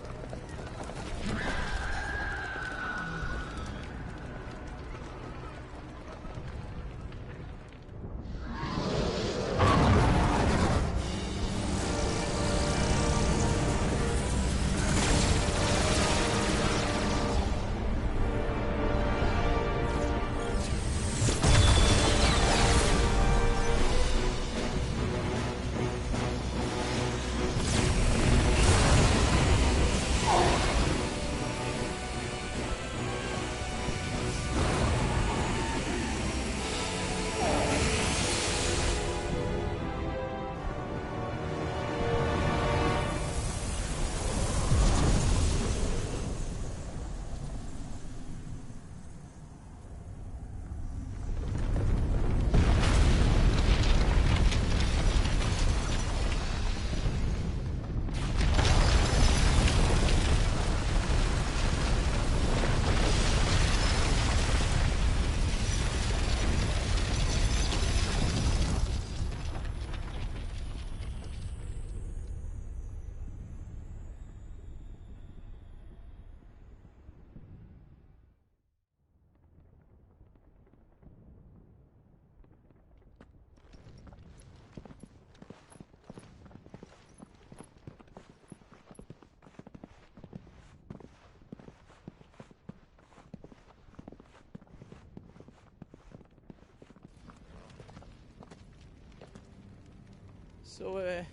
So,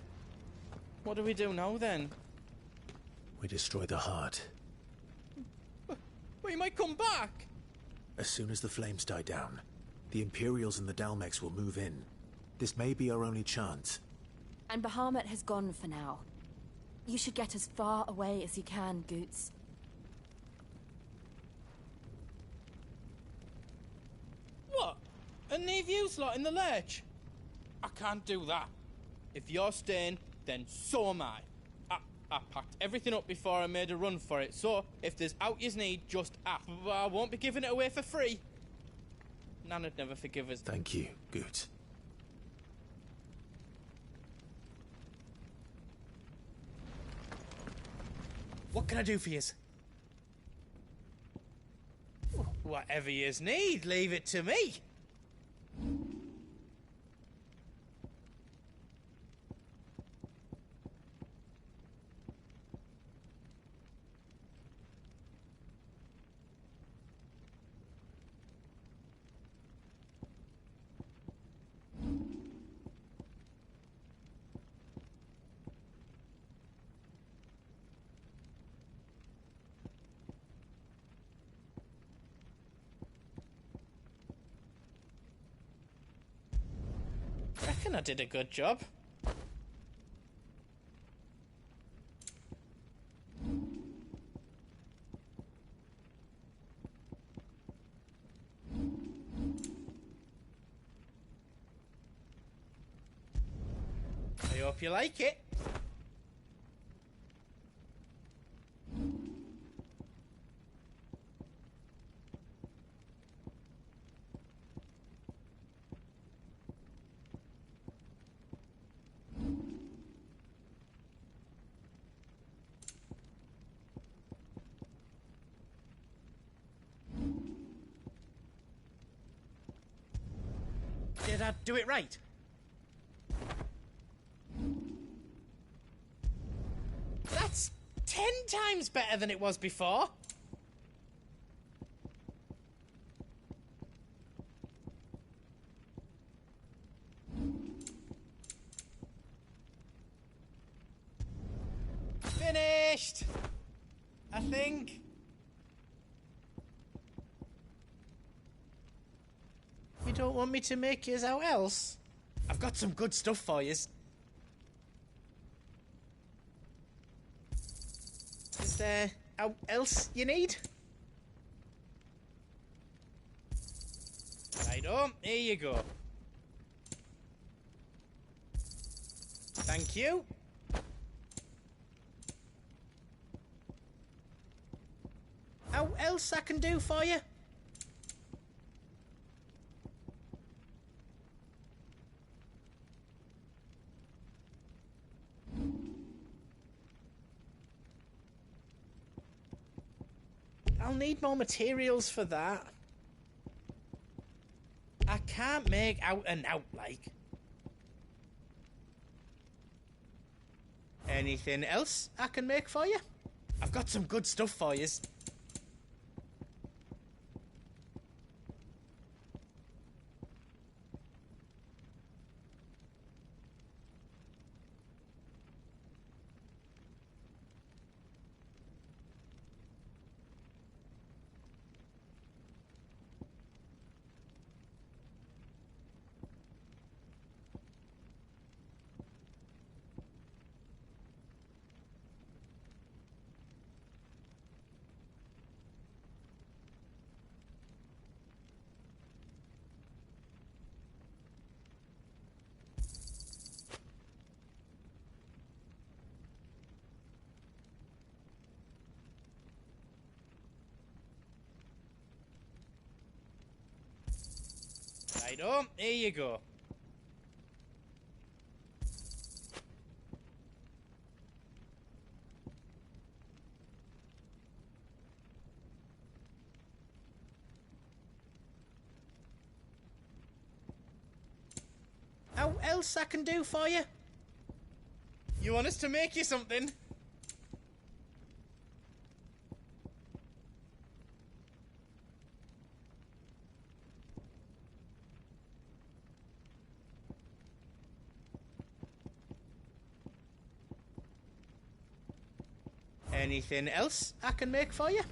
what do we do now, then? We destroy the heart. Well, you might come back! As soon as the flames die down, the Imperials and the Dalmex will move in. This may be our only chance. And Bahamut has gone for now. You should get as far away as you can, Goots. What? And leave you lot in the lurch? I can't do that. If you're staying, then so am I. I packed everything up before I made a run for it, so if there's out yous need, just ask. I won't be giving it away for free. Nana'd never forgive us. Thank you, Goots. What can I do for yous? Whatever yous need, leave it to me. Reckon I did a good job. I hope you like it. Did I do it right? That's 10 times better than it was before. Finished! I think. You don't want me to make yours out else? I've got some good stuff for yous. Is there out else you need? Righto, here you go. Thank you. How else I can do for you? I'll need more materials for that. I can't make out and out like. Anything else I can make for you? I've got some good stuff for yous. Righto, here you go. How else I can do for you? You want us to make you something? Anything else I can make for you?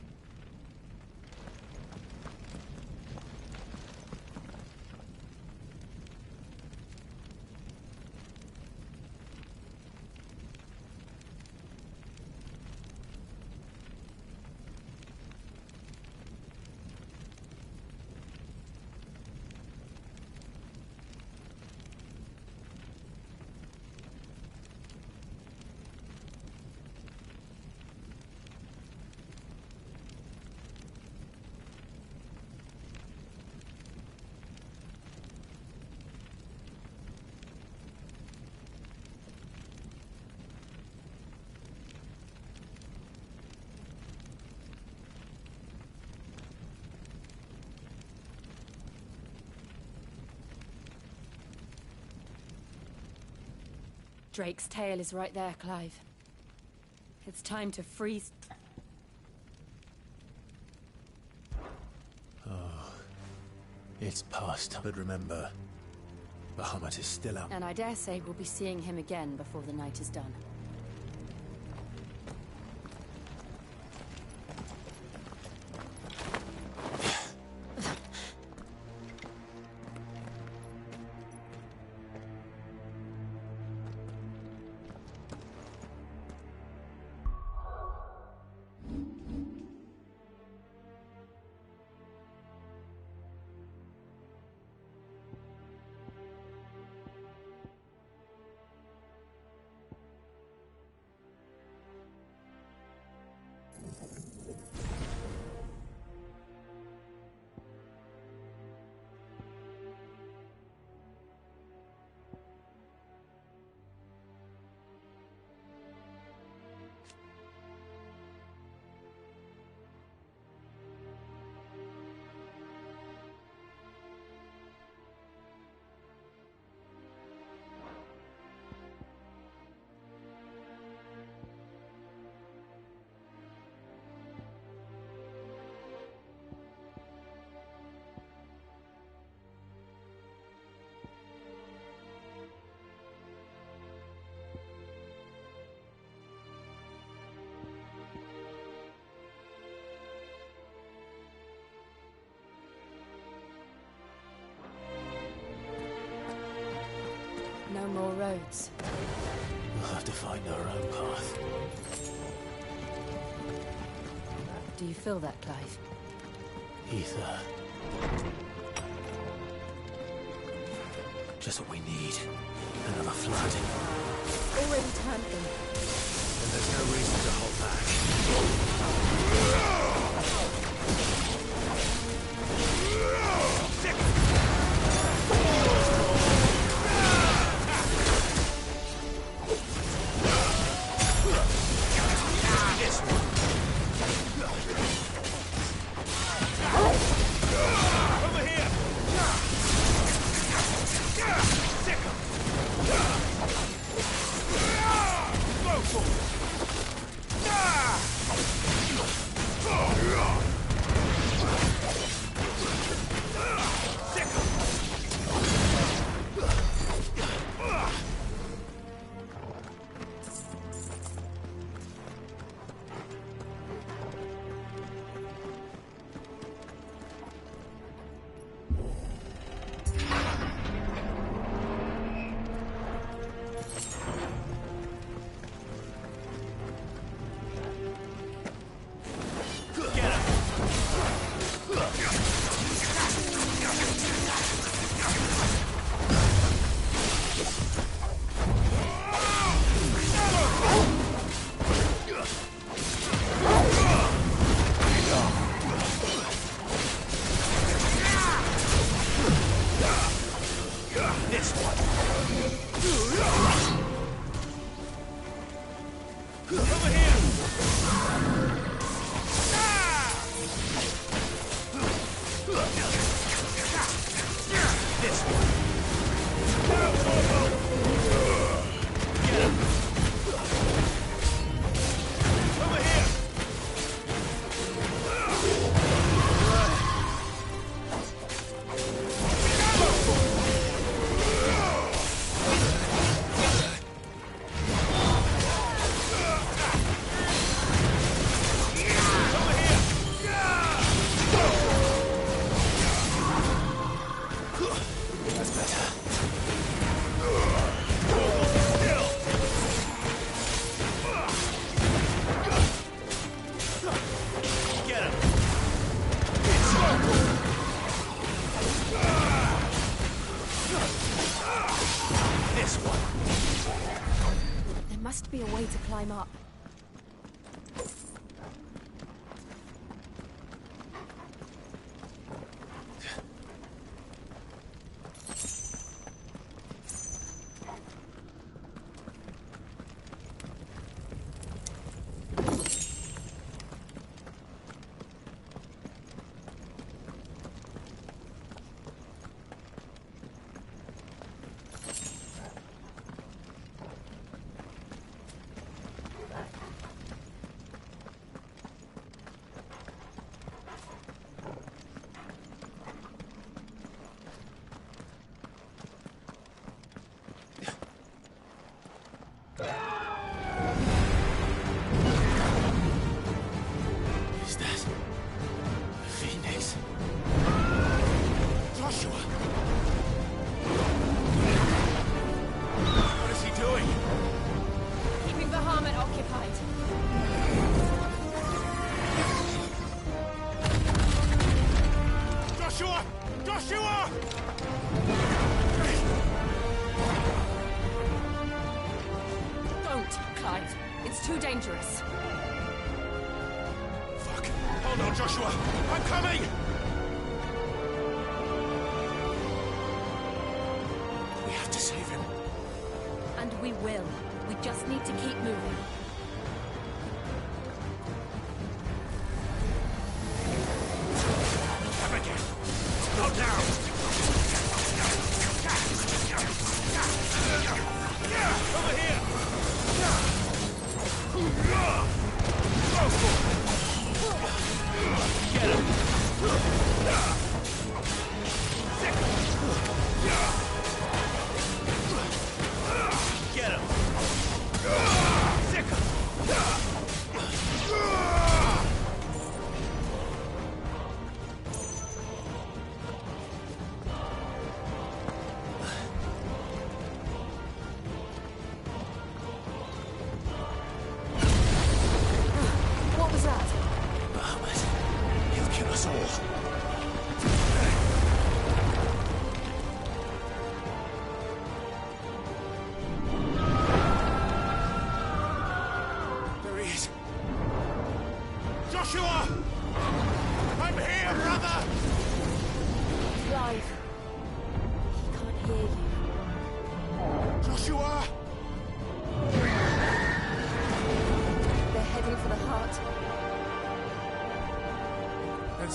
Drake's tail is right there, Clive. It's time to freeze. Oh, it's past. But remember, Bahamut is still out. And I dare say we'll be seeing him again before the night is done. No more roads. We'll have to find our own path. Do you feel that, Clive? Ether. Just what we need. Another flood. Already turned them. And there's no reason to hold back. Climb up. Too dangerous. Fuck. Hold on, Joshua. I'm coming! We have to save him. And we will. We just need to keep moving. Come again. Slow down. Over here. Get him! Get him!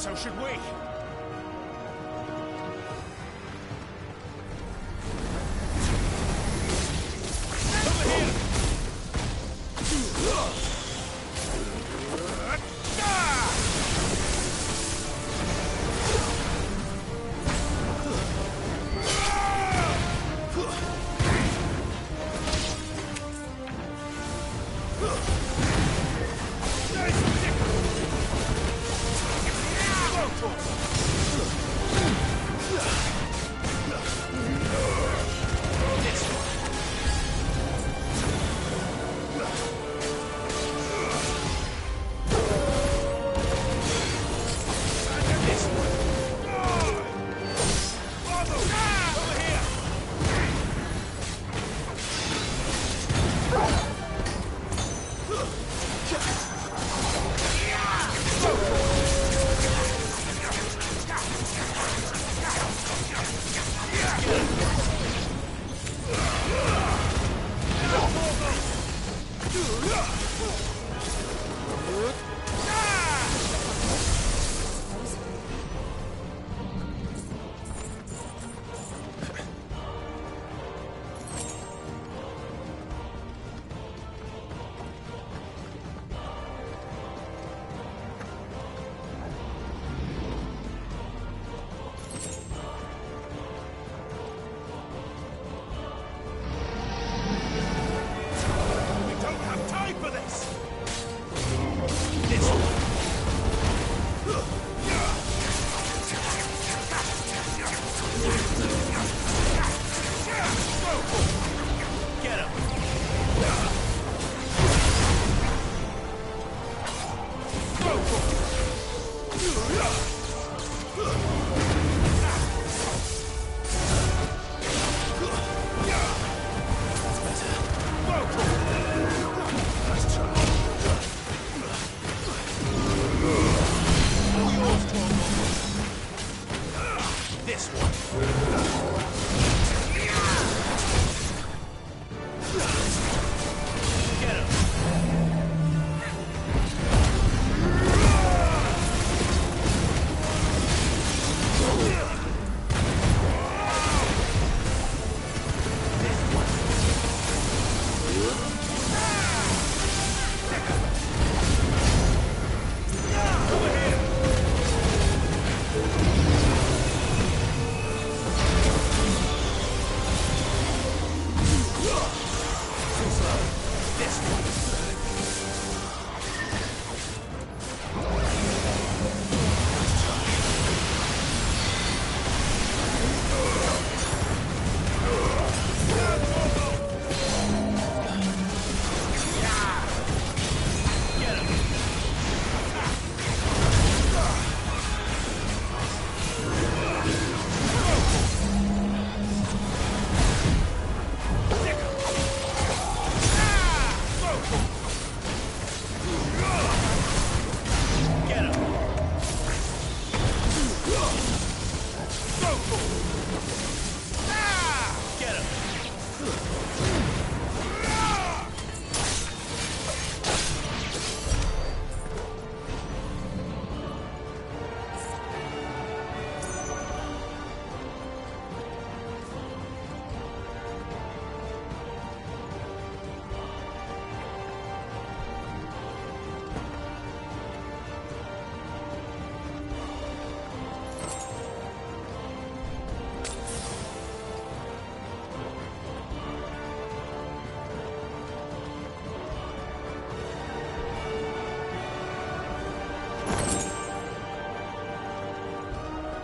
so should we.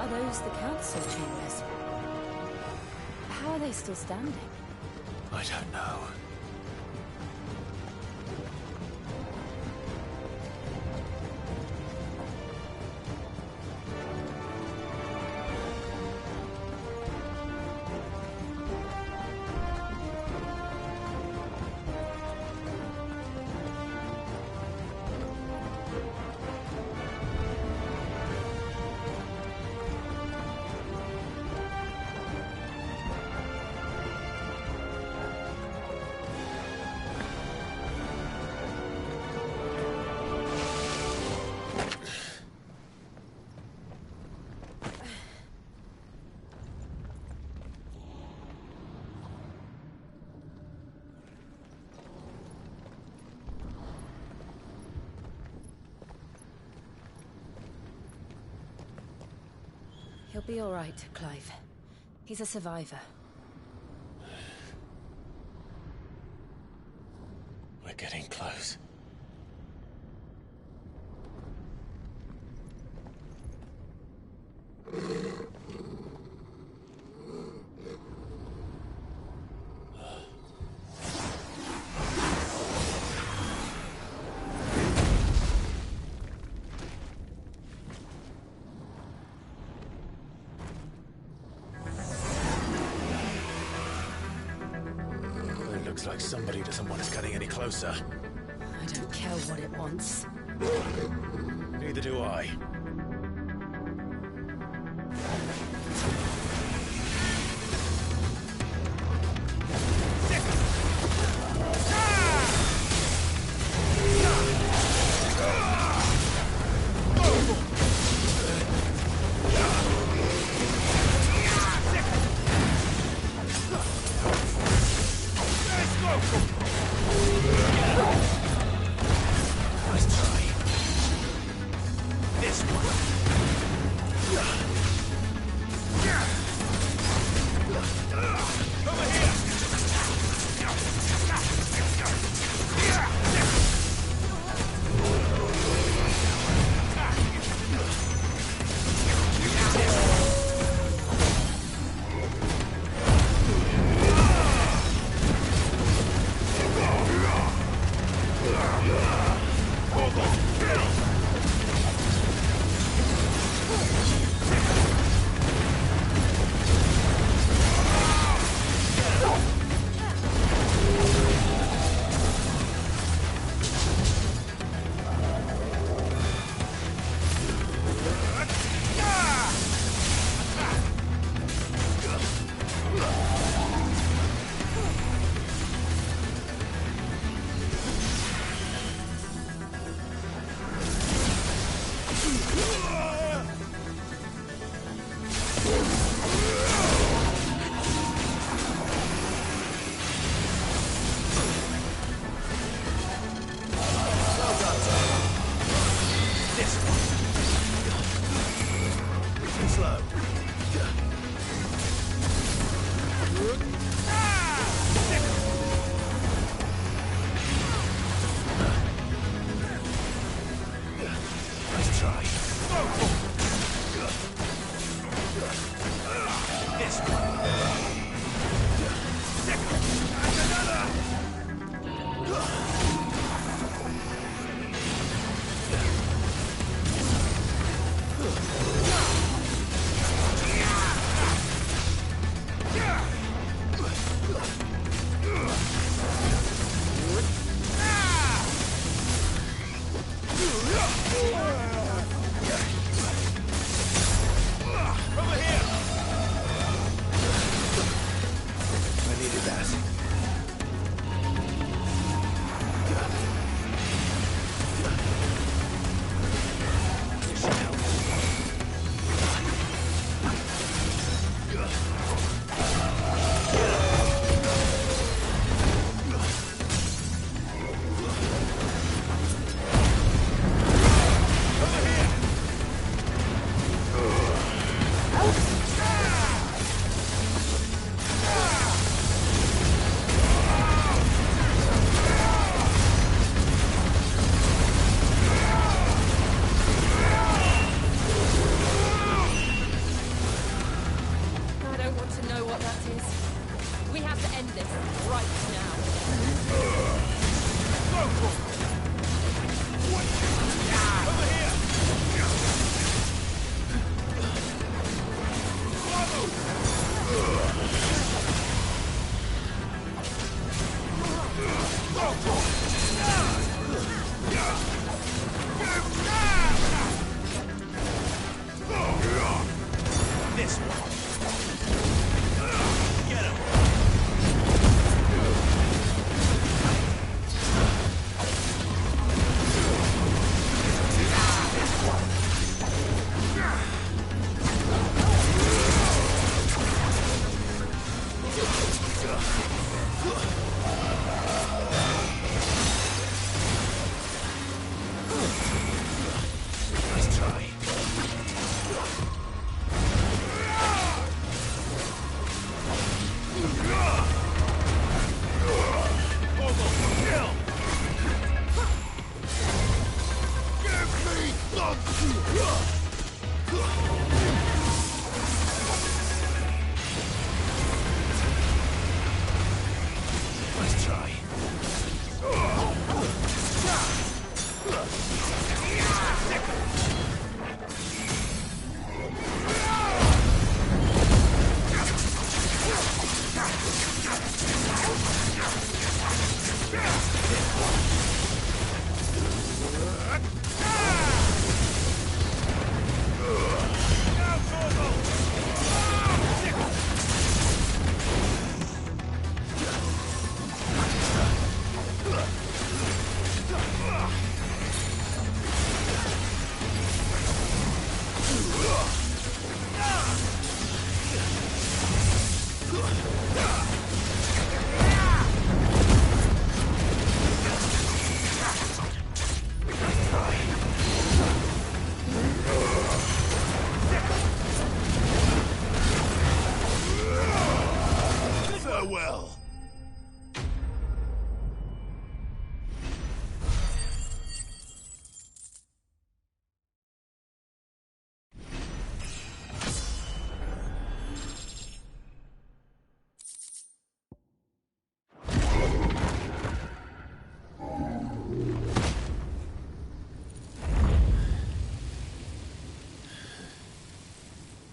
Those the council chambers. How are they still standing? I don't know. He'll be all right, Clive. He's a survivor. We're getting close. It looks like somebody doesn't want us getting any closer. I don't care what it wants. Neither do I. Farewell.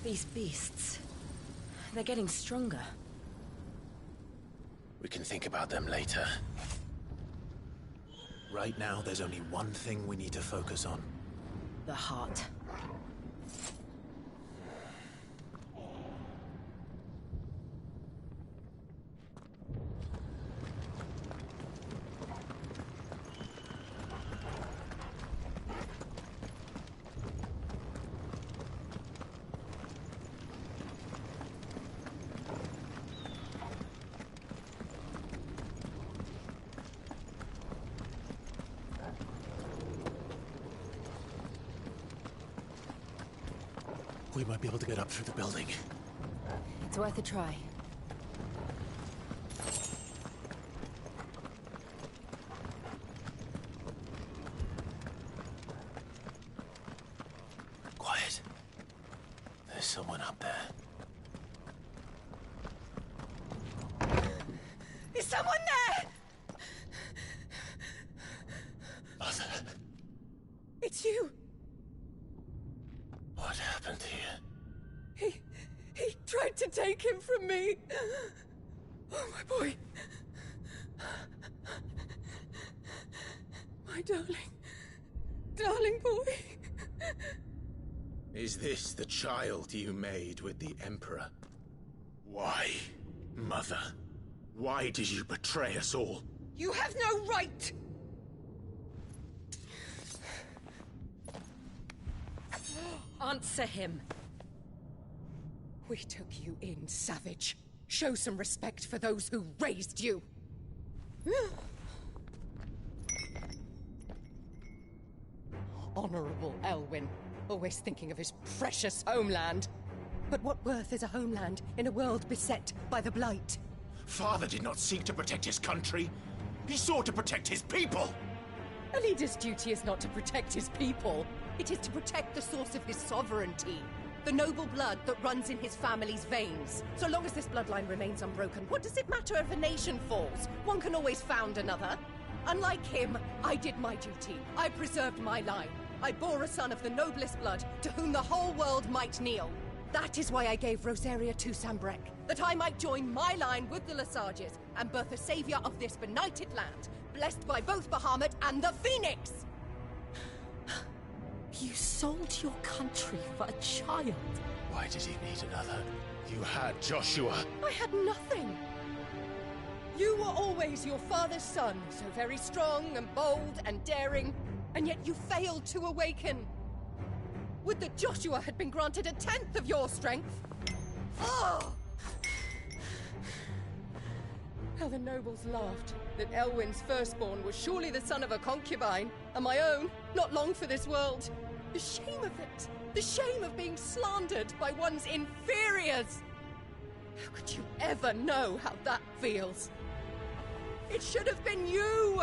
These beasts, they're getting stronger. We can think about them later. Right now, there's only one thing we need to focus on. The heart. We might be able to get up through the building. It's worth a try. Quiet. There's someone up there. Is someone there? Mother. It's you. What happened to you? He tried to take him from me. Oh, my boy. My darling boy. Is this the child you made with the Emperor? Why, Mother? Why did you betray us all? You have no right! Answer him. We took you in, savage. Show some respect for those who raised you. Honorable Elwyn, always thinking of his precious homeland. But what worth is a homeland in a world beset by the Blight? Father did not seek to protect his country. He sought to protect his people. A leader's duty is not to protect his people. It is to protect the source of his sovereignty. The noble blood that runs in his family's veins. So long as this bloodline remains unbroken, what does it matter if a nation falls? One can always found another. Unlike him, I did my duty. I preserved my line. I bore a son of the noblest blood, to whom the whole world might kneel. That is why I gave Rosaria to Sambrek, that I might join my line with the Lesages and birth a savior of this benighted land, blessed by both Bahamut and the Phoenix! You sold your country for a child. Why did he need another? You had Joshua. I had nothing. You were always your father's son, so very strong and bold and daring, and yet you failed to awaken. Would that Joshua had been granted 1/10 of your strength? Oh! How the nobles laughed that Elwyn's firstborn was surely the son of a concubine, and my own, not long for this world. The shame of it! The shame of being slandered by one's inferiors! How could you ever know how that feels? It should have been you!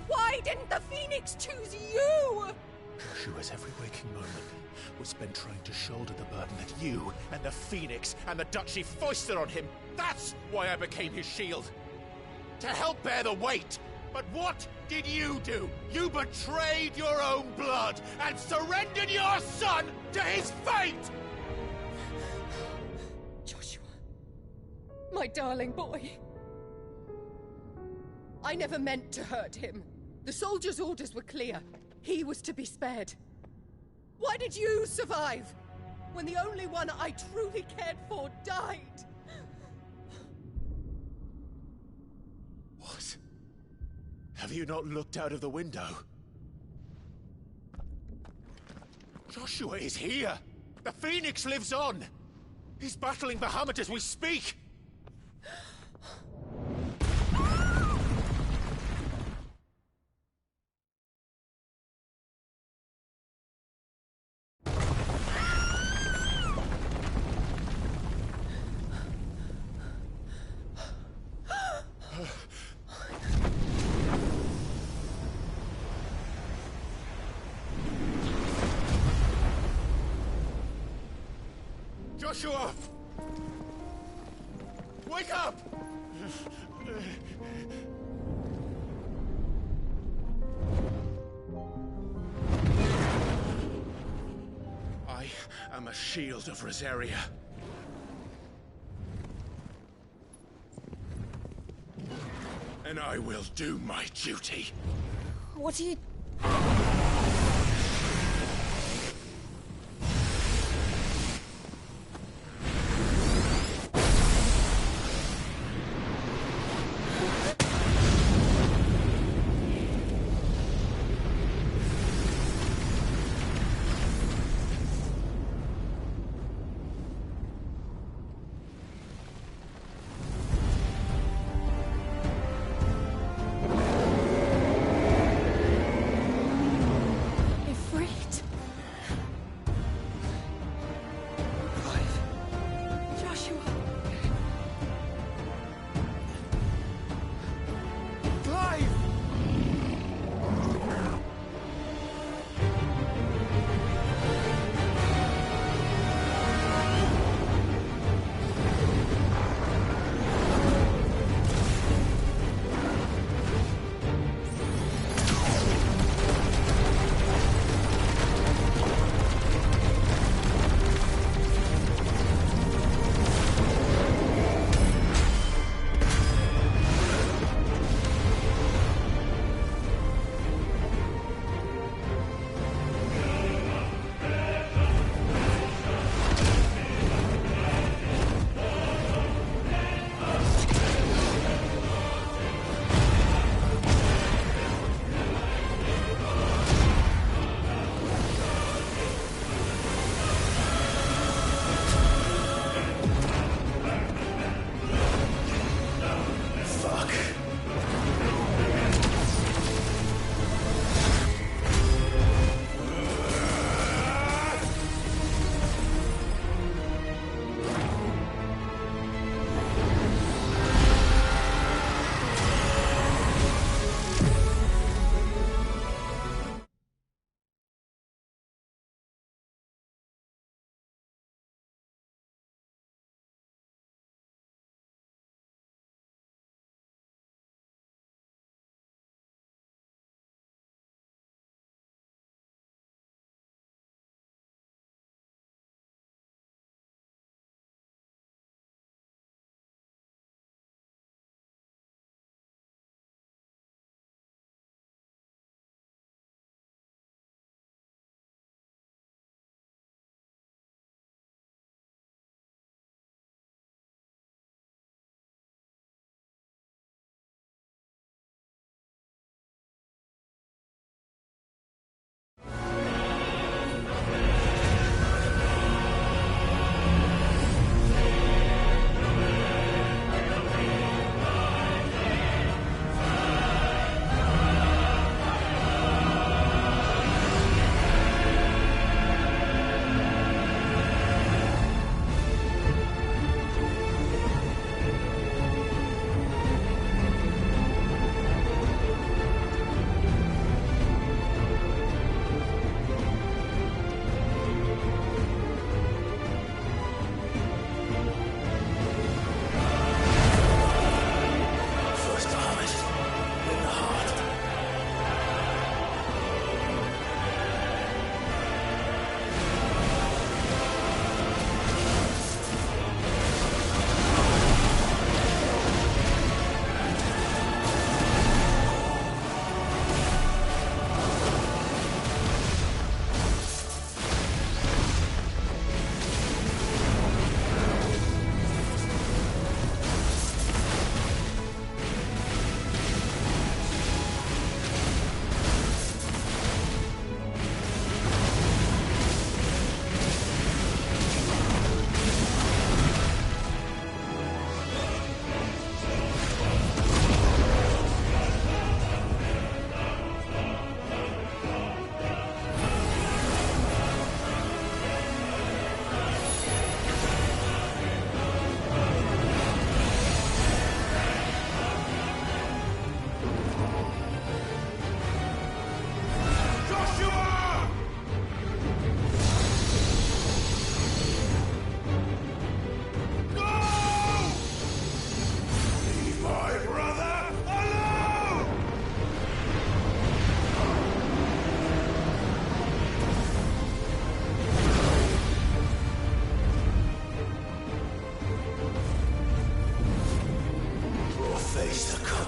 Why didn't the Phoenix choose you? Joshua's every waking moment was spent trying to shoulder the burden that you and the Phoenix and the Duchy foisted on him. That's why I became his shield. To help bear the weight. But what did you do? You betrayed your own blood and surrendered your son to his fate! Joshua. My darling boy. I never meant to hurt him. The soldiers' orders were clear. He was to be spared. Why did you survive when the only one I truly cared for died? What? Have you not looked out of the window? Joshua is here! The Phoenix lives on! He's battling Bahamut as we speak! Joshua! Wake up! I am a shield of Rosaria. And I will do my duty. What are you...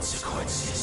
consequences.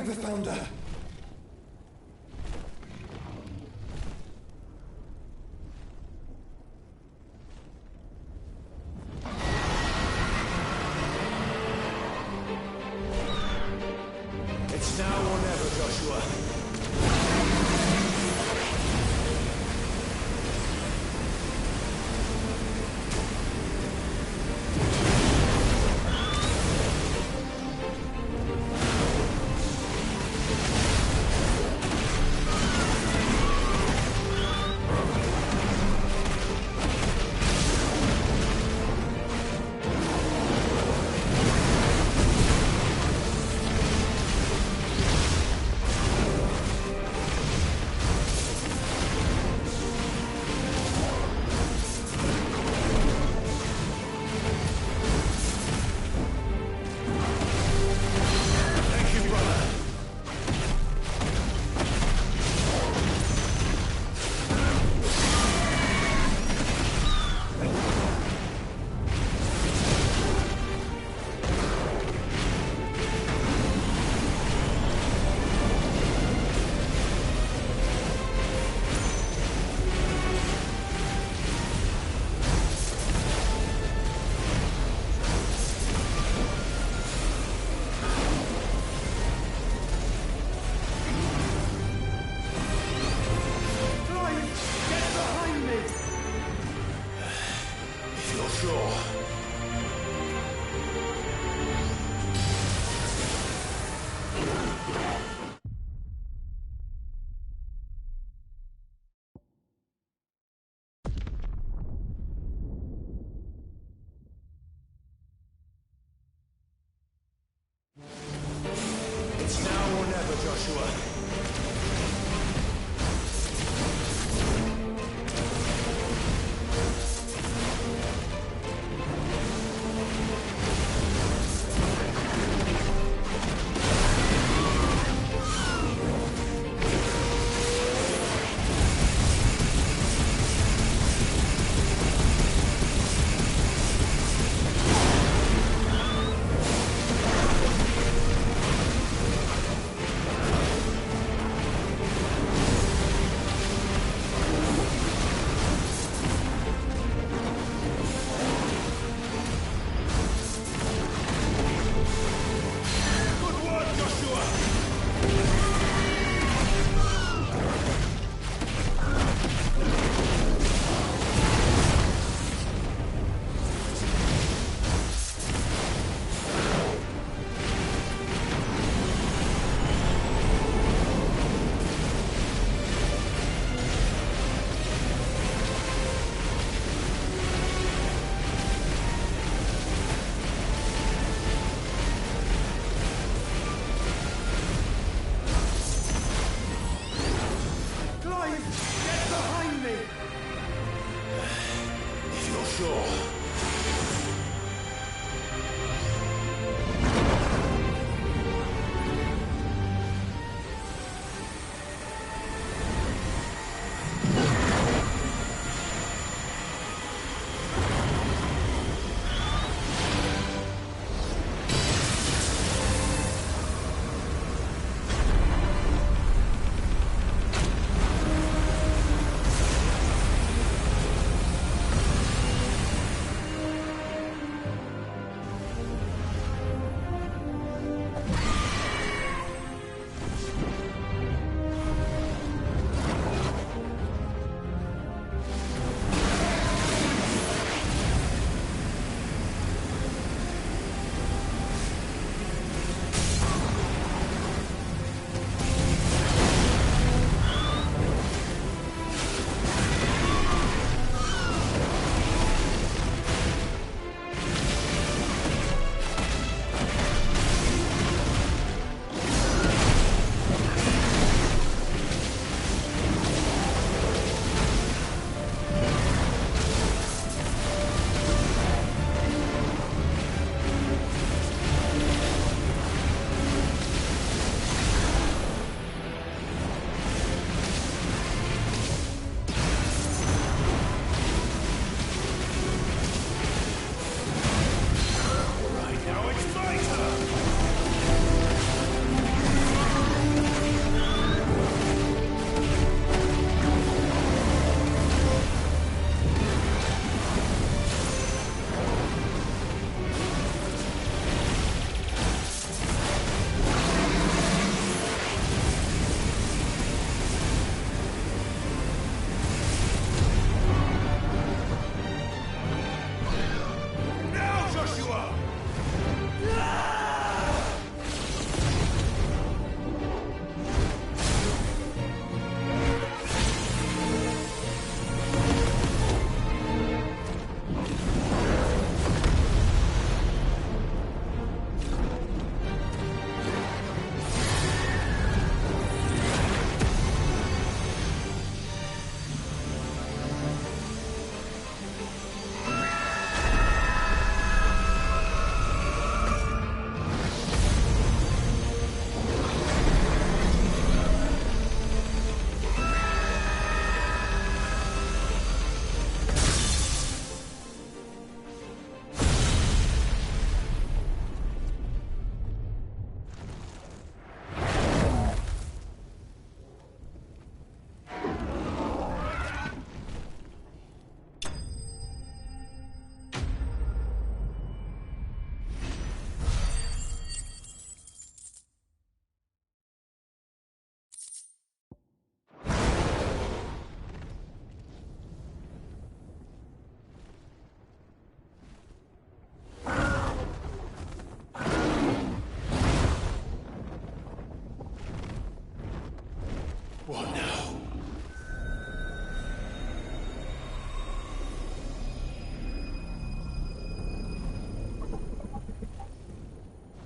have found her. It's now or never, Joshua. It's now or never, Joshua.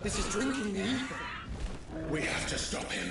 This is drinking me. We have to stop him.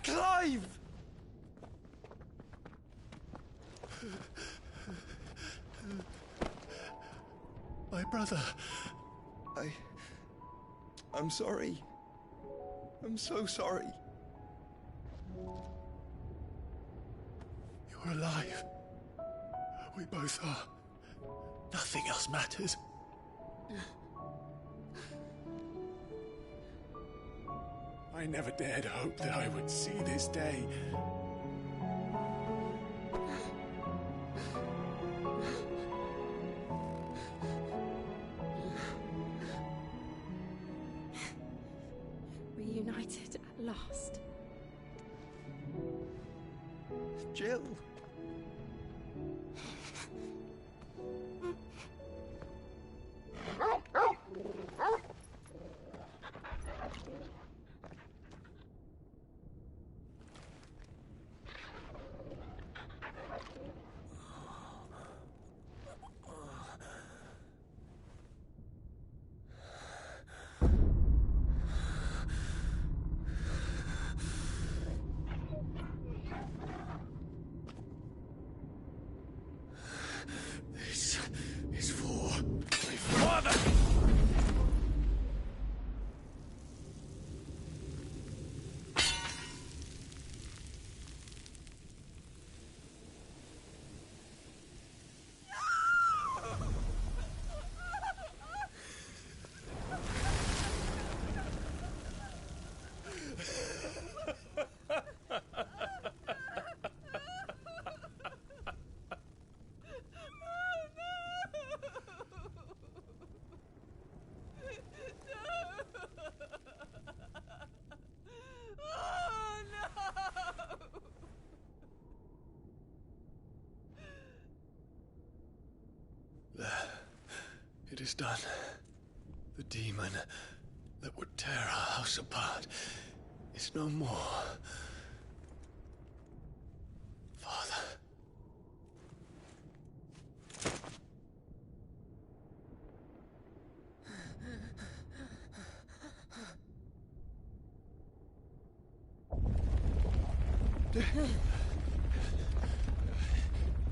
Clive! My brother. I'm sorry. I'm so sorry. You're alive. We both are. Nothing else matters. I never dared hope that I would see this day. Reunited at last. Jill. This is for my father! It is done. The demon that would tear our house apart is no more. Father.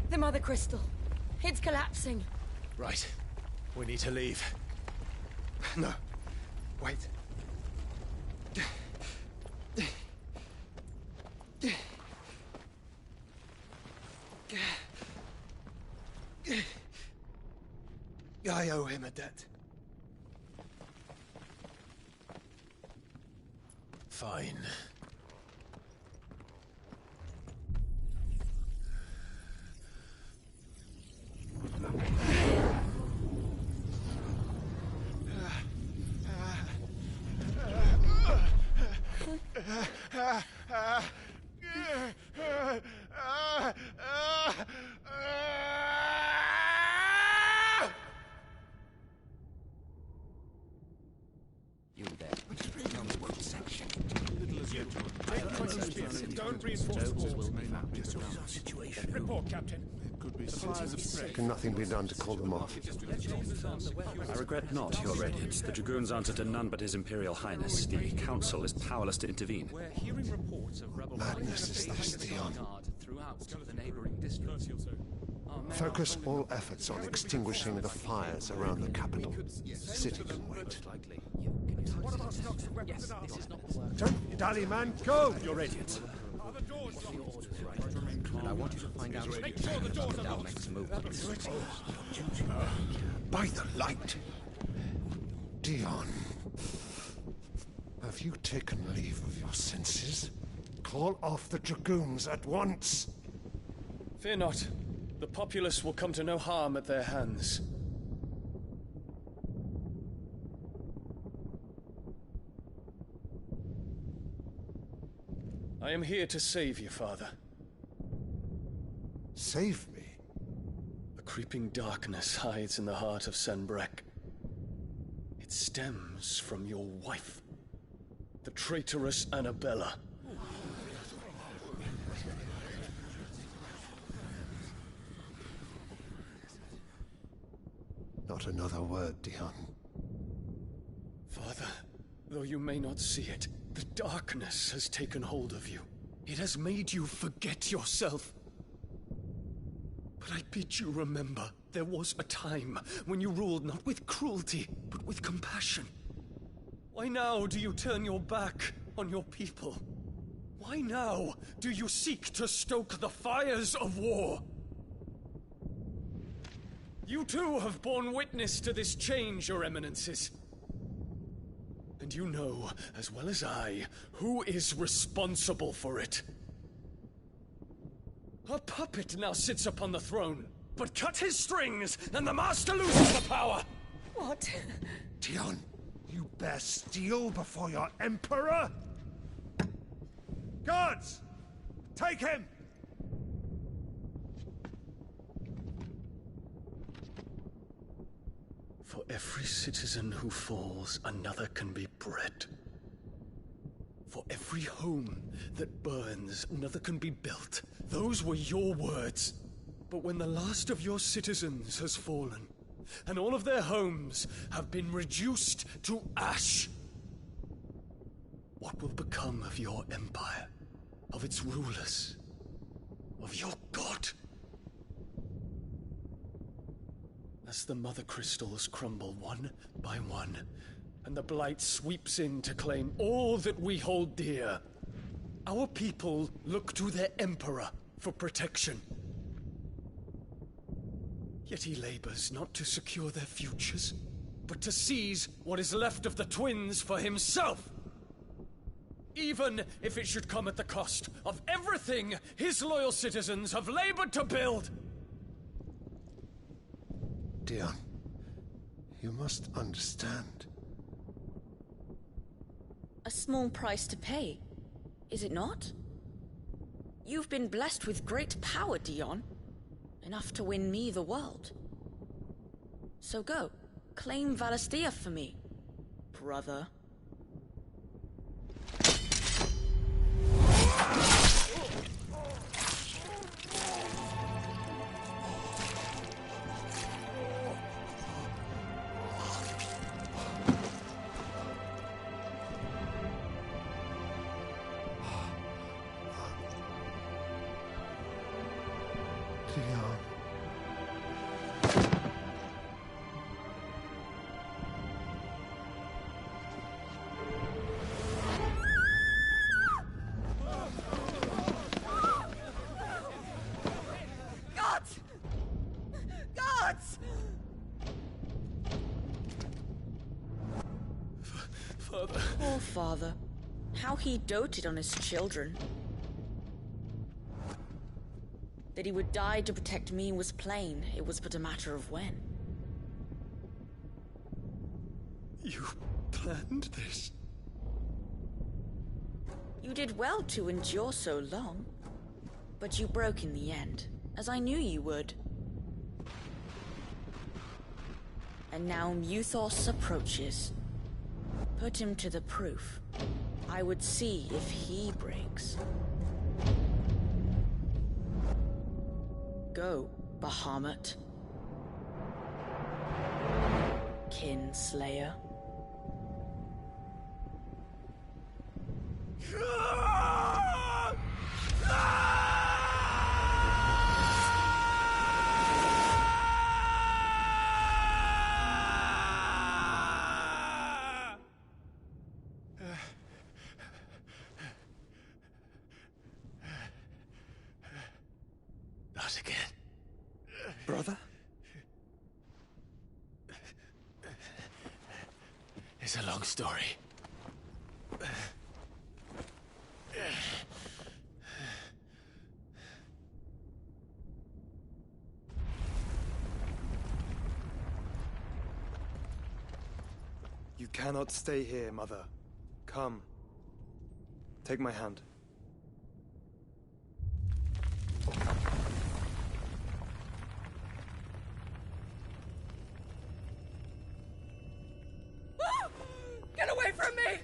The Mother Crystal. It's collapsing. Right. We need to leave. No. Wait. I owe him a debt. Fine. You there. Don't reinforce the walls. Report, Captain. Can nothing be done to call them off? I regret not, Your Radiance. The Dragoons answer to none but His Imperial Highness. The Council is powerless to intervene. We're hearing reports of rebel Madness is this, Theon. throughout the neighboring districts. Focus all efforts on extinguishing the fires around the capital. The city can wait. What about stocks of weapons and armor? Don't dally, man. Go! Your Radiance. Are the doors locked? And I want you to find out Make sure the doors are locked. Dalmek's movements. By the light! Dion, have you taken leave of your senses? Call off the Dragoons at once! Fear not. The populace will come to no harm at their hands. I am here to save you, Father. Save me? A creeping darkness hides in the heart of Sanbreque. It stems from your wife, the traitorous Annabella. Not another word, Dion. Father, though you may not see it, The darkness has taken hold of you. It has made you forget yourself. But I bid you remember, there was a time when you ruled not with cruelty, but with compassion. Why now do you turn your back on your people? Why now do you seek to stoke the fires of war? You too have borne witness to this change, Your Eminences. And you know, as well as I, who is responsible for it. A puppet now sits upon the throne, but cut his strings, and the Master loses the power! What? Dion, you bear steel before your Emperor? Guards! Take him! For every citizen who falls, another can be bred. For every home that burns, another can be built. Those were your words. But when the last of your citizens has fallen, and all of their homes have been reduced to ash, what will become of your empire, of its rulers, of your god? As the Mother Crystals crumble one by one, and the Blight sweeps in to claim all that we hold dear, our people look to their Emperor for protection. Yet he labors not to secure their futures, but to seize what is left of the twins for himself. Even if it should come at the cost of everything his loyal citizens have labored to build. Dion, you must understand. A small price to pay, is it not? You've been blessed with great power, Dion. Enough to win me the world. So go, claim Valisthea for me, brother. Dion. Gods! Gods! Father. Poor father. How he doted on his children. That he would die to protect me was plain. It was but a matter of when. You planned this? You did well to endure so long. But you broke in the end, as I knew you would. And now Muthos approaches. Put him to the proof. I would see if he breaks. Go, Bahamut. Kinslayer. Not again. Brother? It's a long story. You cannot stay here, Mother. Come. Take my hand. Get away from me!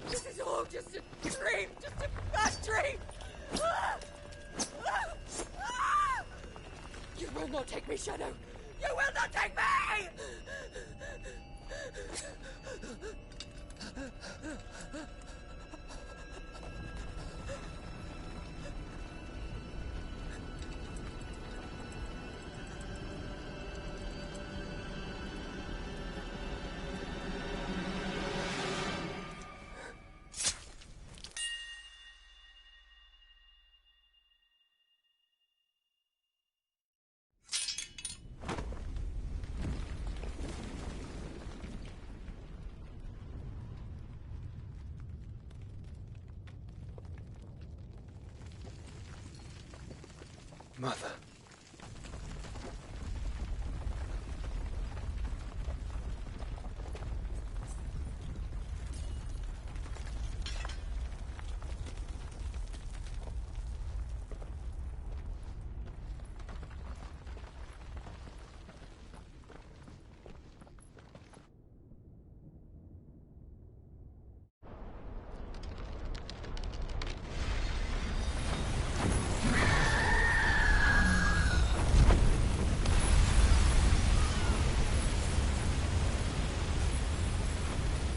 This is all just a dream, just a bad dream! You will not take me, Shadow! You will not take me! Mother.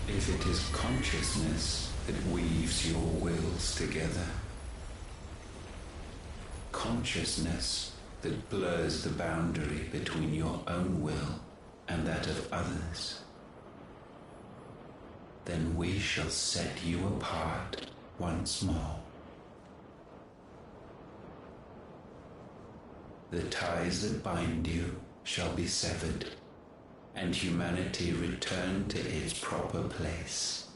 If it is consciousness that weaves your wills together, consciousness that blurs the boundary between your own will and that of others, then we shall set you apart once more. The ties that bind you shall be severed, and humanity return to its proper place.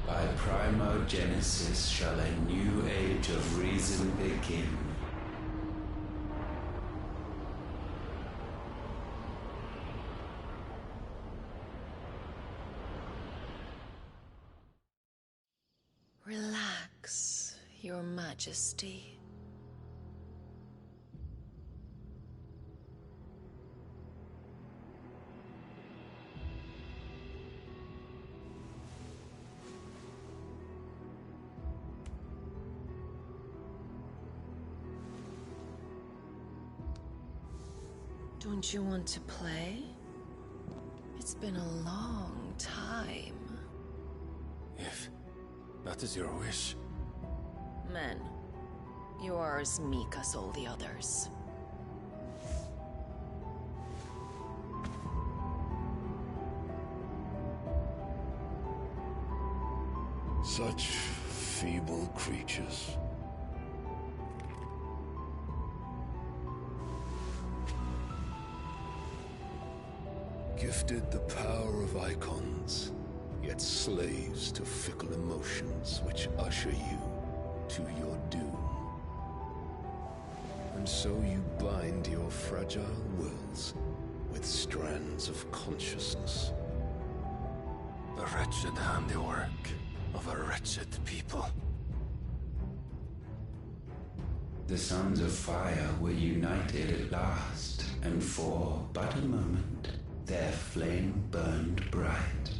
By primogenesis shall a new age of reason begin. Relax, Your Majesty. Don't you want to play? It's been a long time. If that is your wish. Men, you are as meek as all the others. Such feeble creatures. Gifted the power of icons, yet slaves to fickle emotions which usher you to your doom. And so you bind your fragile wills with strands of consciousness. The wretched handiwork of a wretched people. The Sons of Fire were united at last, and for but a moment, their flame burned bright.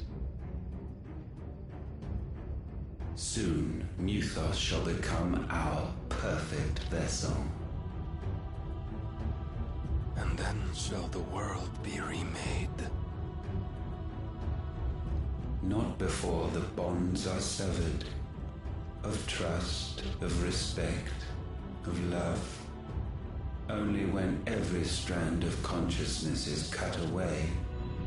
Soon, Mythos shall become our perfect vessel. And then shall the world be remade. Not before the bonds are severed, of trust, of respect, of love. Only when every strand of consciousness is cut away,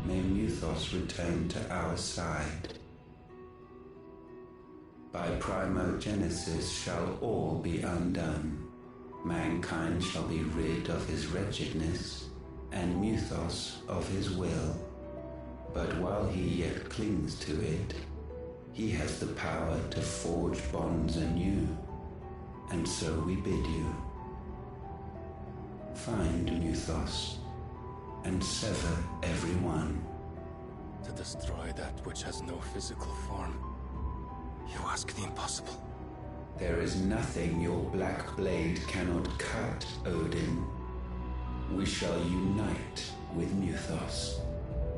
may Mythos return to our side. By primogenesis shall all be undone. Mankind shall be rid of his wretchedness, and Mythos of his will. But while he yet clings to it, he has the power to forge bonds anew, and so we bid you. Find Mythos, and sever every one. To destroy that which has no physical form, you ask the impossible. There is nothing your black blade cannot cut, Odin. We shall unite with Mythos,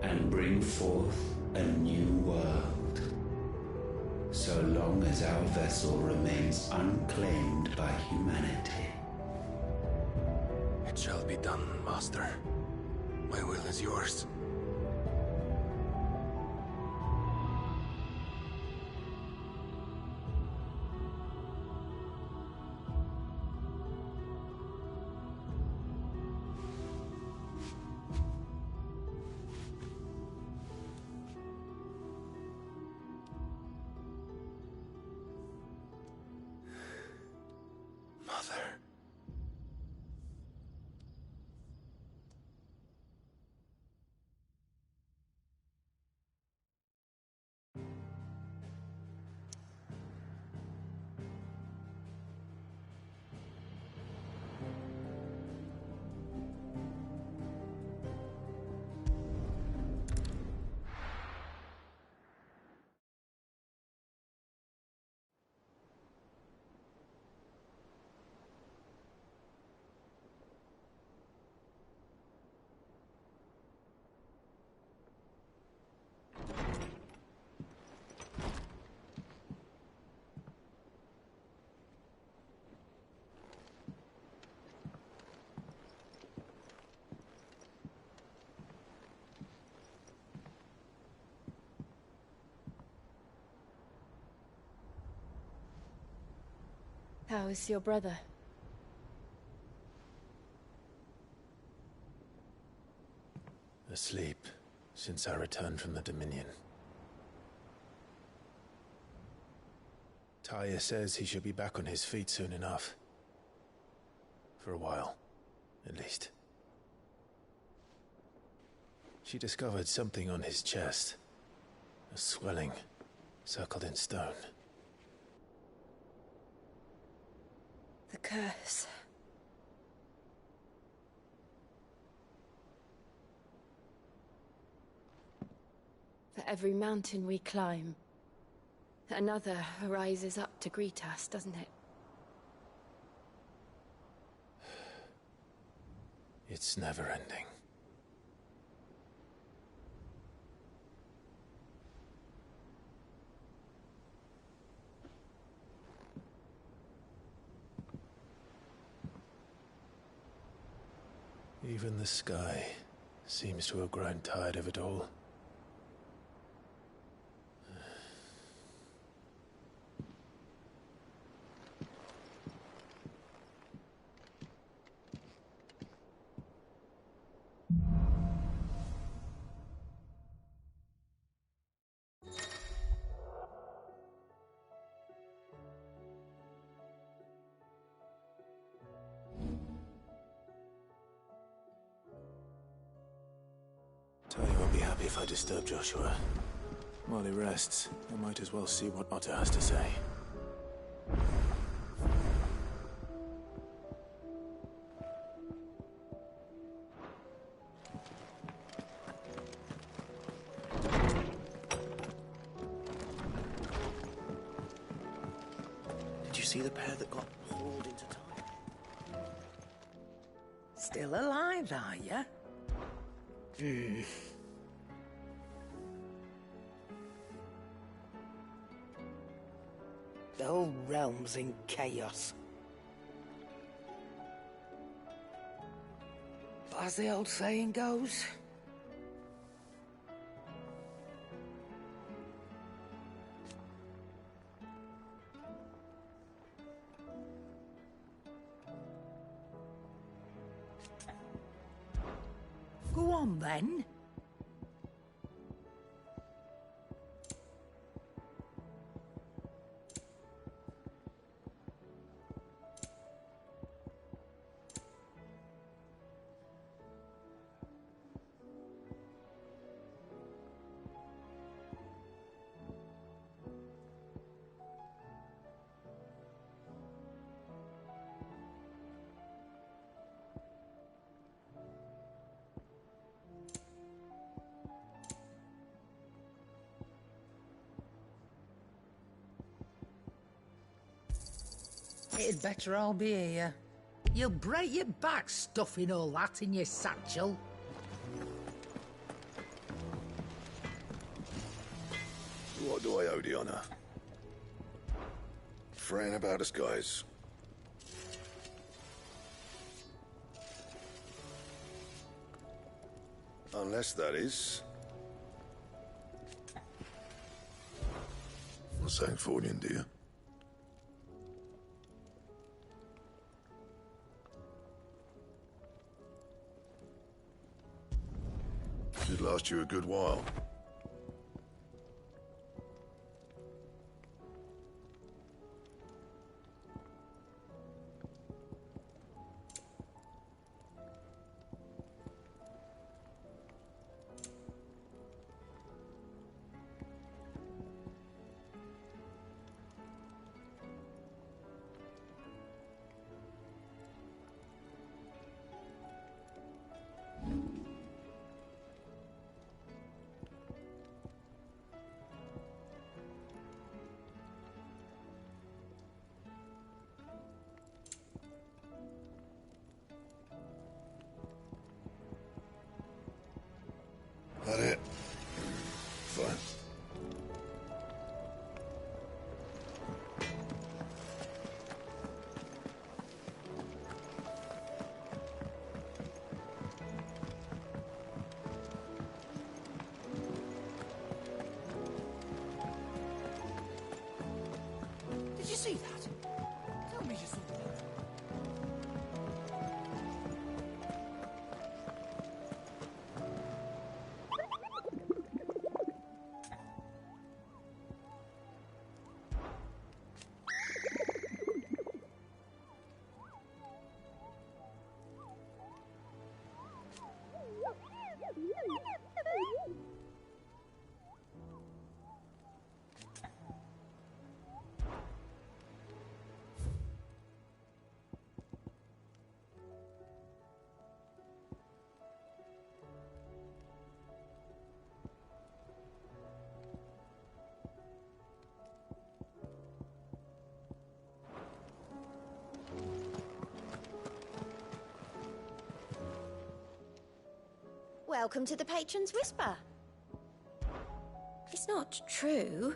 and bring forth a new world. So long as our vessel remains unclaimed by humanity. It shall be done, Master. My will is yours. How is your brother? Asleep since I returned from the Dominion. Taya says he should be back on his feet soon enough. For a while, at least. She discovered something on his chest. A swelling, circled in stone. The curse. For every mountain we climb, another rises up to greet us, doesn't it? It's never ending. Even the sky seems to have grown tired of it all. Taya won't be happy if I disturb Joshua. While he rests, I might as well see what Otter has to say. Did you see the pair that got hauled into time? Still alive, are you? The whole realm's in chaos. But as the old saying goes, go on then. It'd better all be here. You'll break your back stuffing all that in your satchel. What do I owe the honor? Fran about us, guys. Unless that is... What's Sancfordian, dear? Should last you a good while. That it? Fine. Did you see that? Tell me you saw that. Welcome to the Patron's Whisper. It's not true.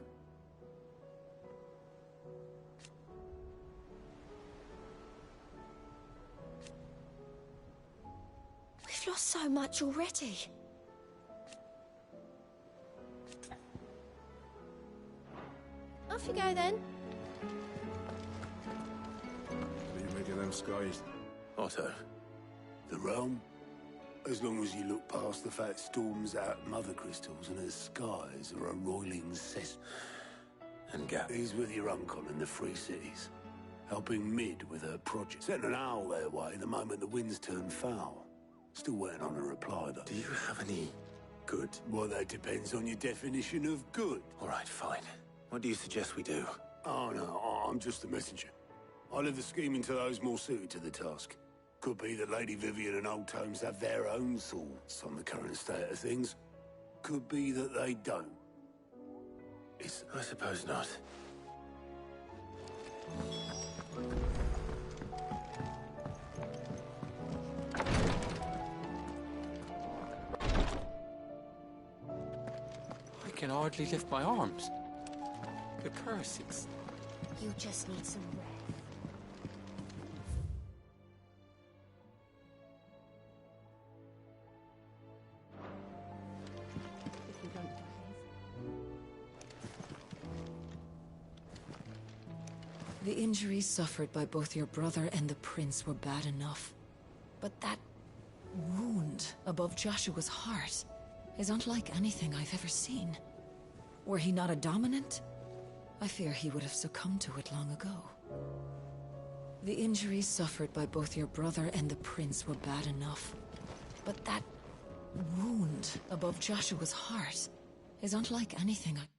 We've lost so much already. Off you go then. What do you make of them skies? Otto. The realm? As long as you look past the fat storms out mother crystals and the skies are a roiling cess. And Gav? He's with your uncle in the Free Cities, helping Mid with her project. Sent an owl their way the moment the winds turned foul. Still waiting on a reply, though. Do you have any good? Well, that depends on your definition of good. All right, fine. What do you suggest we do? Oh, no, I'm just a messenger. I leave the scheming to those more suited to the task. Could be that Lady Vivian and Old Tomes have their own thoughts on the current state of things. Could be that they don't. I suppose not. I can hardly lift my arms. The curses. You just need some rest. The injuries suffered by both your brother and the prince were bad enough. But that wound above Joshua's heart is unlike anything I've ever seen. Were he not a dominant, I fear he would have succumbed to it long ago. The injuries suffered by both your brother and the prince were bad enough. But that wound above Joshua's heart is unlike anything I...